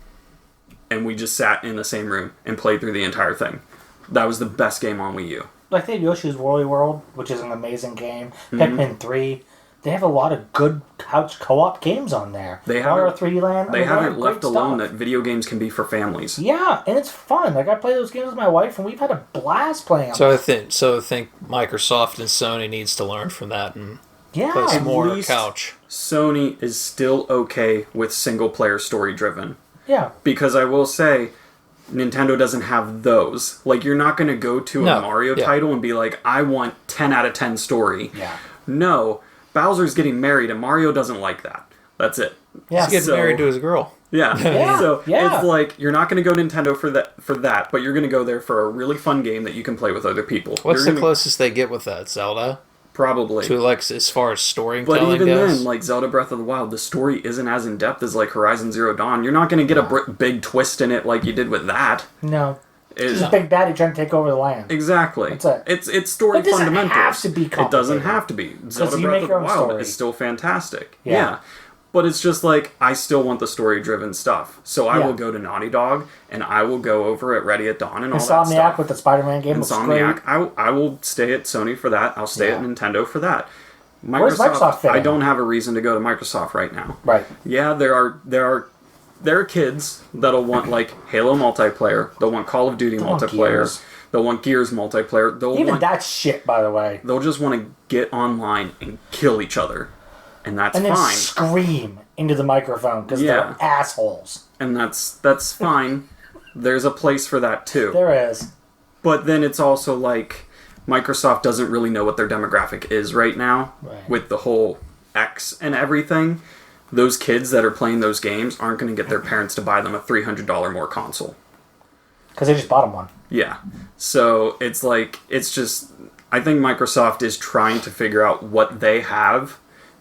C: And we just sat in the same room and played through the entire thing. That was the best game on Wii U.
A: Like they have Yoshi's Woolly World, which is an amazing game.
C: Mm-hmm.
A: Pikmin 3. They have a lot of good couch co-op games on there.
C: They
A: Mario
C: haven't-
A: 3D Land.
C: They haven't left
A: great
C: alone
A: stuff.
C: that video games can be for families.
A: Yeah, and it's fun. Like I play those games with my wife, and we've had a blast playing them.
B: So I think Microsoft and Sony needs to learn from that and
A: yeah,
B: put some more
C: least-
B: couch.
C: Sony is still okay with single-player story-driven.
A: yeah.
C: Because I will say, Nintendo doesn't have those. Like, you're not going to go to a
B: No,
C: Mario
B: yeah.
C: title and be like, I want 10 out of 10 story.
A: Yeah.
C: No, Bowser's getting married and Mario doesn't like that. That's it.
A: Yeah.
B: He's getting
C: So-
B: married to his girl.
C: Yeah.
A: Yeah,
C: So
A: yeah.
C: it's like, you're not going to go Nintendo for that, but you're going to go there for a really fun game that you can play with other people.
B: What's
C: You're
B: the
C: gonna-
B: closest they get with that? Zelda?
C: Probably.
B: To like as far as
C: But
B: storytelling
C: even
B: goes?
C: then, like Zelda Breath of the Wild, the story isn't as in depth as like Horizon Zero Dawn. You're not going to get a big twist in it like you did with that.
A: No.
C: It-
A: Just Big Daddy trying to take over the land.
C: Exactly.
A: That's it.
C: It's story
A: It doesn't
C: fundamentals.
A: have to be
C: It doesn't
A: complicated.
C: have to be. Zelda
A: you
C: Breath
A: make
C: of
A: your
C: the
A: own
C: Wild
A: story.
C: is still fantastic.
A: Yeah.
C: Yeah. But it's just like, I still want the story-driven stuff. So I
A: Yeah.
C: will go to Naughty Dog, and I will go over at Ready at Dawn and all that
A: Insomniac
C: stuff.
A: with the Spider-Man game looks great.
C: Insomniac. I will stay at Sony for that. I'll stay at
A: Yeah.
C: Nintendo for that.
A: Where's Microsoft fit
C: I
A: in?
C: don't have a reason to go to Microsoft right now.
A: Right.
C: Yeah, there are kids that'll want like Halo multiplayer. They'll want Call of Duty
A: They'll want
C: multiplayer.
A: Gears.
C: They'll want Gears multiplayer.
A: Even that's shit, by the way.
C: They'll just want to get online and kill each other, and that's
A: And then
C: fine.
A: scream into the microphone because
C: Yeah.
A: they're assholes.
C: And that's fine. There's a place for that too.
A: There is.
C: But then it's also like Microsoft doesn't really know what their demographic is right now
A: Right.
C: with the whole X and everything. Those kids that are playing those games aren't going to get their parents to buy them a $300 more console.
A: Because they just bought him one.
C: Yeah. So it's like, it's just, I think Microsoft is trying to figure out what they have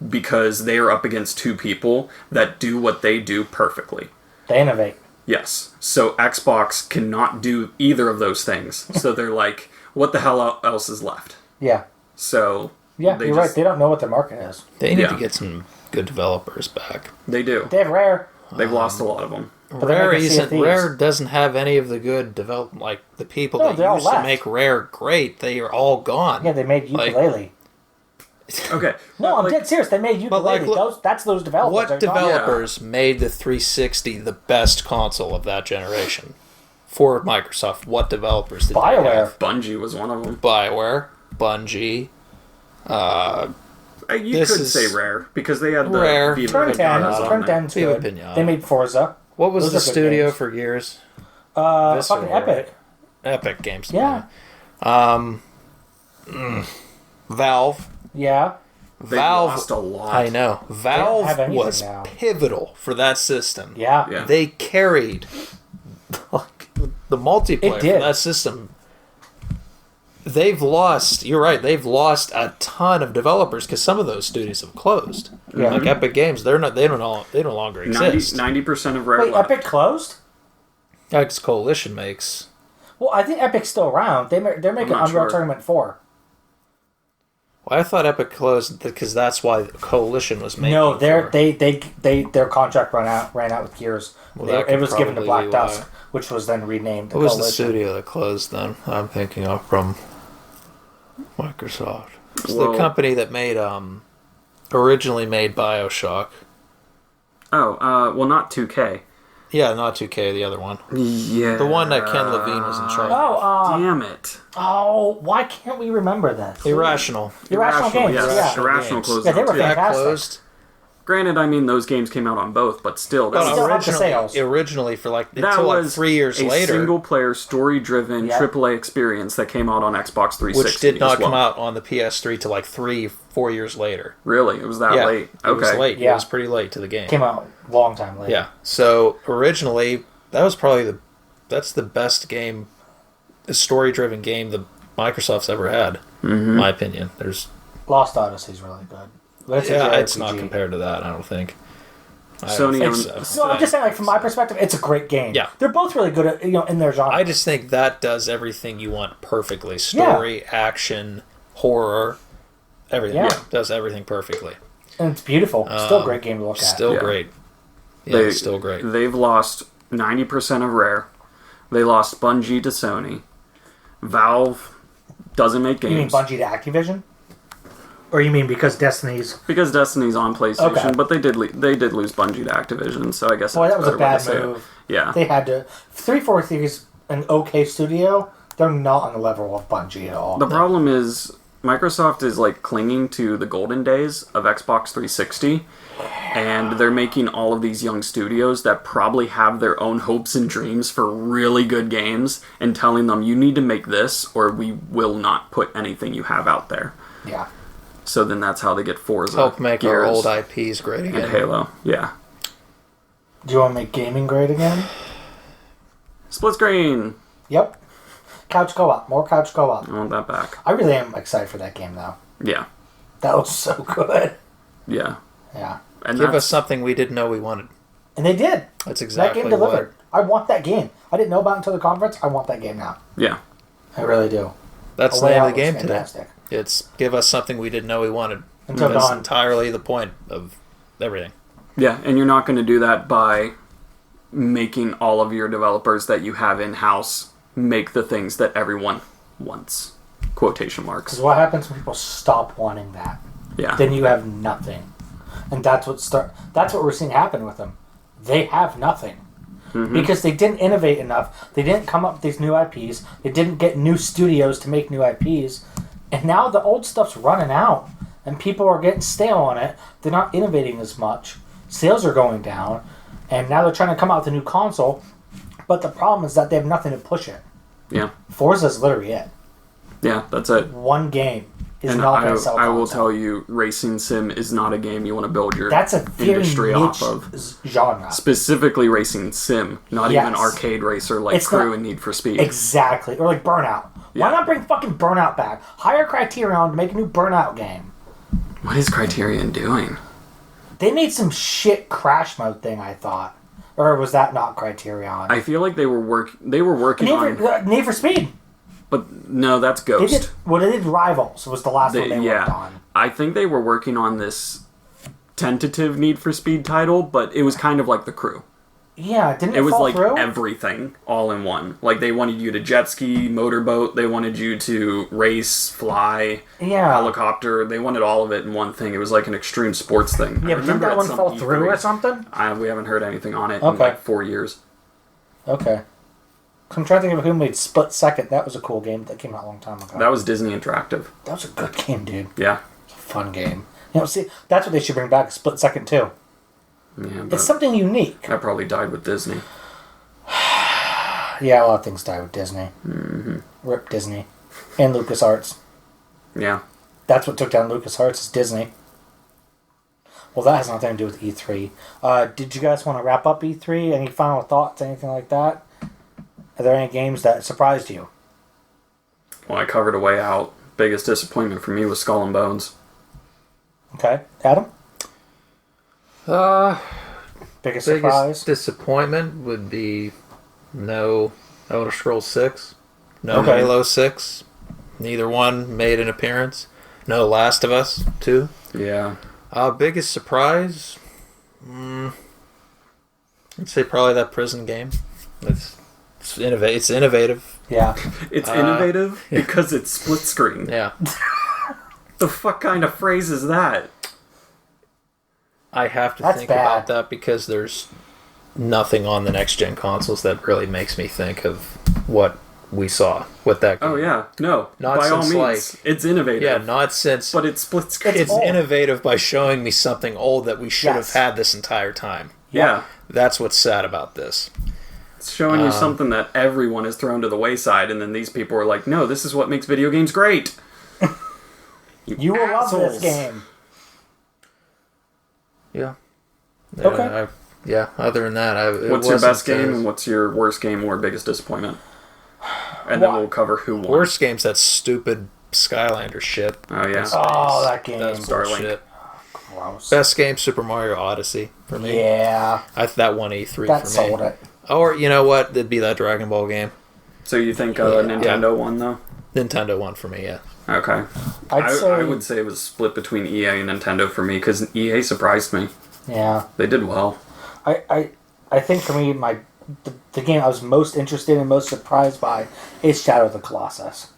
C: because they are up against two people that do what they do perfectly.
A: They innovate.
C: Yes. So Xbox cannot do either of those things. So they're like, what the hell else is left?
A: Yeah.
C: So
A: Yeah,
C: they
A: you're right. They don't know what their market is.
B: They need
C: Yeah.
B: to get some good developers back.
C: They do.
A: They have Rare.
C: They've lost a lot of them.
A: But they're
B: Rare
A: making Sea of
B: isn't
A: Thieves.
B: Rare doesn't have any of the good development. Like the people
A: No,
B: that
A: they all
B: used to
A: left.
B: make Rare great, they are all gone.
A: Yeah, they made
B: Like-
A: Ukulele.
C: Okay.
A: No, I'm
C: Like,
A: dead serious. They made
B: But, like,
A: Ukulele.
B: look-
A: That's those developers.
B: What
A: they're talking about.
B: developers made the 360 the best console of that generation? For Microsoft, what developers did they
A: BioWare.
B: have?
C: Bungie was one of them.
B: BioWare, Bungie,
C: You
B: This
C: could
B: is
C: say Rare because they had the
B: Rare.
C: Viva
A: Turn 10.
C: Pinatas on
A: Turn
C: there.
A: 10's
B: Viva
A: good.
B: Pinata.
A: They made Forza.
B: what was
A: Those
B: the
A: are good
B: studio
A: games.
B: for Gears? Visceral.
A: Fucking Epic.
B: Epic Games.
A: Yeah.
B: Valve.
A: Yeah.
C: They
B: Valve.
C: lost a lot.
B: I know. Valve
A: have anything
B: was
A: now.
B: pivotal for that system.
A: Yeah.
C: Yeah.
B: They carried the multiplayer
A: It did.
B: for that system. They've lost. You're right. They've lost a ton of developers because some of those studios have closed.
A: Yeah.
B: Like Epic Games, they're not. They no longer exist.
C: 90% of Rare
A: Wait,
C: left.
A: Epic closed?
B: Yeah, because Coalition makes.
A: Well, I think Epic's still around. They're making
C: not
A: Unreal
C: sure.
A: Tournament 4.
B: Well, I thought Epic closed because that's why Coalition was making.
A: No, their contract ran out with Gears.
B: Well, that
A: It was
B: could
A: given to
B: probably
A: Black
B: be why.
A: Dusk, which was then renamed.
B: What was the
A: Coalition.
B: studio that closed then? I'm thinking of from Microsoft. It's
C: Well-
B: the company that made originally made BioShock.
C: Oh, well, not 2K.
B: Yeah, not 2K, the other one.
C: Yeah.
B: The one that Ken Levine was in charge of.
C: Damn it.
A: Why can't we remember this?
B: Irrational.
A: Irrational Games.
C: Yes.
A: Yeah.
C: Irrational
B: Games.
C: closed
A: Yeah, they
C: down
A: were
C: too.
B: That
A: fantastic.
B: closed.
C: Granted, I mean, those games came out on both, but still.
A: But still had the sales.
B: Originally for
C: that
B: until
C: was
B: 3 years
C: a
B: later,
C: single-player, story-driven
A: Yeah.
C: AAA experience that came out on Xbox 360.
B: which did not
C: as well.
B: come out on the PS3 till 3-4 years later.
C: Really? It was that
B: Yeah,
C: late?
B: it was
C: Okay.
B: late.
A: Yeah.
B: It was pretty late to the game.
A: Came out a long time later.
B: Yeah. So originally, that was probably that's the best game, story-driven game that Microsoft's ever had. In my opinion. There's
A: Lost Odyssey's really good. But it's a
B: yeah,
A: JRPG.
B: it's not compared to that. I don't think.
C: Sony
A: So I'm just saying, like, from my perspective, it's a great game.
B: Yeah.
A: They're both really good at, in their genre.
B: I just think that does everything you want perfectly. Story, action, horror, everything.
A: Yeah.
B: Does everything perfectly.
A: And it's beautiful. Still a great game to look at.
B: Still
C: Yeah.
B: great. Yeah, it's still great.
C: They've lost 90% of Rare. They lost Bungie to Sony. Valve doesn't make games.
A: You mean Bungie to Activision? Or you mean because Destiny's...
C: Because Destiny's on PlayStation,
A: Okay.
C: but they did lose Bungie to Activision, so I guess
A: Boy,
C: that's
A: that was a
C: better way to
A: bad
C: say it.
A: move.
C: Yeah.
A: They had to... 343 is an okay studio. They're not on the level of Bungie at all.
C: The problem is Microsoft is like clinging to the golden days of Xbox 360, and they're making all of these young studios that probably have their own hopes and dreams for really good games and telling them you need to make this or we will not put anything you have out there.
A: Yeah.
C: So then that's how they get Forza,
B: Help make our
C: Gears,
B: old IPs great again.
C: and Halo. Yeah.
A: Do you want to make gaming great again?
C: Split screen.
A: Yep. Couch co-op. More couch co-op.
C: I want that back.
A: I really am excited for that game, though.
C: Yeah.
A: That looks so good.
C: Yeah.
A: Yeah.
C: And
B: Give
C: that's-
B: us something we didn't know we wanted.
A: And they did.
B: That's exactly
A: that game
B: what.
A: delivered. I want that game. I didn't know about it until the conference. I want that game now.
C: Yeah.
A: I really do.
B: That's
A: A
B: the
A: Way
B: name
A: Out
B: of the game
A: looks
B: today.
A: fantastic.
B: It's give us something we didn't know we wanted.
A: Until
B: That's
A: dawn.
B: entirely the point of everything.
C: Yeah, and you're not going to do that by making all of your developers that you have in-house make the things that everyone wants. Quotation marks.
A: Because what happens when people stop wanting that?
C: Yeah.
A: Then you have nothing. And that's what we're seeing happen with them. They have nothing. Because they didn't innovate enough. They didn't come up with these new IPs. They didn't get new studios to make new IPs. And now the old stuff's running out. And people are getting stale on it. They're not innovating as much. Sales are going down. And now they're trying to come out with a new console. But the problem is that they have nothing to push it.
C: Yeah.
A: Forza's literally it.
C: Yeah, that's it.
A: One game is
C: And
A: not going to sell a
C: I will
A: console.
C: tell you, racing sim is not a game you want to build your
A: That's a very
C: industry
A: niche
C: off of.
A: genre.
C: Specifically racing sim, not even
A: Yes.
C: arcade racer like
A: It's
C: Crew
A: not-
C: and Need for Speed.
A: Exactly. Or like Burnout.
C: Yeah.
A: Why not bring fucking Burnout back? Hire Criterion to make a new Burnout game.
C: What is Criterion doing?
A: They made some shit crash mode thing, I thought. Or was that not Criterion?
C: I feel like they were working on,
A: Need for Speed.
C: but no, that's
A: They
C: Ghost.
A: did, well, they did Rivals. Was the last one they
C: yeah,
A: worked on.
C: I think they were working on this tentative Need for Speed title, but it was kind of like The Crew.
A: Yeah, didn't it,
C: It was
A: fall
C: like
A: through?
C: everything all in one. Like they wanted you to jet ski, motorboat. They wanted you to race, fly,
A: Yeah.
C: helicopter. They wanted all of it in one thing. It was like an extreme sports thing.
A: Yeah, but didn't that
C: at
A: one
C: some
A: fall through
C: E3,
A: or something?
C: we haven't heard anything on it in
A: Okay.
C: like 4 years.
A: Okay. I'm trying to think of who made Split Second. That was a cool game that came out a long time ago.
C: That was Disney Interactive.
A: That was a good game, dude.
C: Yeah.
A: It's a fun game. See, that's what they should bring back, Split Second too.
C: Yeah, but
A: It's something unique.
C: that probably died with Disney.
A: Yeah, a lot of things die with Disney. Mm-hmm. Rip Disney. And LucasArts.
C: Yeah.
A: That's what took down LucasArts, is Disney. Well, that has nothing to do with E3. Did you guys want to wrap up E3? Any final thoughts, anything like that? Are there any games that surprised you?
C: Well, I covered A Way Out. Biggest disappointment for me was Skull and Bones.
A: Okay. Adam? Biggest
B: Biggest
A: surprise?
B: disappointment would be No Elder Scrolls 6. No Halo 6. Neither one made an appearance. No Last of Us 2.
C: Yeah.
B: Biggest surprise? I'd say probably that prison game. It's innovative.
A: Yeah.
C: It's innovative because it's split screen.
B: Yeah.
C: The fuck kind of phrase is that?
B: I have to
A: That's
B: think
A: bad.
B: about that because there's nothing on the next gen consoles that really makes me think of what we saw with that game.
C: Oh yeah, no.
B: Not
C: by all
B: since,
C: means, it's innovative.
B: Yeah, not since.
C: But it's split screen.
B: It's
A: old.
B: innovative by showing me something old that we should
A: Yes.
B: have had this entire time.
C: Yeah.
B: That's what's sad about this.
C: It's showing you something that everyone has thrown to the wayside, and then these people are like, no, this is what makes video games great.
A: You will love this
C: assholes.
A: game.
B: Yeah.
A: Okay.
B: Other than that,
C: What's your best game, and what's your worst game or biggest disappointment? And then we'll cover who won.
B: Worst game's that stupid Skylander shit.
C: Oh, yeah.
A: Oh, that game.
B: That's bullshit.
A: Gross.
B: Best game, Super Mario Odyssey, for me.
A: Yeah.
B: That won E3
A: That
B: for me.
A: sold it.
B: Or, you know what? It'd be that Dragon Ball game.
C: So you think Nintendo won, though?
B: Nintendo won for me, yeah.
C: Okay. I would say it was split between EA and Nintendo for me, because EA surprised me.
A: Yeah.
C: They did well.
A: I think for me, the game I was most interested in, most surprised by, is Shadow of the Colossus.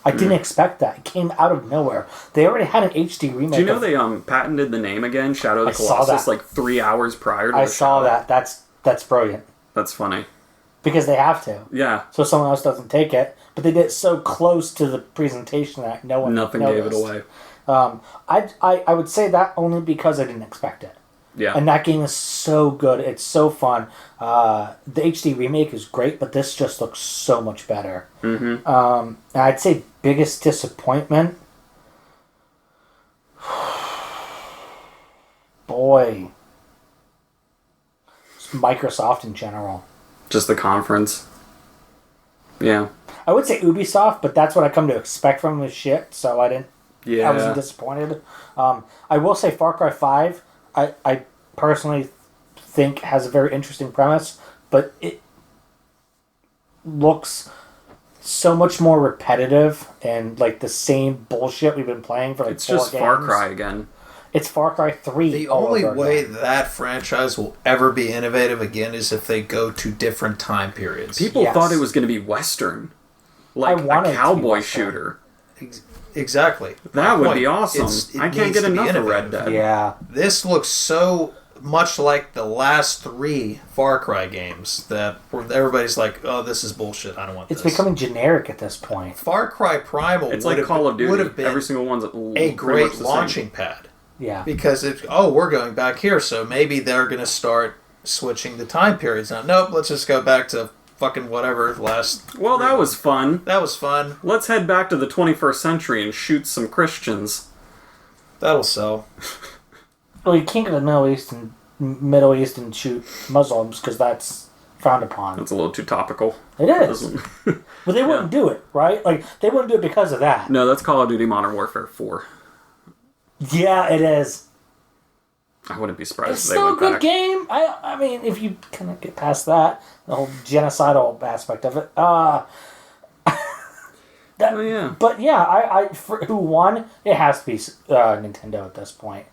A: I didn't expect that. It came out of nowhere. They already had an HD remake.
C: Do you know they patented the name again, Shadow of the
A: I saw
C: Colossus,
A: that.
C: like 3 hours prior to
A: I
C: the
A: saw
C: show?
A: that. That's brilliant.
C: That's funny.
A: Because they have to.
C: Yeah.
A: So someone else doesn't take it. But they did it so close to the presentation that no one
C: Nothing
A: noticed.
C: gave it away.
A: I would say that only because I didn't expect it.
C: Yeah.
A: And that game is so good. It's so fun. The HD remake is great, but this just looks so much better.
C: Mm-hmm.
A: I'd say biggest disappointment. Boy. It's Microsoft in general.
C: Just the conference. Yeah.
A: I would say Ubisoft, but that's what I come to expect from this shit, so I didn't.
C: Yeah.
A: I wasn't disappointed. I will say Far Cry 5, I personally think has a very interesting premise, but it looks so much more repetitive and like the same bullshit we've been playing for like
C: It's
A: 4
C: just
A: games.
C: Far Cry again.
A: It's Far Cry 3.
B: The
A: all
B: only
A: over
B: way
A: again.
B: that franchise will ever be innovative again is if they go to different time periods.
C: People
A: Yes.
C: thought it was going to be Western. Like
A: wanted it
C: a
A: to be
C: cowboy
A: Western.
C: shooter.
B: Exactly.
C: That would
B: Point.
C: be awesome. I can't
B: needs
C: get
B: to be
C: enough of
B: innovative.
C: Red Dead.
A: Yeah.
B: This looks so much like the last 3 Far Cry games that everybody's like, "Oh, this is bullshit. I don't want
A: It's
B: this."
A: becoming generic at this point.
B: Far Cry Primal
C: It's
B: would
C: like
B: have
C: Call of
B: would
C: Duty.
B: have been
C: Every single one's
B: a great launching pad
A: Yeah.
B: because we're going back here, so maybe they're going to start switching the time periods now. Nope, let's just go back to fucking whatever last.
C: Well, that was fun.
B: That was fun.
C: Let's head back to the 21st century and shoot some Christians.
B: That'll sell.
A: Well, you can't go to the Middle East and shoot Muslims because that's frowned upon.
C: That's a little too topical.
A: It is. But they wouldn't do it, right? Like, they wouldn't do it because of that.
C: No, that's Call of Duty Modern Warfare 4.
A: Yeah, it is.
C: I wouldn't be surprised
A: It's
C: if they
A: still a
C: went
A: good
C: back.
A: game. I mean, if you kind of get past that, the whole genocidal aspect of it.
C: Oh, yeah.
A: But yeah, for who won? It has to be Nintendo at this point,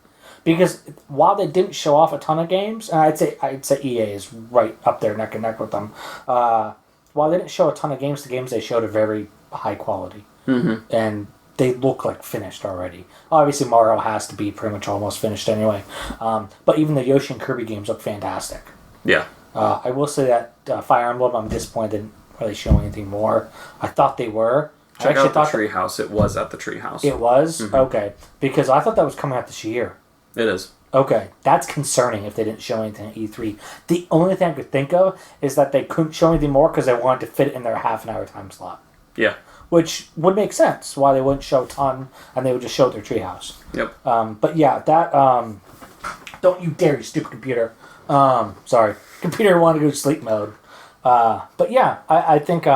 A: because while they didn't show off a ton of games, and I'd say EA is right up there neck and neck with them. While they didn't show a ton of games, the games they showed are very high quality, and they look like finished already. Obviously, Mario has to be pretty much almost finished anyway, but even the Yoshi and Kirby games look fantastic.
C: Yeah.
A: I will say that Fire Emblem, I'm disappointed they didn't really show anything more. I thought they were.
C: Check
A: I
C: out the
A: thought
C: Treehouse. It was at the Treehouse.
A: it was? Okay. Because I thought that was coming out this year.
C: It is.
A: Okay. That's concerning if they didn't show anything at E3. The only thing I could think of is that they couldn't show anything more because they wanted to fit it in their half-an-hour time slot.
C: Yeah.
A: Which would make sense why they wouldn't show a ton and they would just show their Treehouse.
C: Yep.
A: But yeah, that... don't you dare, you stupid computer. Sorry. Computer wanted to go to sleep mode. But yeah, I think...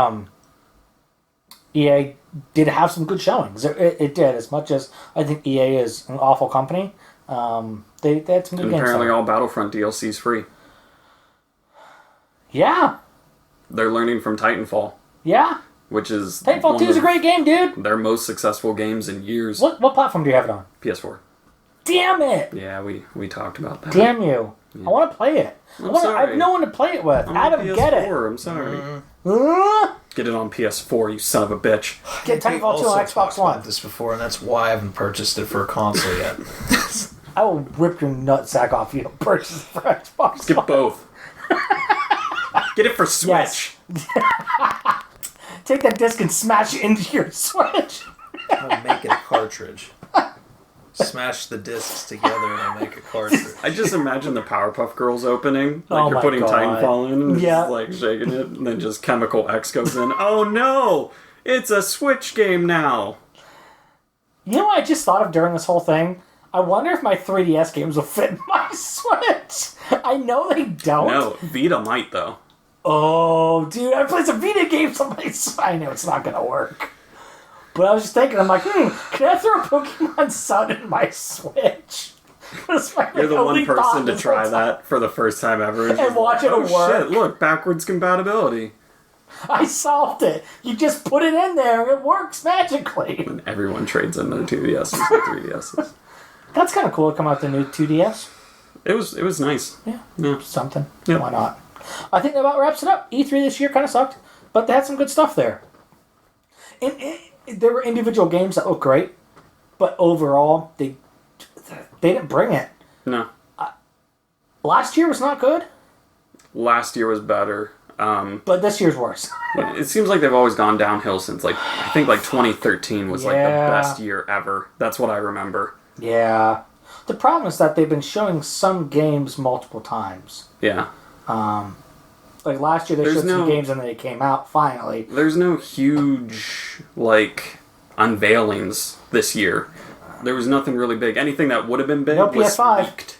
A: EA did have some good showings. It did. As much as I think EA is an awful company, they had some good
C: And
A: games.
C: apparently
A: there.
C: all Battlefront DLC's free.
A: Yeah.
C: They're learning from Titanfall.
A: Yeah?
C: Which is...
A: Titanfall 2 is a great game, dude!
C: Their most successful games in years.
A: What platform do you have it on?
C: PS4.
A: Damn it!
C: Yeah, we talked about that.
A: Damn you. Yeah. I want to play it. I have no one to play it with. Adam, get it.
C: I'm sorry. Get it on PS4, you son of a bitch.
A: Get Titanfall 2 on Xbox One.
B: This before, and that's why I haven't purchased it for a console yet.
A: I will rip your nutsack off if you don't purchase it for Xbox
C: Get both. Get it for Switch.
A: Yes. Take that disc and smash it into your Switch.
B: I'll make it a cartridge. Smash the discs together and I'll make a cartridge.
C: I just imagine the Powerpuff Girls opening. Like
A: oh
C: you're putting
A: God.
C: Titanfall in and just like shaking it, and then just Chemical X goes in. Oh no! It's a Switch game now!
A: You know what I just thought of during this whole thing? I wonder if my 3DS games will fit in my Switch. I know they don't.
C: No, Vita might though.
A: Oh, dude, I played some Vita games on my Switch. I know it's not going to work. But I was just thinking, I'm like, can I throw Pokemon Sun in my Switch?
C: You're the one person to try that for the first time ever.
A: And watch it work.
C: Shit, look, backwards compatibility.
A: I solved it. You just put it in there and it works magically.
C: And everyone trades in their 2DSs and 3DSs.
A: That's kind of cool to come out the new 2DS.
C: It was nice.
A: Yeah. Something.
C: Yeah.
A: Why not? I think that about wraps it up. E3 this year kind of sucked, but they had some good stuff there. There were individual games that looked great, but overall, they didn't bring it.
C: No.
A: Last year was not good.
C: Last year was better.
A: But this year's worse.
C: It seems like they've always gone downhill since, like, I think, like, 2013 was, like, the best year ever. That's what I remember.
A: Yeah. The problem is that they've been showing some games multiple times.
C: Yeah.
A: Like, last year they showed some games and then they came out, finally.
C: There's no huge, like, unveilings this year. There was nothing really big. Anything that would have been big was
A: PS5.
C: leaked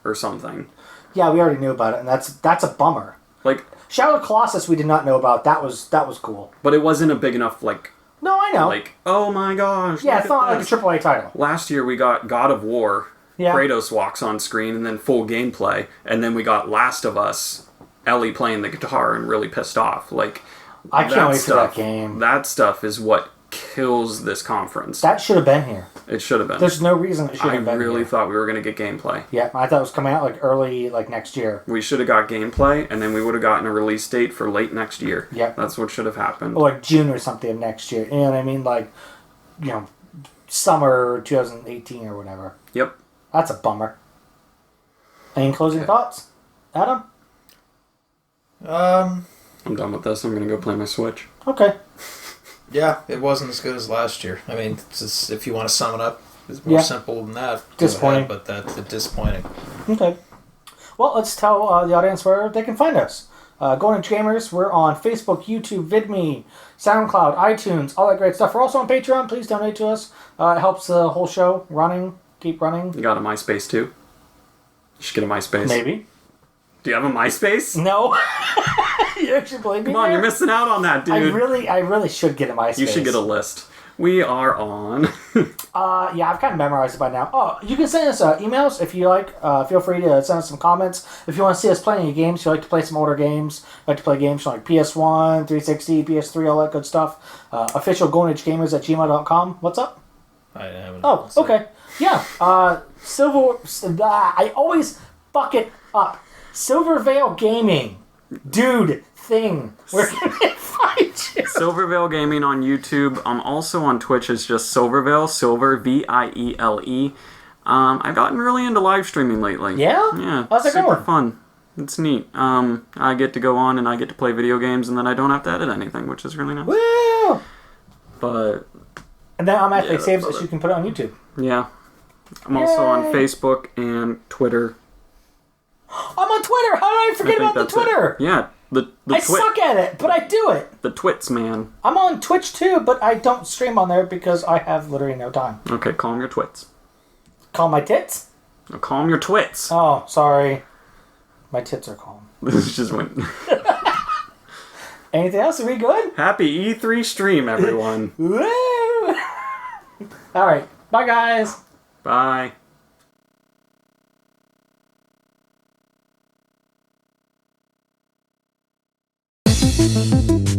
C: or something.
A: Yeah, we already knew about it, and that's a bummer.
C: Like,
A: Shadow of the Colossus we did not know about. That was cool.
C: But it wasn't a big enough, like...
A: No, I know.
C: Like, oh my gosh.
A: Yeah, it's not like a AAA title.
C: Last year we got God of War.
A: Yeah.
C: Kratos walks on screen and then full gameplay. And then we got Last of Us, Ellie playing the guitar and really pissed off. Like,
A: I can't wait for that game.
C: That stuff is what kills this conference.
A: That should have been here.
C: It should have been.
A: There's no reason it should have been
C: I really
A: here.
C: thought we were going to get gameplay.
A: Yeah, I thought it was coming out like early, like next year.
C: We should have got gameplay, and then we would have gotten a release date for late next year.
A: Yep.
C: That's what should have happened.
A: Or like June or something of next year. You know what I mean? Like, summer 2018 or whatever.
C: Yep.
A: That's a bummer. Any closing thoughts? Adam?
C: I'm done with this. I'm going to go play my Switch.
A: Okay.
B: Yeah, it wasn't as good as last year. I mean, if you want to sum it up, it's more simple than that.
A: Disappointing.
B: But that's disappointing.
A: Okay. Well, let's tell the audience where they can find us. Golden Age Gamers, we're on Facebook, YouTube, VidMe, SoundCloud, iTunes, all that great stuff. We're also on Patreon. Please donate to us. It helps the whole show keep running.
C: You got a MySpace too? You should get a MySpace.
A: Maybe.
C: Do you have a MySpace?
A: No. You actually believe me?
C: Come on, you're missing out on that, dude.
A: I really should get a MySpace.
C: You should get a list. We are on.
A: Yeah, I've kind of memorized it by now. Oh, you can send us emails if you like. Feel free to send us some comments. If you want to see us play any games, if you like to play some older games, like to play games from like PS1, 360, PS3, all that good stuff. Official goldenagegamers@gmail.com. What's up?
B: I haven't.
A: Oh, okay. Yeah. I always fuck it up. Silverviele Gaming. Dude, thing. Where can they find you?
C: Silverviele Gaming on YouTube. I'm also on Twitch. It's just Silverviele, Silver, Viele. I've gotten really into live streaming lately.
A: Yeah?
C: Yeah.
A: How's it
C: super
A: going?
C: fun. It's neat. I get to go on and I get to play video games and then I don't have to edit anything, which is really nice.
A: Woo!
C: But...
A: And then automatically saves it so you can put it on YouTube.
C: Yeah. I'm also on Facebook and Twitter.
A: I'm on Twitter. How did I forget about the Twitter?
C: Yeah,
A: I suck at it, but I do it.
C: The twits, man.
A: I'm on Twitch too, but I don't stream on there because I have literally no time.
C: Okay, calm your twits.
A: Calm my tits?
C: No, calm your twits.
A: Oh, sorry. My tits are calm.
C: This just went.
A: Anything else? Are we good?
C: Happy E3 stream, everyone.
A: Woo! All right. Bye, guys.
C: Bye.
A: Bye.